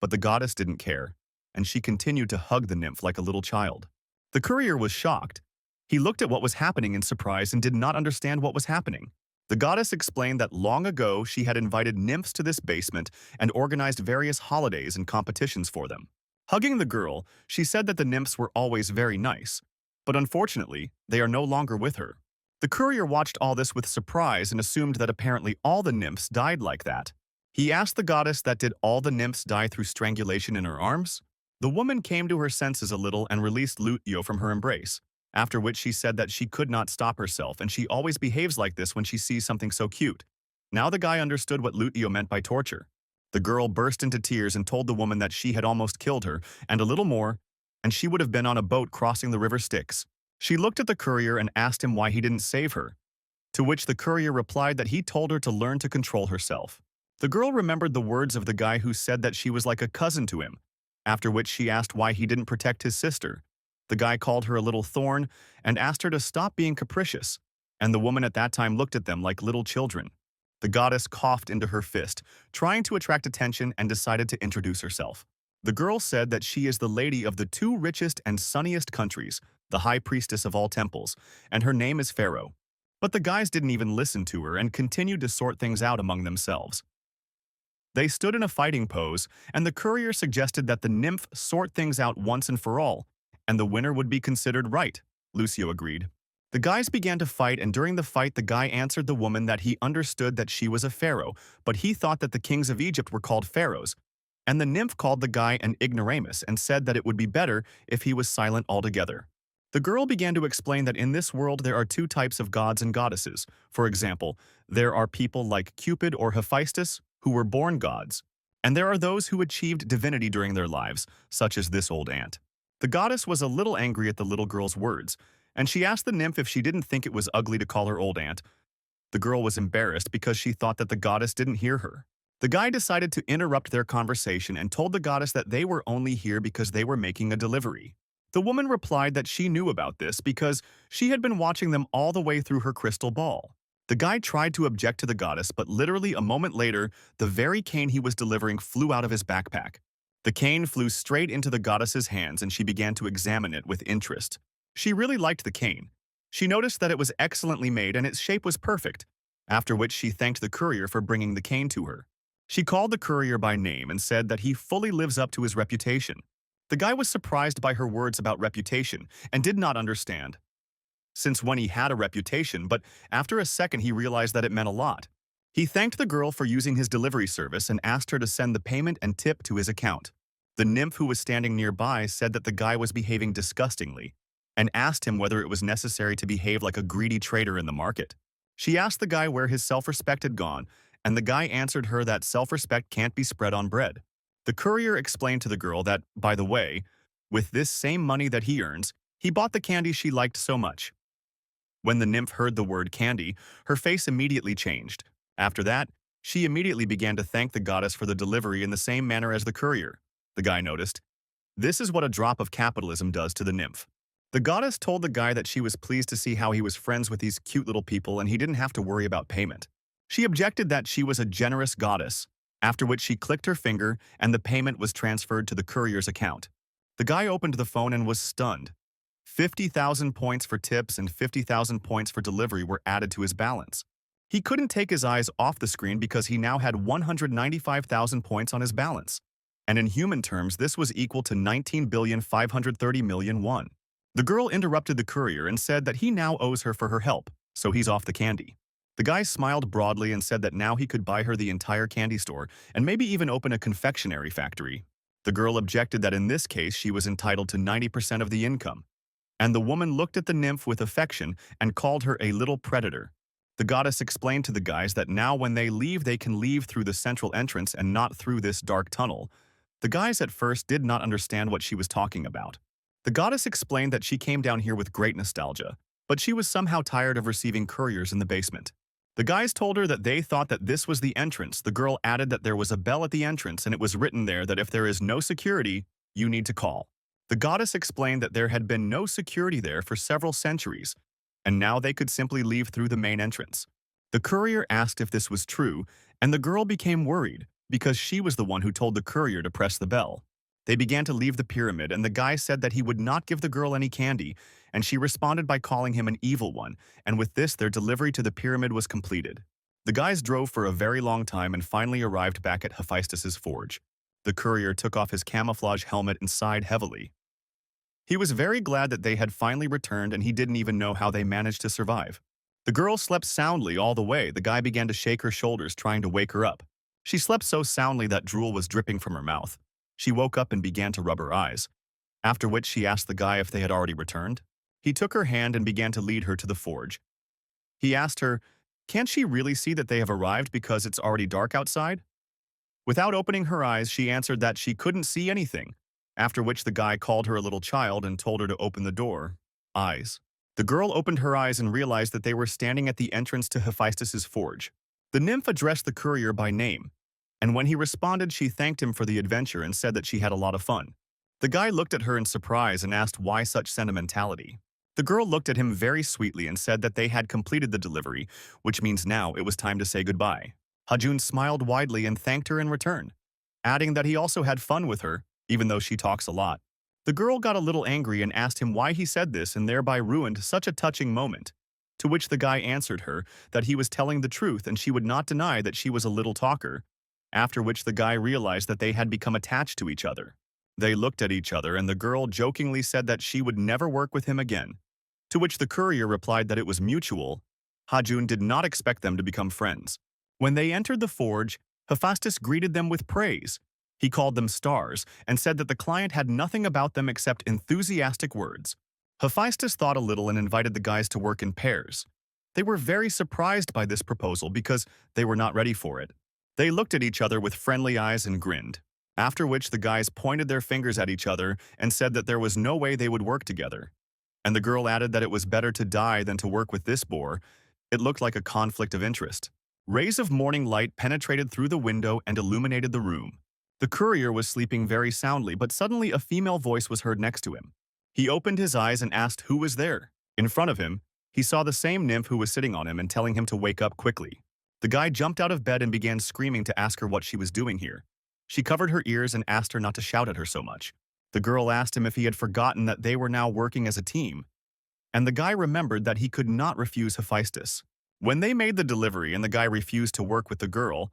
But the goddess didn't care, and she continued to hug the nymph like a little child. The courier was shocked. He looked at what was happening in surprise and did not understand what was happening. The goddess explained that long ago she had invited nymphs to this basement and organized various holidays and competitions for them. Hugging the girl, she said that the nymphs were always very nice, but unfortunately, they are no longer with her. The courier watched all this with surprise and assumed that apparently all the nymphs died like that. He asked the goddess that did all the nymphs die through strangulation in her arms? The woman came to her senses a little and released Lucio from her embrace, after which she said that she could not stop herself and she always behaves like this when she sees something so cute. Now the guy understood what Lucio meant by torture. The girl burst into tears and told the woman that she had almost killed her, and a little more, and she would have been on a boat crossing the river Styx. She looked at the courier and asked him why he didn't save her, to which the courier replied that he told her to learn to control herself. The girl remembered the words of the guy who said that she was like a cousin to him, after which she asked why he didn't protect his sister. The guy called her a little thorn and asked her to stop being capricious, and the woman at that time looked at them like little children. The goddess coughed into her fist, trying to attract attention, and decided to introduce herself. The girl said that she is the lady of the two richest and sunniest countries, the high priestess of all temples, and her name is Pharaoh. But the guys didn't even listen to her and continued to sort things out among themselves. They stood in a fighting pose, and the courier suggested that the nymph sort things out once and for all, and the winner would be considered right. Lucio agreed. The guys began to fight, and during the fight the guy answered the woman that he understood that she was a pharaoh, but he thought that the kings of Egypt were called pharaohs, and the nymph called the guy an ignoramus and said that it would be better if he was silent altogether. The girl began to explain that in this world there are two types of gods and goddesses. For example, there are people like Cupid or Hephaestus who were born gods, and there are those who achieved divinity during their lives, such as this old ant. The goddess was a little angry at the little girl's words, and she asked the nymph if she didn't think it was ugly to call her old ant. The girl was embarrassed because she thought that the goddess didn't hear her. The guy decided to interrupt their conversation and told the goddess that they were only here because they were making a delivery. The woman replied that she knew about this because she had been watching them all the way through her crystal ball. The guy tried to object to the goddess, but literally a moment later, the very cane he was delivering flew out of his backpack. The cane flew straight into the goddess's hands and she began to examine it with interest. She really liked the cane. She noticed that it was excellently made and its shape was perfect, after which she thanked the courier for bringing the cane to her. She called the courier by name and said that he fully lives up to his reputation. The guy was surprised by her words about reputation and did not understand, since when he had a reputation, but after a second he realized that it meant a lot. He thanked the girl for using his delivery service and asked her to send the payment and tip to his account. The nymph who was standing nearby said that the guy was behaving disgustingly and asked him whether it was necessary to behave like a greedy trader in the market. She asked the guy where his self-respect had gone, and the guy answered her that self-respect can't be spread on bread. The courier explained to the girl that, by the way, with this same money that he earns, he bought the candy she liked so much. When the nymph heard the word candy, her face immediately changed. After that, she immediately began to thank the goddess for the delivery in the same manner as the courier. The guy noticed. This is what a drop of capitalism does to the nymph. The goddess told the guy that she was pleased to see how he was friends with these cute little people and he didn't have to worry about payment. She objected that she was a generous goddess, after which she clicked her finger and the payment was transferred to the courier's account. The guy opened the phone and was stunned. 50,000 points for tips and 50,000 points for delivery were added to his balance. He couldn't take his eyes off the screen because he now had 195,000 points on his balance. And in human terms, this was equal to 19,530,000,000 won. The girl interrupted the courier and said that he now owes her for her help, so he's off the candy. The guy smiled broadly and said that now he could buy her the entire candy store and maybe even open a confectionery factory. The girl objected that in this case she was entitled to 90% of the income. And the woman looked at the nymph with affection and called her a little predator. The goddess explained to the guys that now when they can leave through the central entrance and not through this dark tunnel. The guys at first did not understand what she was talking about. The goddess explained that she came down here with great nostalgia, but she was somehow tired of receiving couriers in the basement. The guys told her that they thought that this was the entrance. The girl added that there was a bell at the entrance and it was written there that if there is no security, you need to call. The goddess explained that there had been no security there for several centuries, and now they could simply leave through the main entrance. The courier asked if this was true, and the girl became worried because she was the one who told the courier to press the bell. They began to leave the pyramid, and the guy said that he would not give the girl any candy, and she responded by calling him an evil one, and with this their delivery to the pyramid was completed. The guys drove for a very long time and finally arrived back at Hephaestus's forge. The courier took off his camouflage helmet and sighed heavily. He was very glad that they had finally returned, and he didn't even know how they managed to survive. The girl slept soundly all the way. The guy began to shake her shoulders, trying to wake her up. She slept so soundly that drool was dripping from her mouth. She woke up and began to rub her eyes, after which she asked the guy if they had already returned. He took her hand and began to lead her to the forge. He asked her, "Can't she really see that they have arrived because it's already dark outside?" Without opening her eyes, she answered that she couldn't see anything, after which the guy called her a little child and told her to open the door. Eyes. The girl opened her eyes and realized that they were standing at the entrance to Hephaestus's forge. The nymph addressed the courier by name, and when he responded, she thanked him for the adventure and said that she had a lot of fun. The guy looked at her in surprise and asked why such sentimentality. The girl looked at him very sweetly and said that they had completed the delivery, which means now it was time to say goodbye. Hajun smiled widely and thanked her in return, adding that he also had fun with her, even though she talks a lot. The girl got a little angry and asked him why he said this and thereby ruined such a touching moment, to which the guy answered her that he was telling the truth and she would not deny that she was a little talker, after which the guy realized that they had become attached to each other. They looked at each other and the girl jokingly said that she would never work with him again, to which the courier replied that it was mutual. Hajun did not expect them to become friends. When they entered the forge, Hephaestus greeted them with praise. He called them stars and said that the client had nothing about them except enthusiastic words. Hephaestus thought a little and invited the guys to work in pairs. They were very surprised by this proposal because they were not ready for it. They looked at each other with friendly eyes and grinned, after which the guys pointed their fingers at each other and said that there was no way they would work together. And the girl added that it was better to die than to work with this boor. It looked like a conflict of interest. Rays of morning light penetrated through the window and illuminated the room. The courier was sleeping very soundly, but suddenly a female voice was heard next to him. He opened his eyes and asked who was there. In front of him, he saw the same nymph who was sitting on him and telling him to wake up quickly. The guy jumped out of bed and began screaming to ask her what she was doing here. She covered her ears and asked her not to shout at her so much. The girl asked him if he had forgotten that they were now working as a team, and the guy remembered that he could not refuse Hephaestus. When they made the delivery and the guy refused to work with the girl,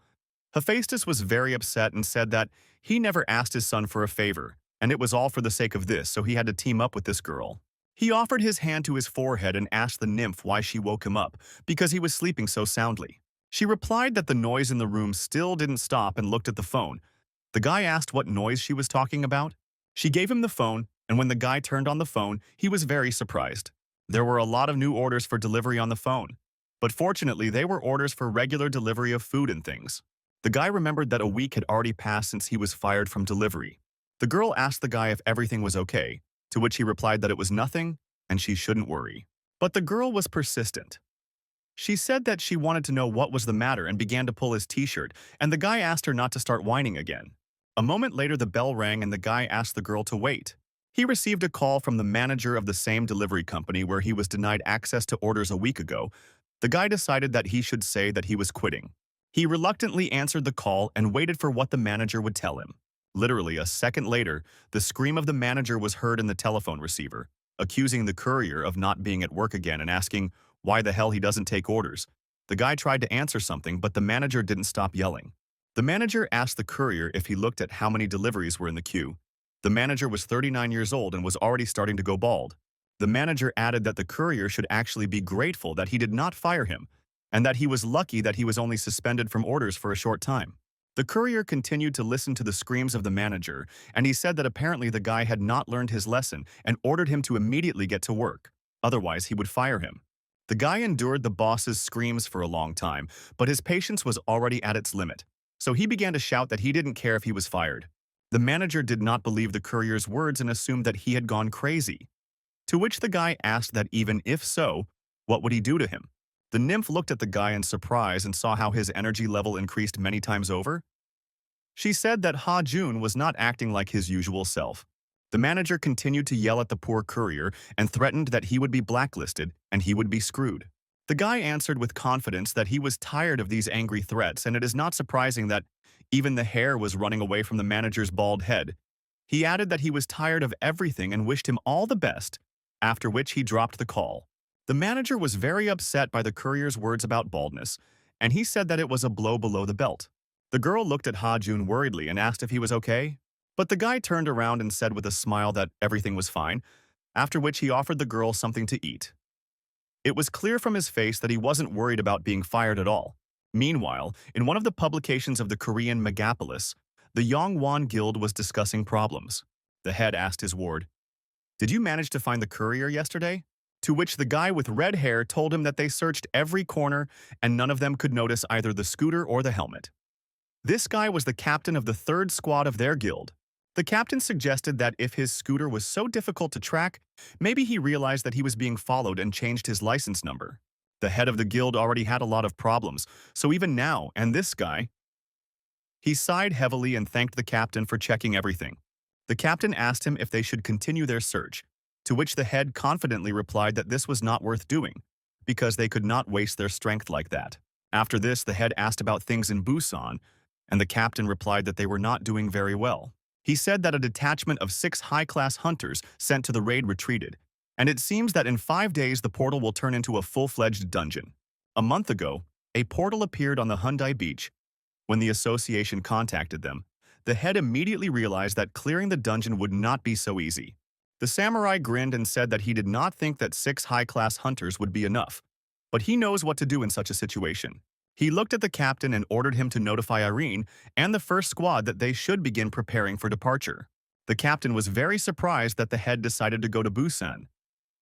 Hephaestus was very upset and said that he never asked his son for a favor, and it was all for the sake of this, so he had to team up with this girl. He offered his hand to his forehead and asked the nymph why she woke him up, because he was sleeping so soundly. She replied that the noise in the room still didn't stop and looked at the phone. The guy asked what noise she was talking about. She gave him the phone, and when the guy turned on the phone, he was very surprised. There were a lot of new orders for delivery on the phone, but fortunately they were orders for regular delivery of food and things. The guy remembered that a week had already passed since he was fired from delivery. The girl asked the guy if everything was okay, to which he replied that it was nothing and she shouldn't worry. But the girl was persistent. She said that she wanted to know what was the matter and began to pull his t-shirt, and the guy asked her not to start whining again. A moment later the bell rang and the guy asked the girl to wait. He received a call from the manager of the same delivery company where he was denied access to orders a week ago. The guy decided that he should say that he was quitting. He reluctantly answered the call and waited for what the manager would tell him. Literally a second later, the scream of the manager was heard in the telephone receiver, accusing the courier of not being at work again and asking why the hell he doesn't take orders. The guy tried to answer something, but the manager didn't stop yelling. The manager asked the courier if he looked at how many deliveries were in the queue. The manager was 39 years old and was already starting to go bald. The manager added that the courier should actually be grateful that he did not fire him, and that he was lucky that he was only suspended from orders for a short time. The courier continued to listen to the screams of the manager, and he said that apparently the guy had not learned his lesson and ordered him to immediately get to work, otherwise he would fire him. The guy endured the boss's screams for a long time, but his patience was already at its limit, so he began to shout that he didn't care if he was fired. The manager did not believe the courier's words and assumed that he had gone crazy, to which the guy asked that even if so, what would he do to him? The nymph looked at the guy in surprise and saw how his energy level increased many times over. She said that Ha Jun was not acting like his usual self. The manager continued to yell at the poor courier and threatened that he would be blacklisted and he would be screwed. The guy answered with confidence that he was tired of these angry threats, and it is not surprising that even the hair was running away from the manager's bald head. He added that he was tired of everything and wished him all the best, after which he dropped the call. The manager was very upset by the courier's words about baldness, and he said that it was a blow below the belt. The girl looked at Ha Jun worriedly and asked if he was okay, but the guy turned around and said with a smile that everything was fine, after which he offered the girl something to eat. It was clear from his face that he wasn't worried about being fired at all. Meanwhile, in one of the publications of the Korean megapolis, the Yongwon Guild was discussing problems. The head asked his ward, "Did you manage to find the courier yesterday?" To which the guy with red hair told him that they searched every corner and none of them could notice either the scooter or the helmet. This guy was the captain of the third squad of their guild. The captain suggested that if his scooter was so difficult to track, maybe he realized that he was being followed and changed his license number. The head of the guild already had a lot of problems, so even now, and this guy, he sighed heavily and thanked the captain for checking everything. The captain asked him if they should continue their search, to which the head confidently replied that this was not worth doing, because they could not waste their strength like that. After this, the head asked about things in Busan, and the captain replied that they were not doing very well. He said that a detachment of 6 high-class hunters sent to the raid retreated, and it seems that in 5 days the portal will turn into a full-fledged dungeon. A month ago, a portal appeared on the Hyundai beach. When the association contacted them, the head immediately realized that clearing the dungeon would not be so easy. The samurai grinned and said that he did not think that 6 high-class hunters would be enough, but he knows what to do in such a situation. He looked at the captain and ordered him to notify Irene and the first squad that they should begin preparing for departure. The captain was very surprised that the head decided to go to Busan,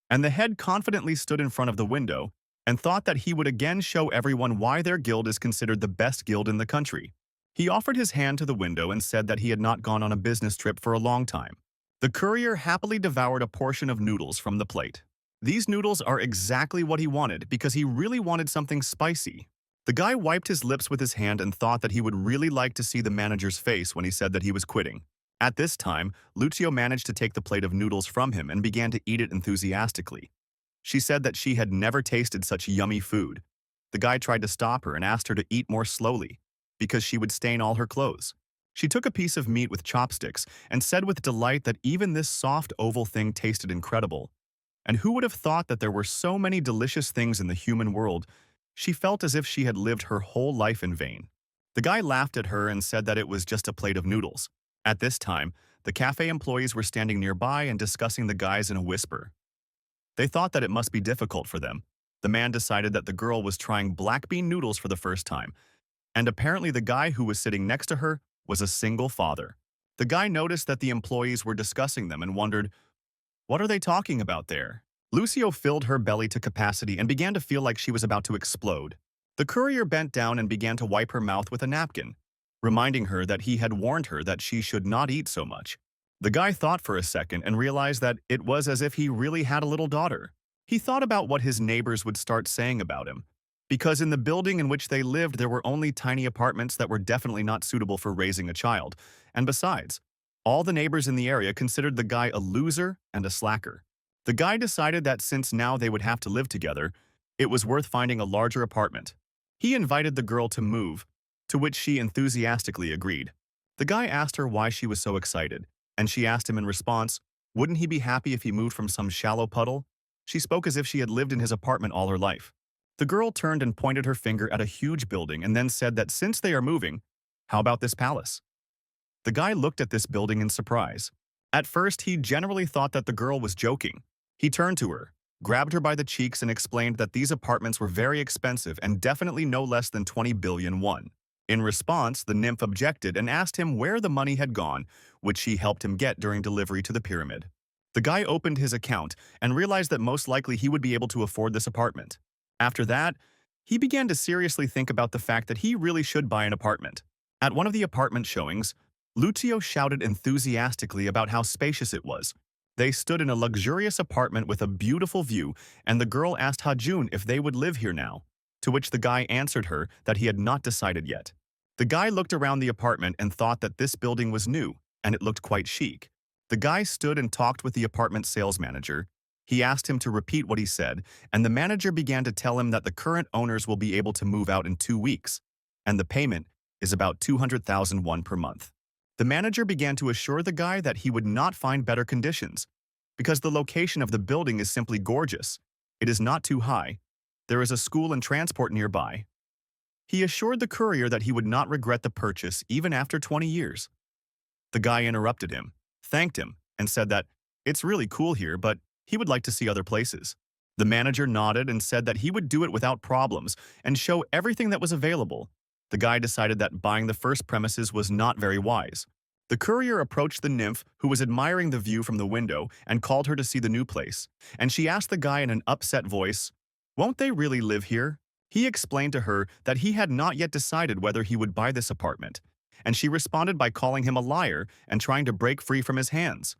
and the head confidently stood in front of the window and thought that he would again show everyone why their guild is considered the best guild in the country. He offered his hand to the window and said that he had not gone on a business trip for a long time. The courier happily devoured a portion of noodles from the plate. These noodles are exactly what he wanted because he really wanted something spicy. The guy wiped his lips with his hand and thought that he would really like to see the manager's face when he said that he was quitting. At this time, Lucio managed to take the plate of noodles from him and began to eat it enthusiastically. She said that she had never tasted such yummy food. The guy tried to stop her and asked her to eat more slowly, because she would stain all her clothes. She took a piece of meat with chopsticks and said with delight that even this soft oval thing tasted incredible. And who would have thought that there were so many delicious things in the human world? She felt as if she had lived her whole life in vain. The guy laughed at her and said that it was just a plate of noodles. At this time, the cafe employees were standing nearby and discussing the guys in a whisper. They thought that it must be difficult for them. The man decided that the girl was trying black bean noodles for the first time, and apparently the guy who was sitting next to her was a single father. The guy noticed that the employees were discussing them and wondered, what are they talking about there? Lucio filled her belly to capacity and began to feel like she was about to explode. The courier bent down and began to wipe her mouth with a napkin, reminding her that he had warned her that she should not eat so much. The guy thought for a second and realized that it was as if he really had a little daughter. He thought about what his neighbors would start saying about him, because in the building in which they lived there were only tiny apartments that were definitely not suitable for raising a child, and besides, all the neighbors in the area considered the guy a loser and a slacker. The guy decided that since now they would have to live together, it was worth finding a larger apartment. He invited the girl to move, to which she enthusiastically agreed. The guy asked her why she was so excited, and she asked him in response, wouldn't he be happy if he moved from some shallow puddle? She spoke as if she had lived in his apartment all her life. The girl turned and pointed her finger at a huge building and then said that since they are moving, how about this palace? The guy looked at this building in surprise. At first, he generally thought that the girl was joking. He turned to her, grabbed her by the cheeks and explained that these apartments were very expensive and definitely no less than 20 billion won. In response, the nymph objected and asked him where the money had gone, which she helped him get during delivery to the pyramid. The guy opened his account and realized that most likely he would be able to afford this apartment. After that, he began to seriously think about the fact that he really should buy an apartment. At one of the apartment showings, Lucio shouted enthusiastically about how spacious it was. They stood in a luxurious apartment with a beautiful view, and the girl asked Ha Jun if they would live here now. to which the guy answered her that he had not decided yet. The guy looked around the apartment and thought that this building was new, and it looked quite chic. The guy stood and talked with the apartment sales manager. He asked him to repeat what he said, and the manager began to tell him that the current owners will be able to move out in 2 weeks, and the payment is about 200,000 won per month. The manager began to assure the guy that he would not find better conditions, because the location of the building is simply gorgeous. It is not too high. There is a school and transport nearby. He assured the courier that he would not regret the purchase even after 20 years. The guy interrupted him, thanked him, and said that it's really cool here, but he would like to see other places. The manager nodded and said that he would do it without problems and show everything that was available. The guy decided that buying the first premises was not very wise. The courier approached the nymph, who was admiring the view from the window, and called her to see the new place, and she asked the guy in an upset voice, "Won't they really live here?" He explained to her that he had not yet decided whether he would buy this apartment, and she responded by calling him a liar and trying to break free from his hands.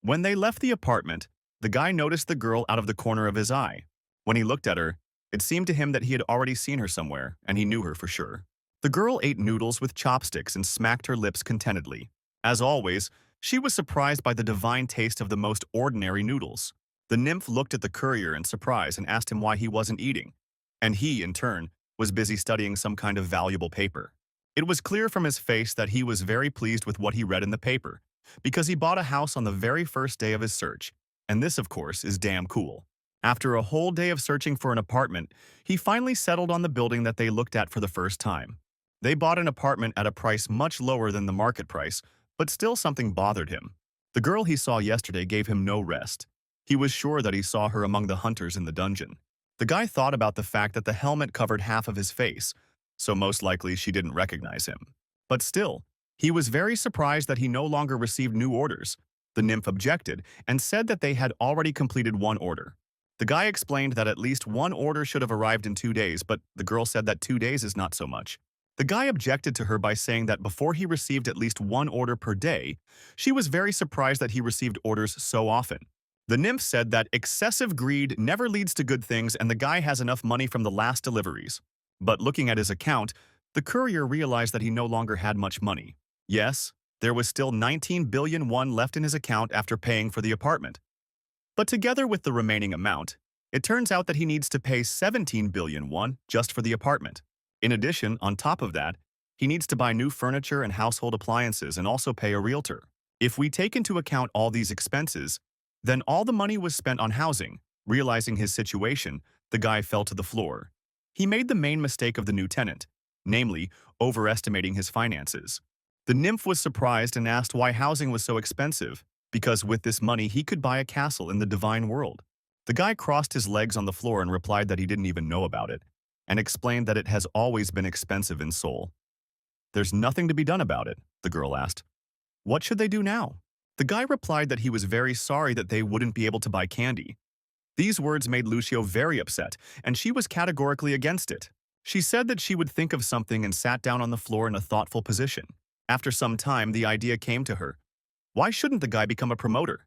When they left the apartment, the guy noticed the girl out of the corner of his eye. When he looked at her, it seemed to him that he had already seen her somewhere, and he knew her for sure. The girl ate noodles with chopsticks and smacked her lips contentedly. As always, she was surprised by the divine taste of the most ordinary noodles. The nymph looked at the courier in surprise and asked him why he wasn't eating, and he, in turn, was busy studying some kind of valuable paper. It was clear from his face that he was very pleased with what he read in the paper, because he bought a house on the very first day of his search, and this, of course, is damn cool. After a whole day of searching for an apartment, he finally settled on the building that they looked at for the first time. They bought an apartment at a price much lower than the market price, but still something bothered him. The girl he saw yesterday gave him no rest. He was sure that he saw her among the hunters in the dungeon. The guy thought about the fact that the helmet covered half of his face, so most likely she didn't recognize him. But still, he was very surprised that he no longer received new orders. The nymph objected and said that they had already completed one order. The guy explained that at least one order should have arrived in 2 days, but the girl said that 2 days is not so much. The guy objected to her by saying that before he received at least one order per day, she was very surprised that he received orders so often. The nymph said that excessive greed never leads to good things and the guy has enough money from the last deliveries. But looking at his account, the courier realized that he no longer had much money. Yes, there was still 19 billion won left in his account after paying for the apartment. But together with the remaining amount, it turns out that he needs to pay 17 billion won just for the apartment. In addition, on top of that, he needs to buy new furniture and household appliances and also pay a realtor. If we take into account all these expenses, then all the money was spent on housing. Realizing his situation, the guy fell to the floor. He made the main mistake of the new tenant, namely, overestimating his finances. The nymph was surprised and asked why housing was so expensive, because with this money he could buy a castle in the divine world. The guy crossed his legs on the floor and replied that he didn't even know about it, and explained that it has always been expensive in Seoul. "There's nothing to be done about it," the girl asked. "What should they do now?" The guy replied that he was very sorry that they wouldn't be able to buy candy. These words made Lucio very upset, and she was categorically against it. She said that she would think of something and sat down on the floor in a thoughtful position. After some time, the idea came to her. Why shouldn't the guy become a promoter?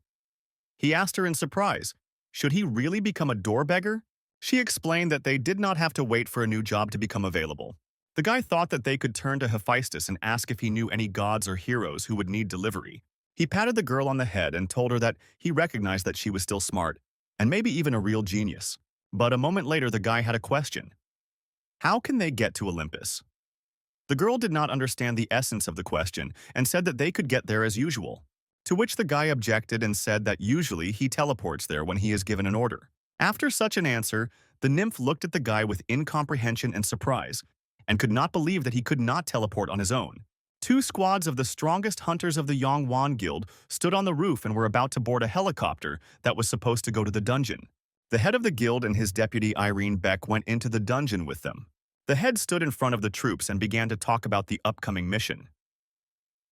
He asked her in surprise, should he really become a door beggar? She explained that they did not have to wait for a new job to become available. The guy thought that they could turn to Hephaestus and ask if he knew any gods or heroes who would need delivery. He patted the girl on the head and told her that he recognized that she was still smart, and maybe even a real genius. But a moment later, the guy had a question. How can they get to Olympus? The girl did not understand the essence of the question and said that they could get there as usual. To which the guy objected and said that usually he teleports there when he is given an order. After such an answer, the nymph looked at the guy with incomprehension and surprise, and could not believe that he could not teleport on his own. 2 squads of the strongest hunters of the Yongwan Guild stood on the roof and were about to board a helicopter that was supposed to go to the dungeon. The head of the guild and his deputy Irene Beck went into the dungeon with them. The head stood in front of the troops and began to talk about the upcoming mission.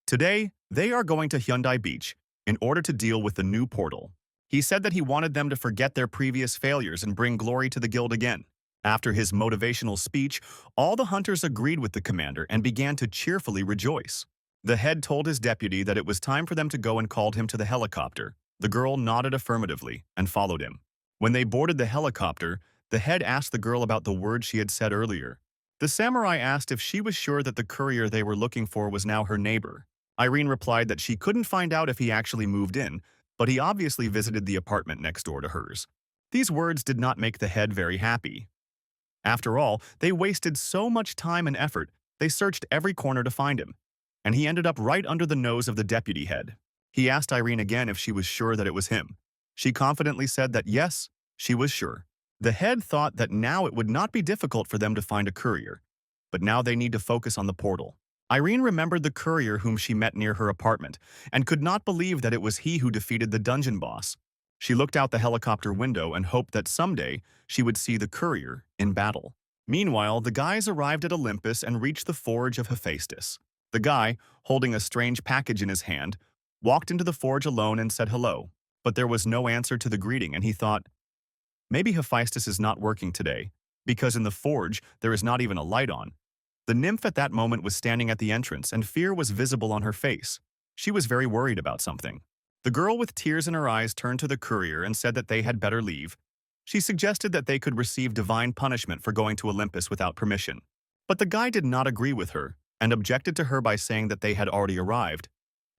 Today, they are going to Hyundai Beach in order to deal with the new portal. He said that he wanted them to forget their previous failures and bring glory to the guild again. After his motivational speech, all the hunters agreed with the commander and began to cheerfully rejoice. The head told his deputy that it was time for them to go and called him to the helicopter. The girl nodded affirmatively and followed him. When they boarded the helicopter, The head asked the girl about the words she had said earlier. The samurai asked if she was sure that the courier they were looking for was now her neighbor. Irene replied that she couldn't find out if he actually moved in, but he obviously visited the apartment next door to hers. These words did not make the head very happy. After all, they wasted so much time and effort, they searched every corner to find him. And he ended up right under the nose of the deputy head. He asked Irene again if she was sure that it was him. She confidently said that yes, she was sure. The head thought that now it would not be difficult for them to find a courier, but now they need to focus on the portal. Irene remembered the courier whom she met near her apartment and could not believe that it was he who defeated the dungeon boss. She looked out the helicopter window and hoped that someday she would see the courier in battle. Meanwhile, the guys arrived at Olympus and reached the forge of Hephaestus. The guy, holding a strange package in his hand, walked into the forge alone and said hello. But there was no answer to the greeting, and he thought, maybe Hephaestus is not working today, because in the forge there is not even a light on. The nymph at that moment was standing at the entrance, and fear was visible on her face. She was very worried about something. The girl with tears in her eyes turned to the courier and said that they had better leave. She suggested that they could receive divine punishment for going to Olympus without permission. But the guy did not agree with her, and objected to her by saying that they had already arrived.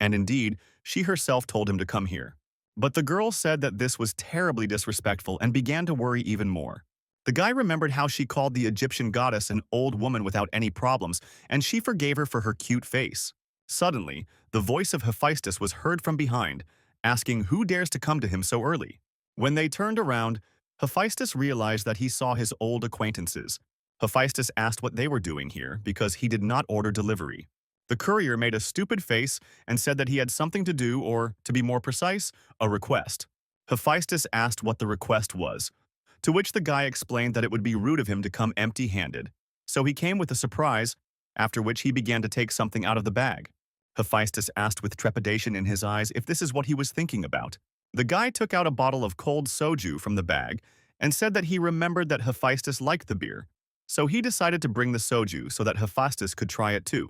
And indeed, she herself told him to come here. But the girl said that this was terribly disrespectful and began to worry even more. The guy remembered how she called the Egyptian goddess an old woman without any problems, and she forgave her for her cute face. Suddenly, the voice of Hephaestus was heard from behind, asking who dares to come to him so early. When they turned around, Hephaestus realized that he saw his old acquaintances. Hephaestus asked what they were doing here because he did not order delivery. The courier made a stupid face and said that he had something to do or, to be more precise, a request. Hephaestus asked what the request was, to which the guy explained that it would be rude of him to come empty-handed. So he came with a surprise, after which he began to take something out of the bag. Hephaestus asked with trepidation in his eyes if this is what he was thinking about. The guy took out a bottle of cold soju from the bag and said that he remembered that Hephaestus liked the beer, so he decided to bring the soju so that Hephaestus could try it too.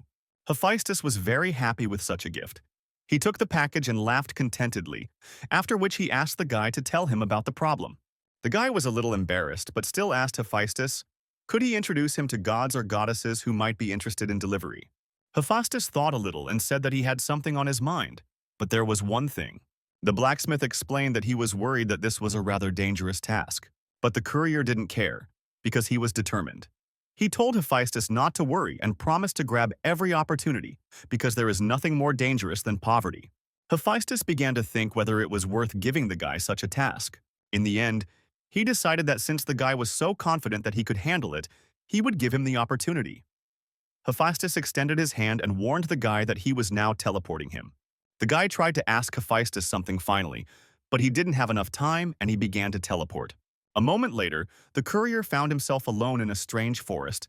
Hephaestus was very happy with such a gift. He took the package and laughed contentedly, after which he asked the guy to tell him about the problem. The guy was a little embarrassed, but still asked Hephaestus, could he introduce him to gods or goddesses who might be interested in delivery? Hephaestus thought a little and said that he had something on his mind, but there was one thing. The blacksmith explained that he was worried that this was a rather dangerous task, but the courier didn't care, because he was determined. He told Hephaestus not to worry and promised to grab every opportunity, because there is nothing more dangerous than poverty. Hephaestus began to think whether it was worth giving the guy such a task. In the end, he decided that since the guy was so confident that he could handle it, he would give him the opportunity. Hephaestus extended his hand and warned the guy that he was now teleporting him. The guy tried to ask Hephaestus something finally, but he didn't have enough time and he began to teleport. A moment later, the courier found himself alone in a strange forest.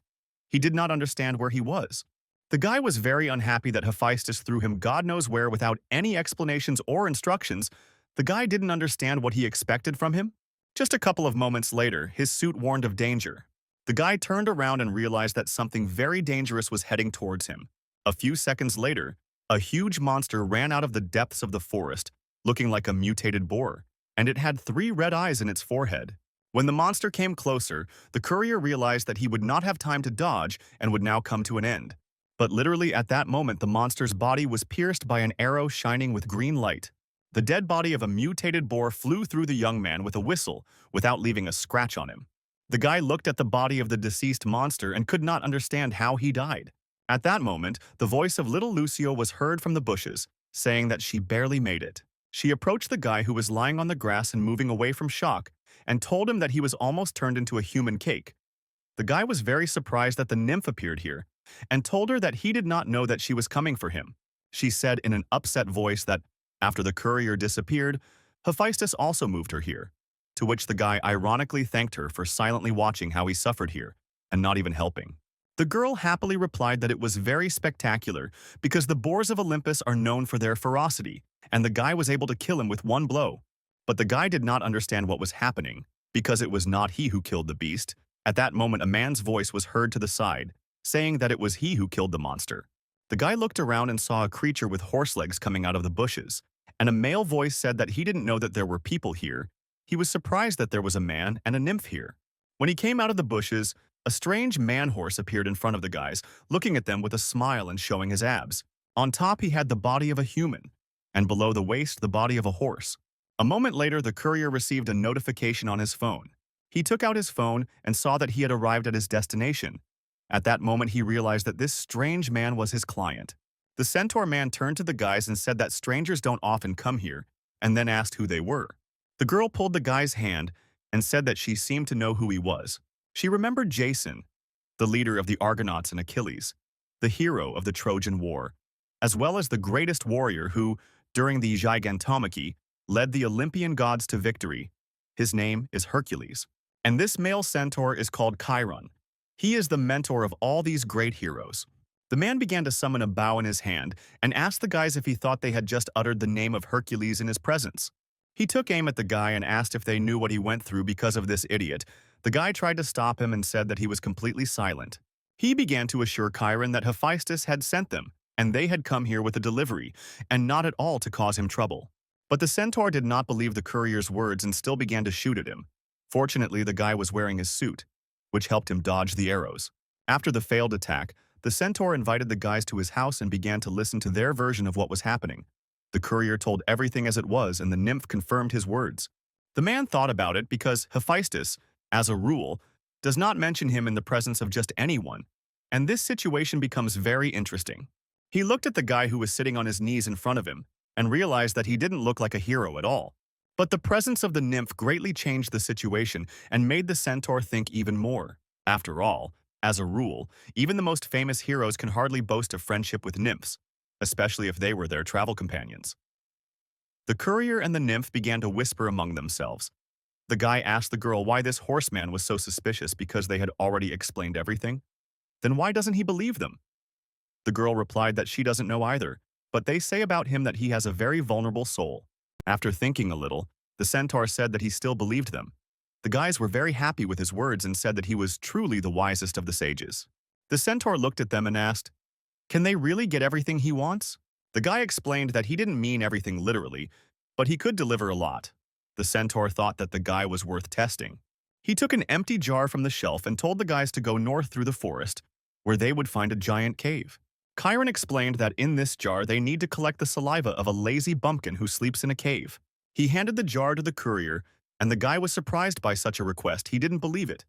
He did not understand where he was. The guy was very unhappy that Hephaestus threw him God knows where without any explanations or instructions. The guy didn't understand what he expected from him. Just a couple of moments later, his suit warned of danger. The guy turned around and realized that something very dangerous was heading towards him. A few seconds later, a huge monster ran out of the depths of the forest, looking like a mutated boar, and it had 3 red eyes in its forehead. When the monster came closer, the courier realized that he would not have time to dodge and would now come to an end. But literally at that moment, the monster's body was pierced by an arrow shining with green light. The dead body of a mutated boar flew through the young man with a whistle, without leaving a scratch on him. The guy looked at the body of the deceased monster and could not understand how he died. At that moment, the voice of little Lucio was heard from the bushes, saying that she barely made it. She approached the guy who was lying on the grass and moving away from shock, and told him that he was almost turned into a human cake. The guy was very surprised that the nymph appeared here, and told her that he did not know that she was coming for him. She said in an upset voice that, after the courier disappeared, Hephaestus also moved her here, to which the guy ironically thanked her for silently watching how he suffered here, and not even helping. The girl happily replied that it was very spectacular because the boars of Olympus are known for their ferocity, and the guy was able to kill him with one blow. But the guy did not understand what was happening, because it was not he who killed the beast. At that moment, a man's voice was heard to the side, saying that it was he who killed the monster. The guy looked around and saw a creature with horse legs coming out of the bushes, and a male voice said that he didn't know that there were people here. He was surprised that there was a man and a nymph here. When he came out of the bushes, a strange man-horse appeared in front of the guys, looking at them with a smile and showing his abs. On top, he had the body of a human, and below the waist, the body of a horse. A moment later, the courier received a notification on his phone. He took out his phone and saw that he had arrived at his destination. At that moment, he realized that this strange man was his client. The centaur man turned to the guys and said that strangers don't often come here, and then asked who they were. The girl pulled the guy's hand and said that she seemed to know who he was. She remembered Jason, the leader of the Argonauts and Achilles, the hero of the Trojan War, as well as the greatest warrior who, during the Gigantomachy, led the Olympian gods to victory. His name is Hercules. And this male centaur is called Chiron. He is the mentor of all these great heroes. The man began to summon a bow in his hand and asked the guys if he thought they had just uttered the name of Hercules in his presence. He took aim at the guy and asked if they knew what he went through because of this idiot. The guy tried to stop him and said that he was completely silent. He began to assure Chiron that Hephaestus had sent them, and they had come here with a delivery, and not at all to cause him trouble. But the centaur did not believe the courier's words and still began to shoot at him. Fortunately, the guy was wearing his suit, which helped him dodge the arrows. After the failed attack, the centaur invited the guys to his house and began to listen to their version of what was happening. The courier told everything as it was, and the nymph confirmed his words. The man thought about it because Hephaestus, as a rule, does not mention him in the presence of just anyone, and this situation becomes very interesting. He looked at the guy who was sitting on his knees in front of him and realized that he didn't look like a hero at all. But the presence of the nymph greatly changed the situation and made the centaur think even more. After all, as a rule, even the most famous heroes can hardly boast a friendship with nymphs, especially if they were their travel companions. The courier and the nymph began to whisper among themselves. The guy asked the girl why this horseman was so suspicious because they had already explained everything. Then why doesn't he believe them? The girl replied that she doesn't know either, but they say about him that he has a very vulnerable soul. After thinking a little, the centaur said that he still believed them. The guys were very happy with his words and said that he was truly the wisest of the sages. The centaur looked at them and asked, "Can they really get everything he wants?" The guy explained that he didn't mean everything literally, but he could deliver a lot. The centaur thought that the guy was worth testing. He took an empty jar from the shelf and told the guys to go north through the forest, where they would find a giant cave. Chiron explained that in this jar they need to collect the saliva of a lazy bumpkin who sleeps in a cave. He handed the jar to the courier, and the guy was surprised by such a request. He didn't believe it.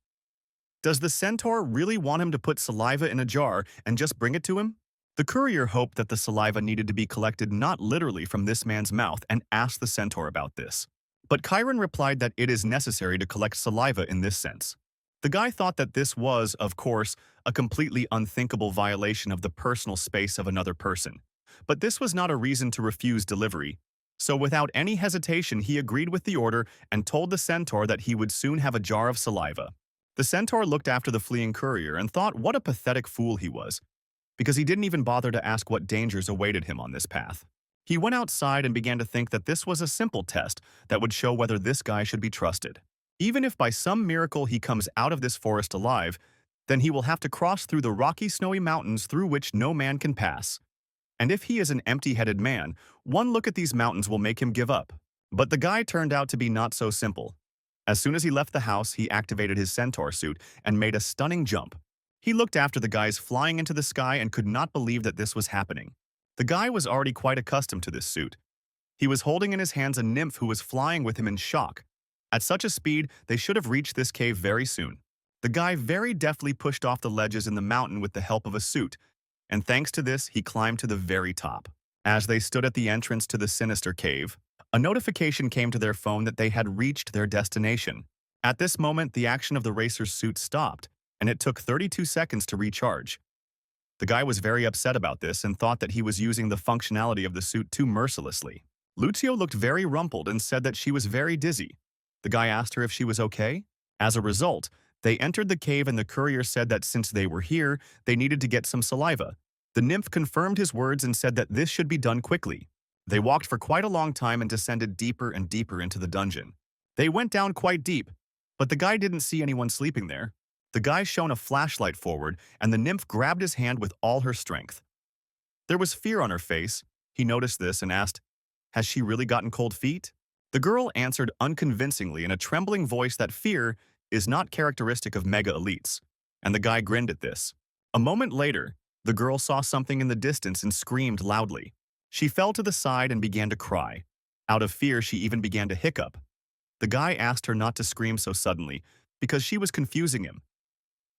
Does the centaur really want him to put saliva in a jar and just bring it to him? The courier hoped that the saliva needed to be collected not literally from this man's mouth and asked the centaur about this. But Chiron replied that it is necessary to collect saliva in this sense. The guy thought that this was, of course, a completely unthinkable violation of the personal space of another person. But this was not a reason to refuse delivery. So without any hesitation, he agreed with the order and told the centaur that he would soon have a jar of saliva. The centaur looked after the fleeing courier and thought what a pathetic fool he was, because he didn't even bother to ask what dangers awaited him on this path. He went outside and began to think that this was a simple test that would show whether this guy should be trusted. Even if by some miracle he comes out of this forest alive, then he will have to cross through the rocky snowy mountains through which no man can pass. And if he is an empty-headed man, one look at these mountains will make him give up. But the guy turned out to be not so simple. As soon as he left the house, he activated his centaur suit and made a stunning jump. He looked after the guys flying into the sky and could not believe that this was happening. The guy was already quite accustomed to this suit. He was holding in his hands a nymph who was flying with him in shock. At such a speed, they should have reached this cave very soon. The guy very deftly pushed off the ledges in the mountain with the help of a suit, and thanks to this, he climbed to the very top. As they stood at the entrance to the sinister cave, a notification came to their phone that they had reached their destination. At this moment, the action of the racer's suit stopped, and it took 32 seconds to recharge. The guy was very upset about this and thought that he was using the functionality of the suit too mercilessly. Lucio looked very rumpled and said that she was very dizzy. The guy asked her if she was okay. As a result, they entered the cave and the courier said that since they were here, they needed to get some saliva. The nymph confirmed his words and said that this should be done quickly. They walked for quite a long time and descended deeper and deeper into the dungeon. They went down quite deep, but the guy didn't see anyone sleeping there. The guy shone a flashlight forward, and the nymph grabbed his hand with all her strength. There was fear on her face. He noticed this and asked, "Has she really gotten cold feet?" The girl answered unconvincingly in a trembling voice that fear is not characteristic of mega elites, and the guy grinned at this. A moment later, the girl saw something in the distance and screamed loudly. She fell to the side and began to cry. Out of fear, she even began to hiccup. The guy asked her not to scream so suddenly because she was confusing him.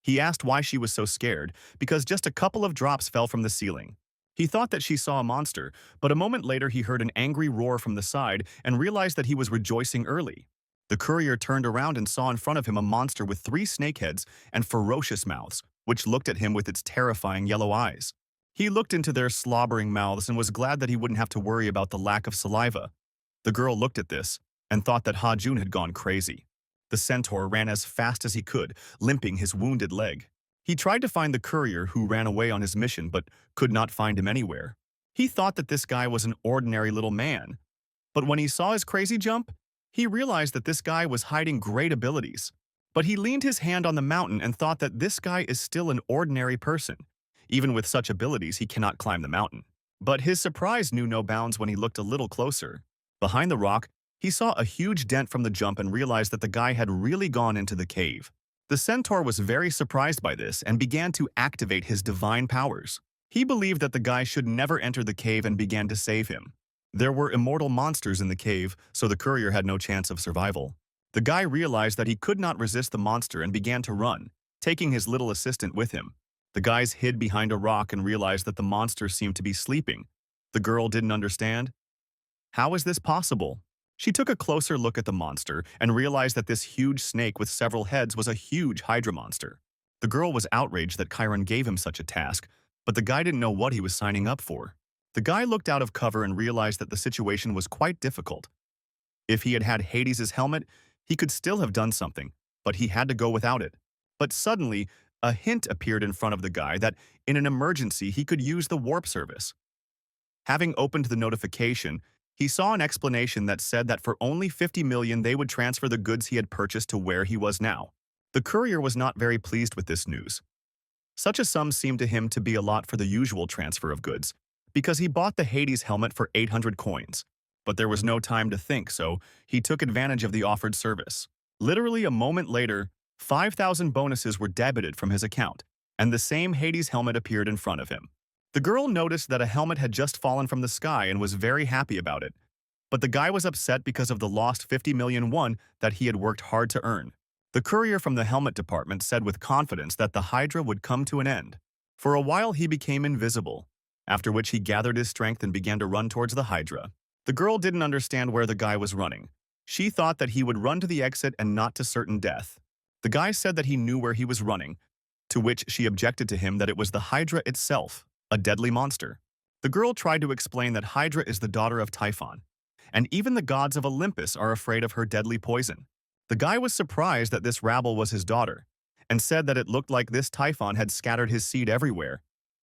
He asked why she was so scared because just a couple of drops fell from the ceiling. He thought that she saw a monster, but a moment later he heard an angry roar from the side and realized that he was rejoicing early. The courier turned around and saw in front of him a monster with 3 snake heads and ferocious mouths, which looked at him with its terrifying yellow eyes. He looked into their slobbering mouths and was glad that he wouldn't have to worry about the lack of saliva. The girl looked at this and thought that Ha-jun had gone crazy. The centaur ran as fast as he could, limping his wounded leg. He tried to find the courier who ran away on his mission but could not find him anywhere. He thought that this guy was an ordinary little man. But when he saw his crazy jump, he realized that this guy was hiding great abilities. But he leaned his hand on the mountain and thought that this guy is still an ordinary person. Even with such abilities, he cannot climb the mountain. But his surprise knew no bounds when he looked a little closer. Behind the rock, he saw a huge dent from the jump and realized that the guy had really gone into the cave. The centaur was very surprised by this and began to activate his divine powers. He believed that the guy should never enter the cave and began to save him. There were immortal monsters in the cave, so the courier had no chance of survival. The guy realized that he could not resist the monster and began to run, taking his little assistant with him. The guys hid behind a rock and realized that the monster seemed to be sleeping. The girl didn't understand. How is this possible? She took a closer look at the monster and realized that this huge snake with several heads was a huge hydra monster. The girl was outraged that Chiron gave him such a task, but the guy didn't know what he was signing up for. The guy looked out of cover and realized that the situation was quite difficult. If he had had Hades' helmet, he could still have done something, but he had to go without it. But suddenly, a hint appeared in front of the guy that, in an emergency, he could use the warp service. Having opened the notification, he saw an explanation that said that for only 50 million they would transfer the goods he had purchased to where he was now. The courier was not very pleased with this news. Such a sum seemed to him to be a lot for the usual transfer of goods, because he bought the Hades helmet for 800 coins. But there was no time to think, so he took advantage of the offered service. Literally a moment later, 5,000 bonuses were debited from his account, and the same Hades helmet appeared in front of him. The girl noticed that a helmet had just fallen from the sky and was very happy about it. But the guy was upset because of the lost 50 million won that he had worked hard to earn. The courier from the helmet department said with confidence that the Hydra would come to an end. For a while he became invisible, after which he gathered his strength and began to run towards the Hydra. The girl didn't understand where the guy was running. She thought that he would run to the exit and not to certain death. The guy said that he knew where he was running, to which she objected to him that it was the Hydra itself, a deadly monster. The girl tried to explain that Hydra is the daughter of Typhon, and even the gods of Olympus are afraid of her deadly poison. The guy was surprised that this rabble was his daughter, and said that it looked like this Typhon had scattered his seed everywhere.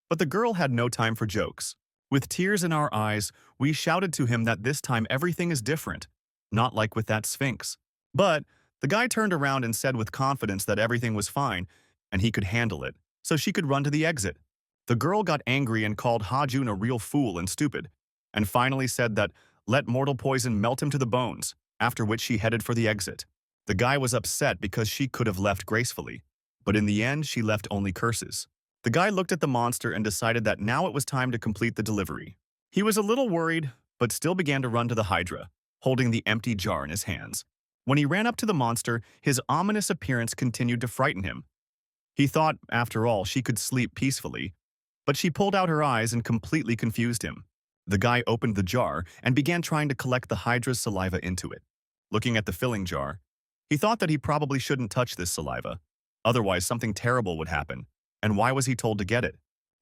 But the girl had no time for jokes. With tears in our eyes, we shouted to him that this time everything is different, not like with that Sphinx. But the guy turned around and said with confidence that everything was fine, and he could handle it, so she could run to the exit. The girl got angry and called Ha-jun a real fool and stupid, and finally said that let mortal poison melt him to the bones, after which she headed for the exit. The guy was upset because she could have left gracefully, but in the end she left only curses. The guy looked at the monster and decided that now it was time to complete the delivery. He was a little worried, but still began to run to the Hydra, holding the empty jar in his hands. When he ran up to the monster, his ominous appearance continued to frighten him. He thought, after all, she could sleep peacefully, but she pulled out her eyes and completely confused him. The guy opened the jar and began trying to collect the Hydra's saliva into it. Looking at the filling jar, he thought that he probably shouldn't touch this saliva, otherwise something terrible would happen. And why was he told to get it?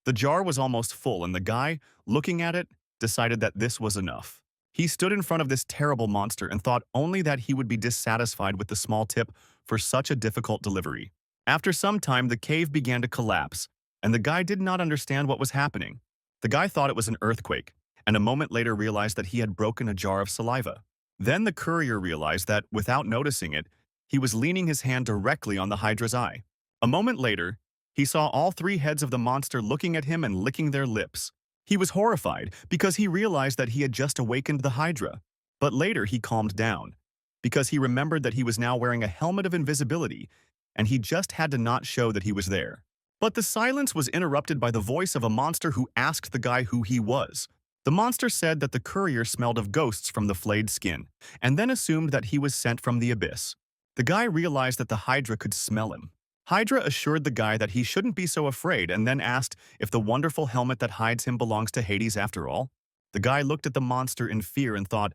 The jar was almost full, and the guy, looking at it, decided that this was enough. He stood in front of this terrible monster and thought only that he would be dissatisfied with the small tip for such a difficult delivery. After some time, the cave began to collapse, and the guy did not understand what was happening. The guy thought it was an earthquake, and a moment later realized that he had broken a jar of saliva. Then the courier realized that, without noticing it, he was leaning his hand directly on the Hydra's eye. A moment later, he saw all 3 heads of the monster looking at him and licking their lips. He was horrified because he realized that he had just awakened the Hydra. But later he calmed down, because he remembered that he was now wearing a helmet of invisibility, and he just had to not show that he was there. But the silence was interrupted by the voice of a monster who asked the guy who he was. The monster said that the courier smelled of ghosts from the flayed skin, and then assumed that he was sent from the abyss. The guy realized that the Hydra could smell him. Hydra assured the guy that he shouldn't be so afraid and then asked if the wonderful helmet that hides him belongs to Hades after all. The guy looked at the monster in fear and thought,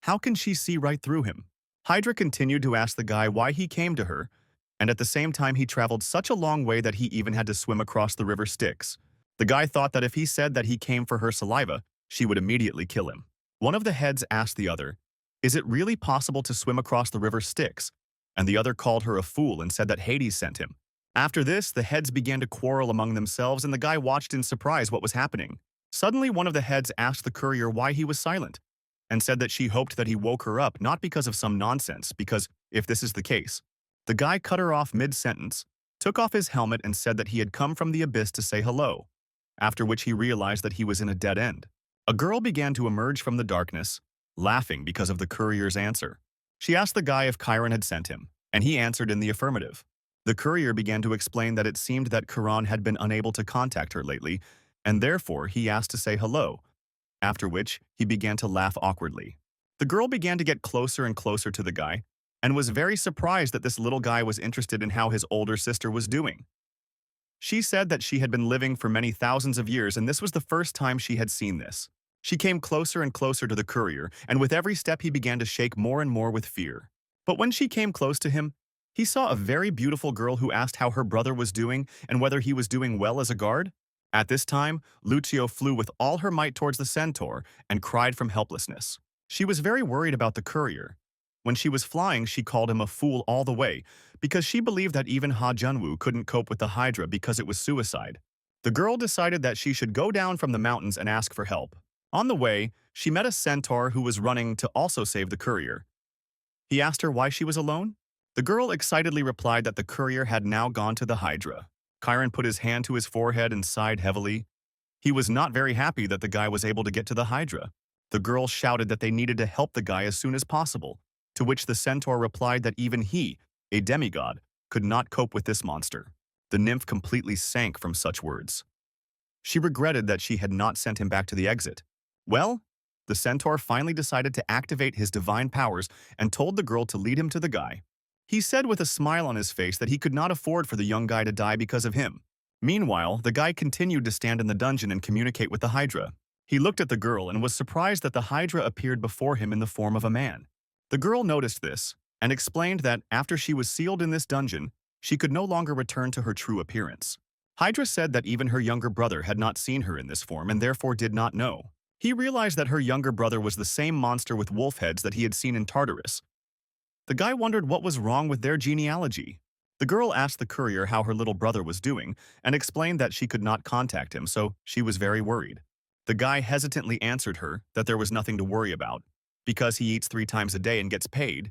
how can she see right through him? Hydra continued to ask the guy why he came to her, and at the same time he traveled such a long way that he even had to swim across the river Styx. The guy thought that if he said that he came for her saliva, she would immediately kill him. One of the heads asked the other, is it really possible to swim across the river Styx? And the other called her a fool and said that Hades sent him. After this, the heads began to quarrel among themselves and the guy watched in surprise what was happening. Suddenly, one of the heads asked the courier why he was silent, and said that she hoped that he woke her up not because of some nonsense, because if this is the case. The guy cut her off mid-sentence, took off his helmet and said that he had come from the abyss to say hello, after which he realized that he was in a dead end. A girl began to emerge from the darkness, laughing because of the courier's answer. She asked the guy if Chiron had sent him, and he answered in the affirmative. The courier began to explain that it seemed that Chiron had been unable to contact her lately, and therefore he asked to say hello, after which he began to laugh awkwardly. The girl began to get closer and closer to the guy, and was very surprised that this little guy was interested in how his older sister was doing. She said that she had been living for many thousands of years and this was the first time she had seen this. She came closer and closer to the courier, and with every step he began to shake more and more with fear. But when she came close to him, he saw a very beautiful girl who asked how her brother was doing and whether he was doing well as a guard. At this time, Lucio flew with all her might towards the centaur and cried from helplessness. She was very worried about the courier. When she was flying, she called him a fool all the way, because she believed that even Ha Junwoo couldn't cope with the Hydra because it was suicide. The girl decided that she should go down from the mountains and ask for help. On the way, she met a centaur who was running to also save the courier. He asked her why she was alone. The girl excitedly replied that the courier had now gone to the Hydra. Chiron put his hand to his forehead and sighed heavily. He was not very happy that the guy was able to get to the Hydra. The girl shouted that they needed to help the guy as soon as possible, to which the centaur replied that even he, a demigod, could not cope with this monster. The nymph completely sank from such words. She regretted that she had not sent him back to the exit. Well, the centaur finally decided to activate his divine powers and told the girl to lead him to the guy. He said with a smile on his face that he could not afford for the young guy to die because of him. Meanwhile, the guy continued to stand in the dungeon and communicate with the Hydra. He looked at the girl and was surprised that the Hydra appeared before him in the form of a man. The girl noticed this and explained that after she was sealed in this dungeon, she could no longer return to her true appearance. Hydra said that even her younger brother had not seen her in this form and therefore did not know. He realized that her younger brother was the same monster with wolf heads that he had seen in Tartarus. The guy wondered what was wrong with their genealogy. The girl asked the courier how her little brother was doing and explained that she could not contact him, so she was very worried. The guy hesitantly answered her that there was nothing to worry about. Because he eats 3 times a day and gets paid,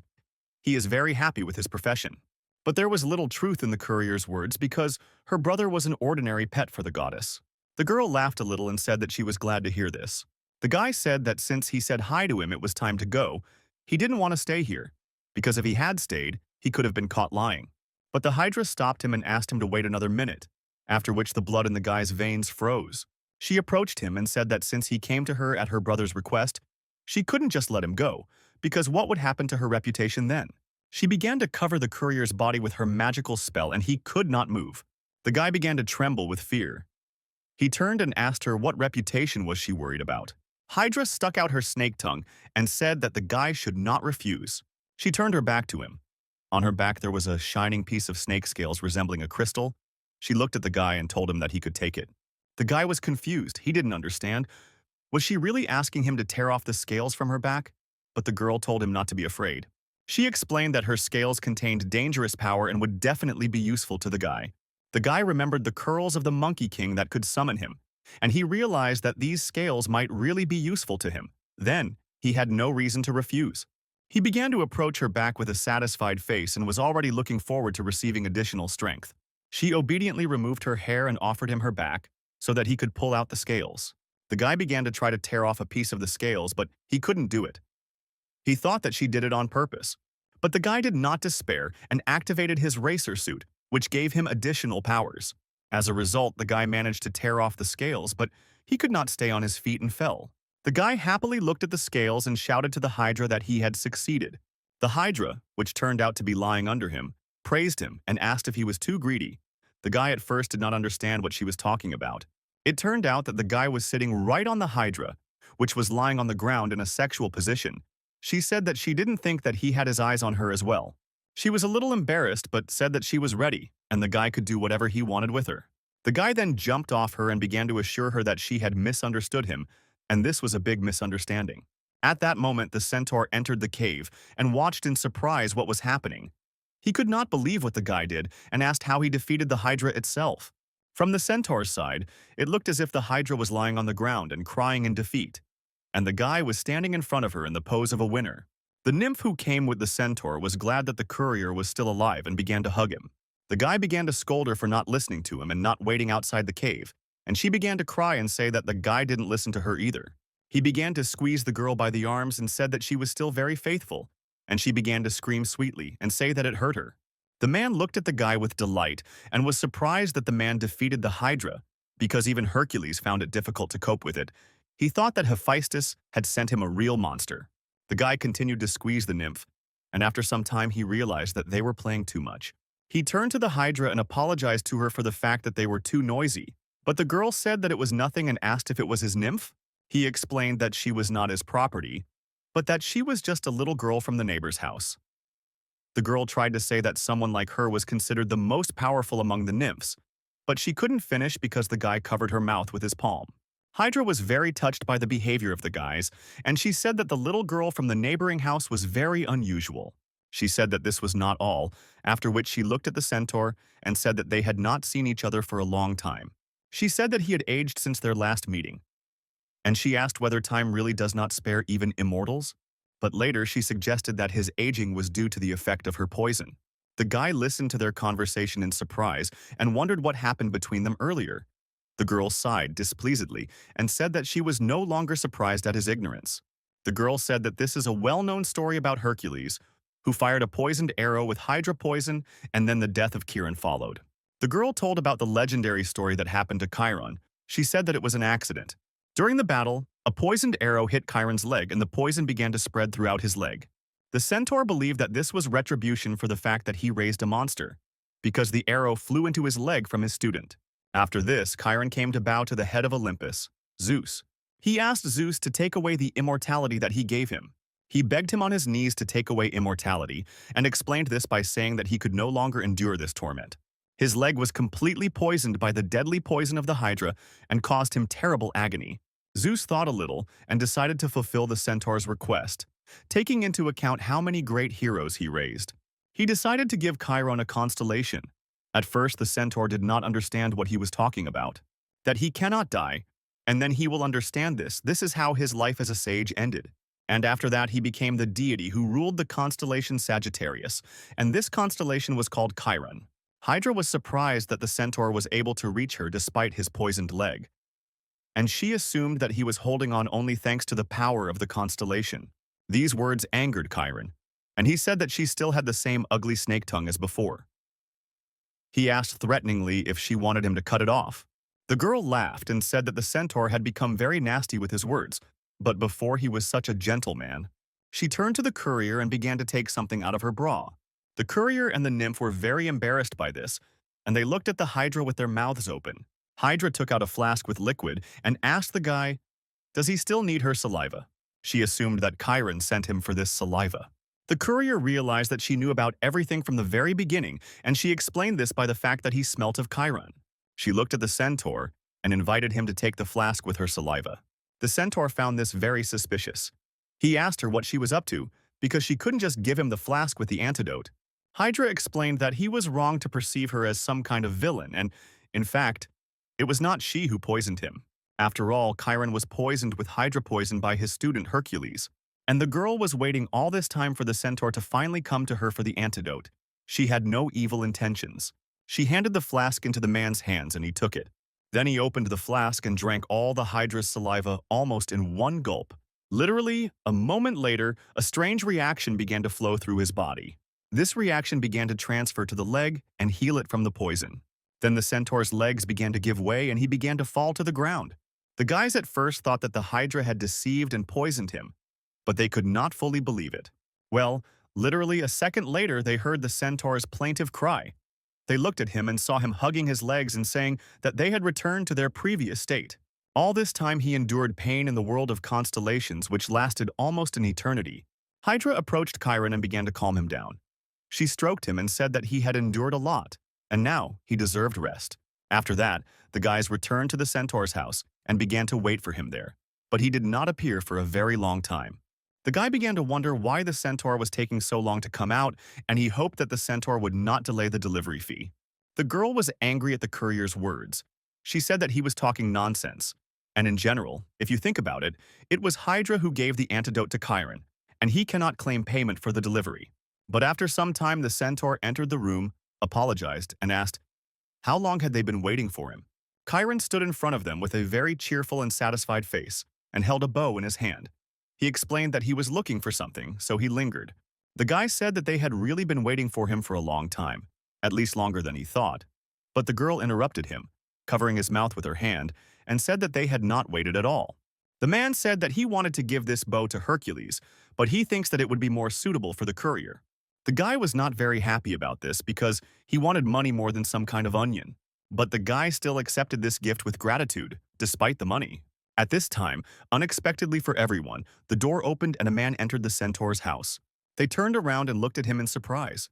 he is very happy with his profession. But there was little truth in the courier's words because her brother was an ordinary pet for the goddess. The girl laughed a little and said that she was glad to hear this. The guy said that since he said hi to him it was time to go, he didn't want to stay here, because if he had stayed, he could have been caught lying. But the Hydra stopped him and asked him to wait another minute, after which the blood in the guy's veins froze. She approached him and said that since he came to her at her brother's request, she couldn't just let him go, because what would happen to her reputation then? She began to cover the courier's body with her magical spell and he could not move. The guy began to tremble with fear. He turned and asked her what reputation was she worried about. Hydra stuck out her snake tongue and said that the guy should not refuse. She turned her back to him. On her back there was a shining piece of snake scales resembling a crystal. She looked at the guy and told him that he could take it. The guy was confused. He didn't understand. Was she really asking him to tear off the scales from her back? But the girl told him not to be afraid. She explained that her scales contained dangerous power and would definitely be useful to the guy. The guy remembered the curls of the Monkey King that could summon him, and he realized that these scales might really be useful to him. Then, he had no reason to refuse. He began to approach her back with a satisfied face and was already looking forward to receiving additional strength. She obediently removed her hair and offered him her back so that he could pull out the scales. The guy began to try to tear off a piece of the scales, but he couldn't do it. He thought that she did it on purpose. But the guy did not despair and activated his racer suit, which gave him additional powers. As a result, the guy managed to tear off the scales, but he could not stay on his feet and fell. The guy happily looked at the scales and shouted to the Hydra that he had succeeded. The Hydra, which turned out to be lying under him, praised him and asked if he was too greedy. The guy at first did not understand what she was talking about. It turned out that the guy was sitting right on the Hydra, which was lying on the ground in a sexual position. She said that she didn't think that he had his eyes on her as well. She was a little embarrassed but said that she was ready, and the guy could do whatever he wanted with her. The guy then jumped off her and began to assure her that she had misunderstood him, and this was a big misunderstanding. At that moment, the centaur entered the cave and watched in surprise what was happening. He could not believe what the guy did and asked how he defeated the Hydra itself. From the centaur's side, it looked as if the Hydra was lying on the ground and crying in defeat, and the guy was standing in front of her in the pose of a winner. The nymph who came with the centaur was glad that the courier was still alive and began to hug him. The guy began to scold her for not listening to him and not waiting outside the cave, and she began to cry and say that the guy didn't listen to her either. He began to squeeze the girl by the arms and said that she was still very faithful, and she began to scream sweetly and say that it hurt her. The man looked at the guy with delight and was surprised that the man defeated the Hydra, because even Hercules found it difficult to cope with it. He thought that Hephaestus had sent him a real monster. The guy continued to squeeze the nymph, and after some time he realized that they were playing too much. He turned to the Hydra and apologized to her for the fact that they were too noisy, but the girl said that it was nothing and asked if it was his nymph. He explained that she was not his property, but that she was just a little girl from the neighbor's house. The girl tried to say that someone like her was considered the most powerful among the nymphs, but she couldn't finish because the guy covered her mouth with his palm. Hydra was very touched by the behavior of the guys, and she said that the little girl from the neighboring house was very unusual. She said that this was not all, after which she looked at the centaur and said that they had not seen each other for a long time. She said that he had aged since their last meeting, and she asked whether time really does not spare even immortals, but later she suggested that his aging was due to the effect of her poison. The guy listened to their conversation in surprise and wondered what happened between them earlier. The girl sighed displeasedly and said that she was no longer surprised at his ignorance. The girl said that this is a well-known story about Hercules, who fired a poisoned arrow with Hydra poison, and then the death of Chiron followed. The girl told about the legendary story that happened to Chiron. She said that it was an accident. During the battle, a poisoned arrow hit Chiron's leg and the poison began to spread throughout his leg. The centaur believed that this was retribution for the fact that he raised a monster, because the arrow flew into his leg from his student. After this, Chiron came to bow to the head of Olympus, Zeus. He asked Zeus to take away the immortality that he gave him. He begged him on his knees to take away immortality and explained this by saying that he could no longer endure this torment. His leg was completely poisoned by the deadly poison of the Hydra and caused him terrible agony. Zeus thought a little and decided to fulfill the centaur's request, taking into account how many great heroes he raised. He decided to give Chiron a constellation. At first, the centaur did not understand what he was talking about, that he cannot die, and then he will understand this. This is how his life as a sage ended. And after that, he became the deity who ruled the constellation Sagittarius, and this constellation was called Chiron. Hydra was surprised that the centaur was able to reach her despite his poisoned leg, and she assumed that he was holding on only thanks to the power of the constellation. These words angered Chiron, and he said that she still had the same ugly snake tongue as before. He asked threateningly if she wanted him to cut it off. The girl laughed and said that the centaur had become very nasty with his words, but before he was such a gentleman. She turned to the courier and began to take something out of her bra. The courier and the nymph were very embarrassed by this, and they looked at the Hydra with their mouths open. Hydra took out a flask with liquid and asked the guy, "Does he still need her saliva?" She assumed that Chiron sent him for this saliva. The courier realized that she knew about everything from the very beginning, and she explained this by the fact that he smelt of Chiron. She looked at the centaur and invited him to take the flask with her saliva. The centaur found this very suspicious. He asked her what she was up to, because she couldn't just give him the flask with the antidote. Hydra explained that he was wrong to perceive her as some kind of villain, and, in fact, it was not she who poisoned him. After all, Chiron was poisoned with Hydra poison by his student Hercules, and the girl was waiting all this time for the centaur to finally come to her for the antidote. She had no evil intentions. She handed the flask into the man's hands and he took it. Then he opened the flask and drank all the Hydra's saliva almost in one gulp. Literally, a moment later, a strange reaction began to flow through his body. This reaction began to transfer to the leg and heal it from the poison. Then the centaur's legs began to give way and he began to fall to the ground. The guys at first thought that the Hydra had deceived and poisoned him, but they could not fully believe it. Well, literally a second later, they heard the centaur's plaintive cry. They looked at him and saw him hugging his legs and saying that they had returned to their previous state. All this time he endured pain in the world of constellations which lasted almost an eternity. Hydra approached Chiron and began to calm him down. She stroked him and said that he had endured a lot, and now he deserved rest. After that, the guys returned to the centaur's house and began to wait for him there, but he did not appear for a very long time. The guy began to wonder why the centaur was taking so long to come out, and he hoped that the centaur would not delay the delivery fee. The girl was angry at the courier's words. She said that he was talking nonsense. And in general, if you think about it, it was Hydra who gave the antidote to Chiron, and he cannot claim payment for the delivery. But after some time, the centaur entered the room, apologized, and asked how long had they been waiting for him. Chiron stood in front of them with a very cheerful and satisfied face and held a bow in his hand. He explained that he was looking for something, so he lingered. The guy said that they had really been waiting for him for a long time, at least longer than he thought. But the girl interrupted him, covering his mouth with her hand, and said that they had not waited at all. The man said that he wanted to give this bow to Hercules, but he thinks that it would be more suitable for the courier. The guy was not very happy about this because he wanted money more than some kind of onion. But the guy still accepted this gift with gratitude, despite the money. At this time, unexpectedly for everyone, the door opened and a man entered the centaur's house. They turned around and looked at him in surprise.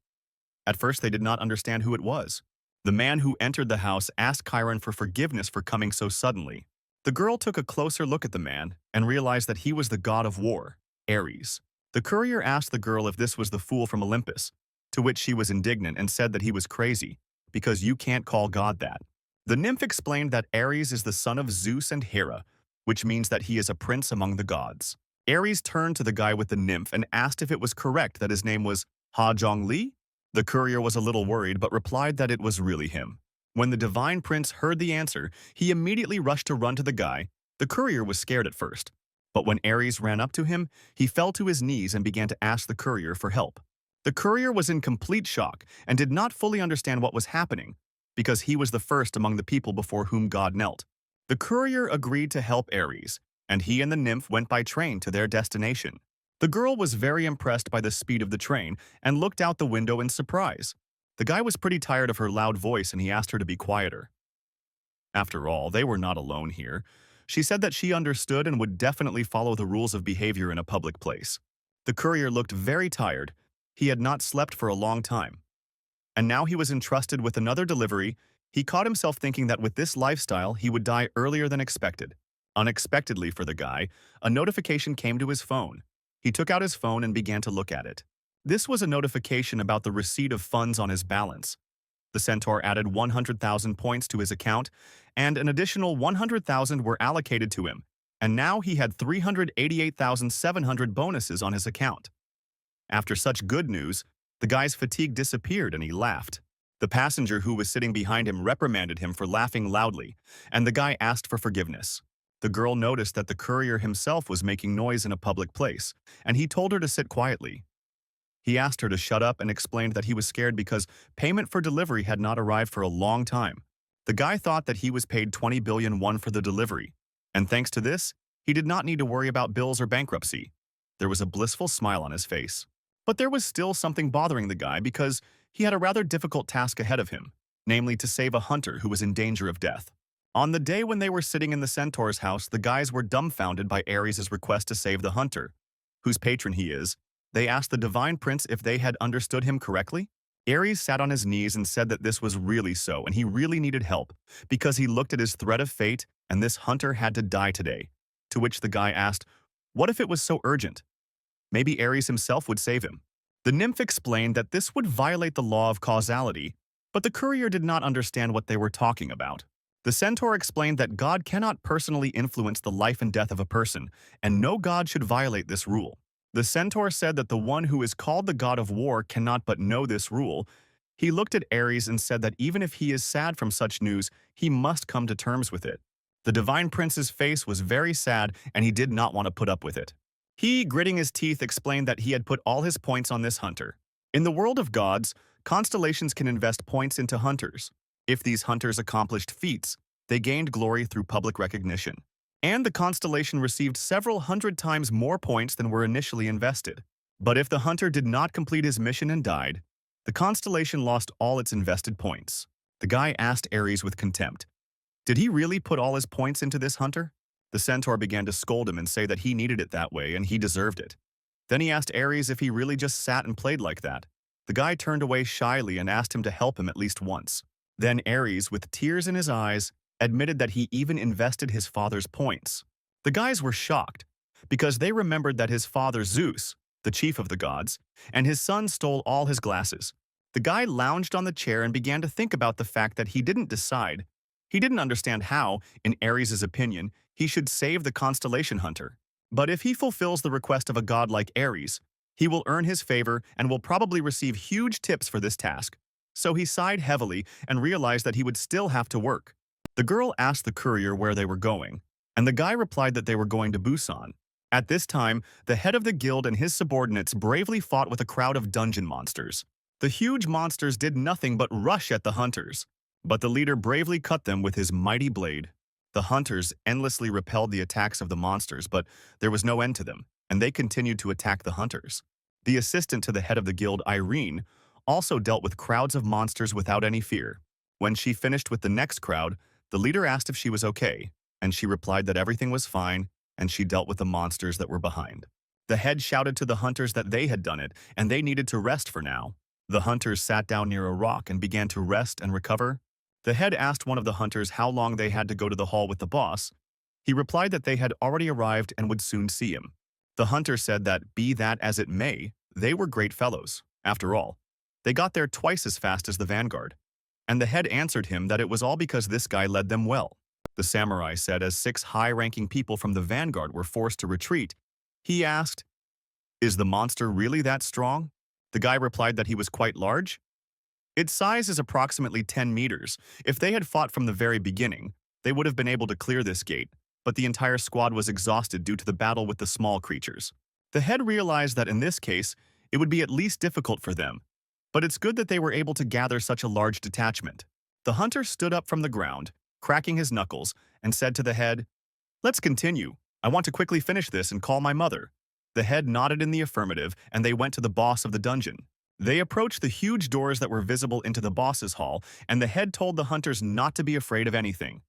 At first, they did not understand who it was. The man who entered the house asked Chiron for forgiveness for coming so suddenly. The girl took a closer look at the man and realized that he was the god of war, Ares. The courier asked the girl if this was the fool from Olympus, to which she was indignant and said that he was crazy, because you can't call God that. The nymph explained that Ares is the son of Zeus and Hera, which means that he is a prince among the gods. Ares turned to the guy with the nymph and asked if it was correct that his name was Ha Zhongli. The courier was a little worried but replied that it was really him. When the divine prince heard the answer, he immediately rushed to run to the guy. The courier was scared at first, but when Ares ran up to him, he fell to his knees and began to ask the courier for help. The courier was in complete shock and did not fully understand what was happening, because he was the first among the people before whom God knelt. The courier agreed to help Ares, and he and the nymph went by train to their destination. The girl was very impressed by the speed of the train and looked out the window in surprise. The guy was pretty tired of her loud voice and he asked her to be quieter. After all, they were not alone here. She said that she understood and would definitely follow the rules of behavior in a public place. The courier looked very tired. He had not slept for a long time. And now he was entrusted with another delivery. He caught himself thinking that with this lifestyle, he would die earlier than expected. Unexpectedly for the guy, a notification came to his phone. He took out his phone and began to look at it. This was a notification about the receipt of funds on his balance. The centaur added 100,000 points to his account, and an additional 100,000 were allocated to him, and now he had 388,700 bonuses on his account. After such good news, the guy's fatigue disappeared and he laughed. The passenger who was sitting behind him reprimanded him for laughing loudly, and the guy asked for forgiveness. The girl noticed that the courier himself was making noise in a public place, and he told her to sit quietly. He asked her to shut up and explained that he was scared because payment for delivery had not arrived for a long time. The guy thought that he was paid 20 billion won for the delivery, and thanks to this, he did not need to worry about bills or bankruptcy. There was a blissful smile on his face. But there was still something bothering the guy because he had a rather difficult task ahead of him, namely to save a hunter who was in danger of death. On the day when they were sitting in the centaur's house, the guys were dumbfounded by Ares' request to save the hunter, whose patron he is. They asked the divine prince if they had understood him correctly. Ares sat on his knees and said that this was really so and he really needed help because he looked at his threat of fate and this hunter had to die today. To which the guy asked, what if it was so urgent? Maybe Ares himself would save him. The nymph explained that this would violate the law of causality, but the courier did not understand what they were talking about. The centaur explained that God cannot personally influence the life and death of a person, and no god should violate this rule. The centaur said that the one who is called the god of war cannot but know this rule. He looked at Ares and said that even if he is sad from such news, he must come to terms with it. The divine prince's face was very sad and he did not want to put up with it. He, gritting his teeth, explained that he had put all his points on this hunter. In the world of gods, constellations can invest points into hunters. If these hunters accomplished feats, they gained glory through public recognition. And the constellation received several hundred times more points than were initially invested. But if the hunter did not complete his mission and died, the constellation lost all its invested points. The guy asked Ares with contempt, "Did he really put all his points into this hunter?" The centaur began to scold him and say that he needed it that way and he deserved it. Then he asked Ares if he really just sat and played like that. The guy turned away shyly and asked him to help him at least once. Then Ares, with tears in his eyes, admitted that he even invested his father's points. The guys were shocked, because they remembered that his father Zeus, the chief of the gods, and his son stole all his glasses. The guy lounged on the chair and began to think about the fact that he didn't decide. He didn't understand how, in Ares' opinion, he should save the constellation hunter. But if he fulfills the request of a god like Ares, he will earn his favor and will probably receive huge tips for this task. So he sighed heavily and realized that he would still have to work. The girl asked the courier where they were going, and the guy replied that they were going to Busan. At this time, the head of the guild and his subordinates bravely fought with a crowd of dungeon monsters. The huge monsters did nothing but rush at the hunters, but the leader bravely cut them with his mighty blade. The hunters endlessly repelled the attacks of the monsters, but there was no end to them, and they continued to attack the hunters. The assistant to the head of the guild, Irene, also dealt with crowds of monsters without any fear. When she finished with the next crowd, the leader asked if she was okay, and she replied that everything was fine, and she dealt with the monsters that were behind. The head shouted to the hunters that they had done it, and they needed to rest for now. The hunters sat down near a rock and began to rest and recover. The head asked one of the hunters how long they had to go to the hall with the boss. He replied that they had already arrived and would soon see him. The hunter said that, be that as it may, they were great fellows. After all, they got there twice as fast as the vanguard. And the head answered him that it was all because this guy led them well. The samurai said as 6 high-ranking people from the vanguard were forced to retreat. He asked, "Is the monster really that strong?" The guy replied that he was quite large. Its size is approximately 10 meters. If they had fought from the very beginning, they would have been able to clear this gate, but the entire squad was exhausted due to the battle with the small creatures. The head realized that in this case, it would be at least difficult for them, but it's good that they were able to gather such a large detachment. The hunter stood up from the ground, cracking his knuckles, and said to the head, "Let's continue. I want to quickly finish this and call my mother." The head nodded in the affirmative, and they went to the boss of the dungeon. They approached the huge doors that were visible into the boss's hall, and the head told the hunters not to be afraid of anything.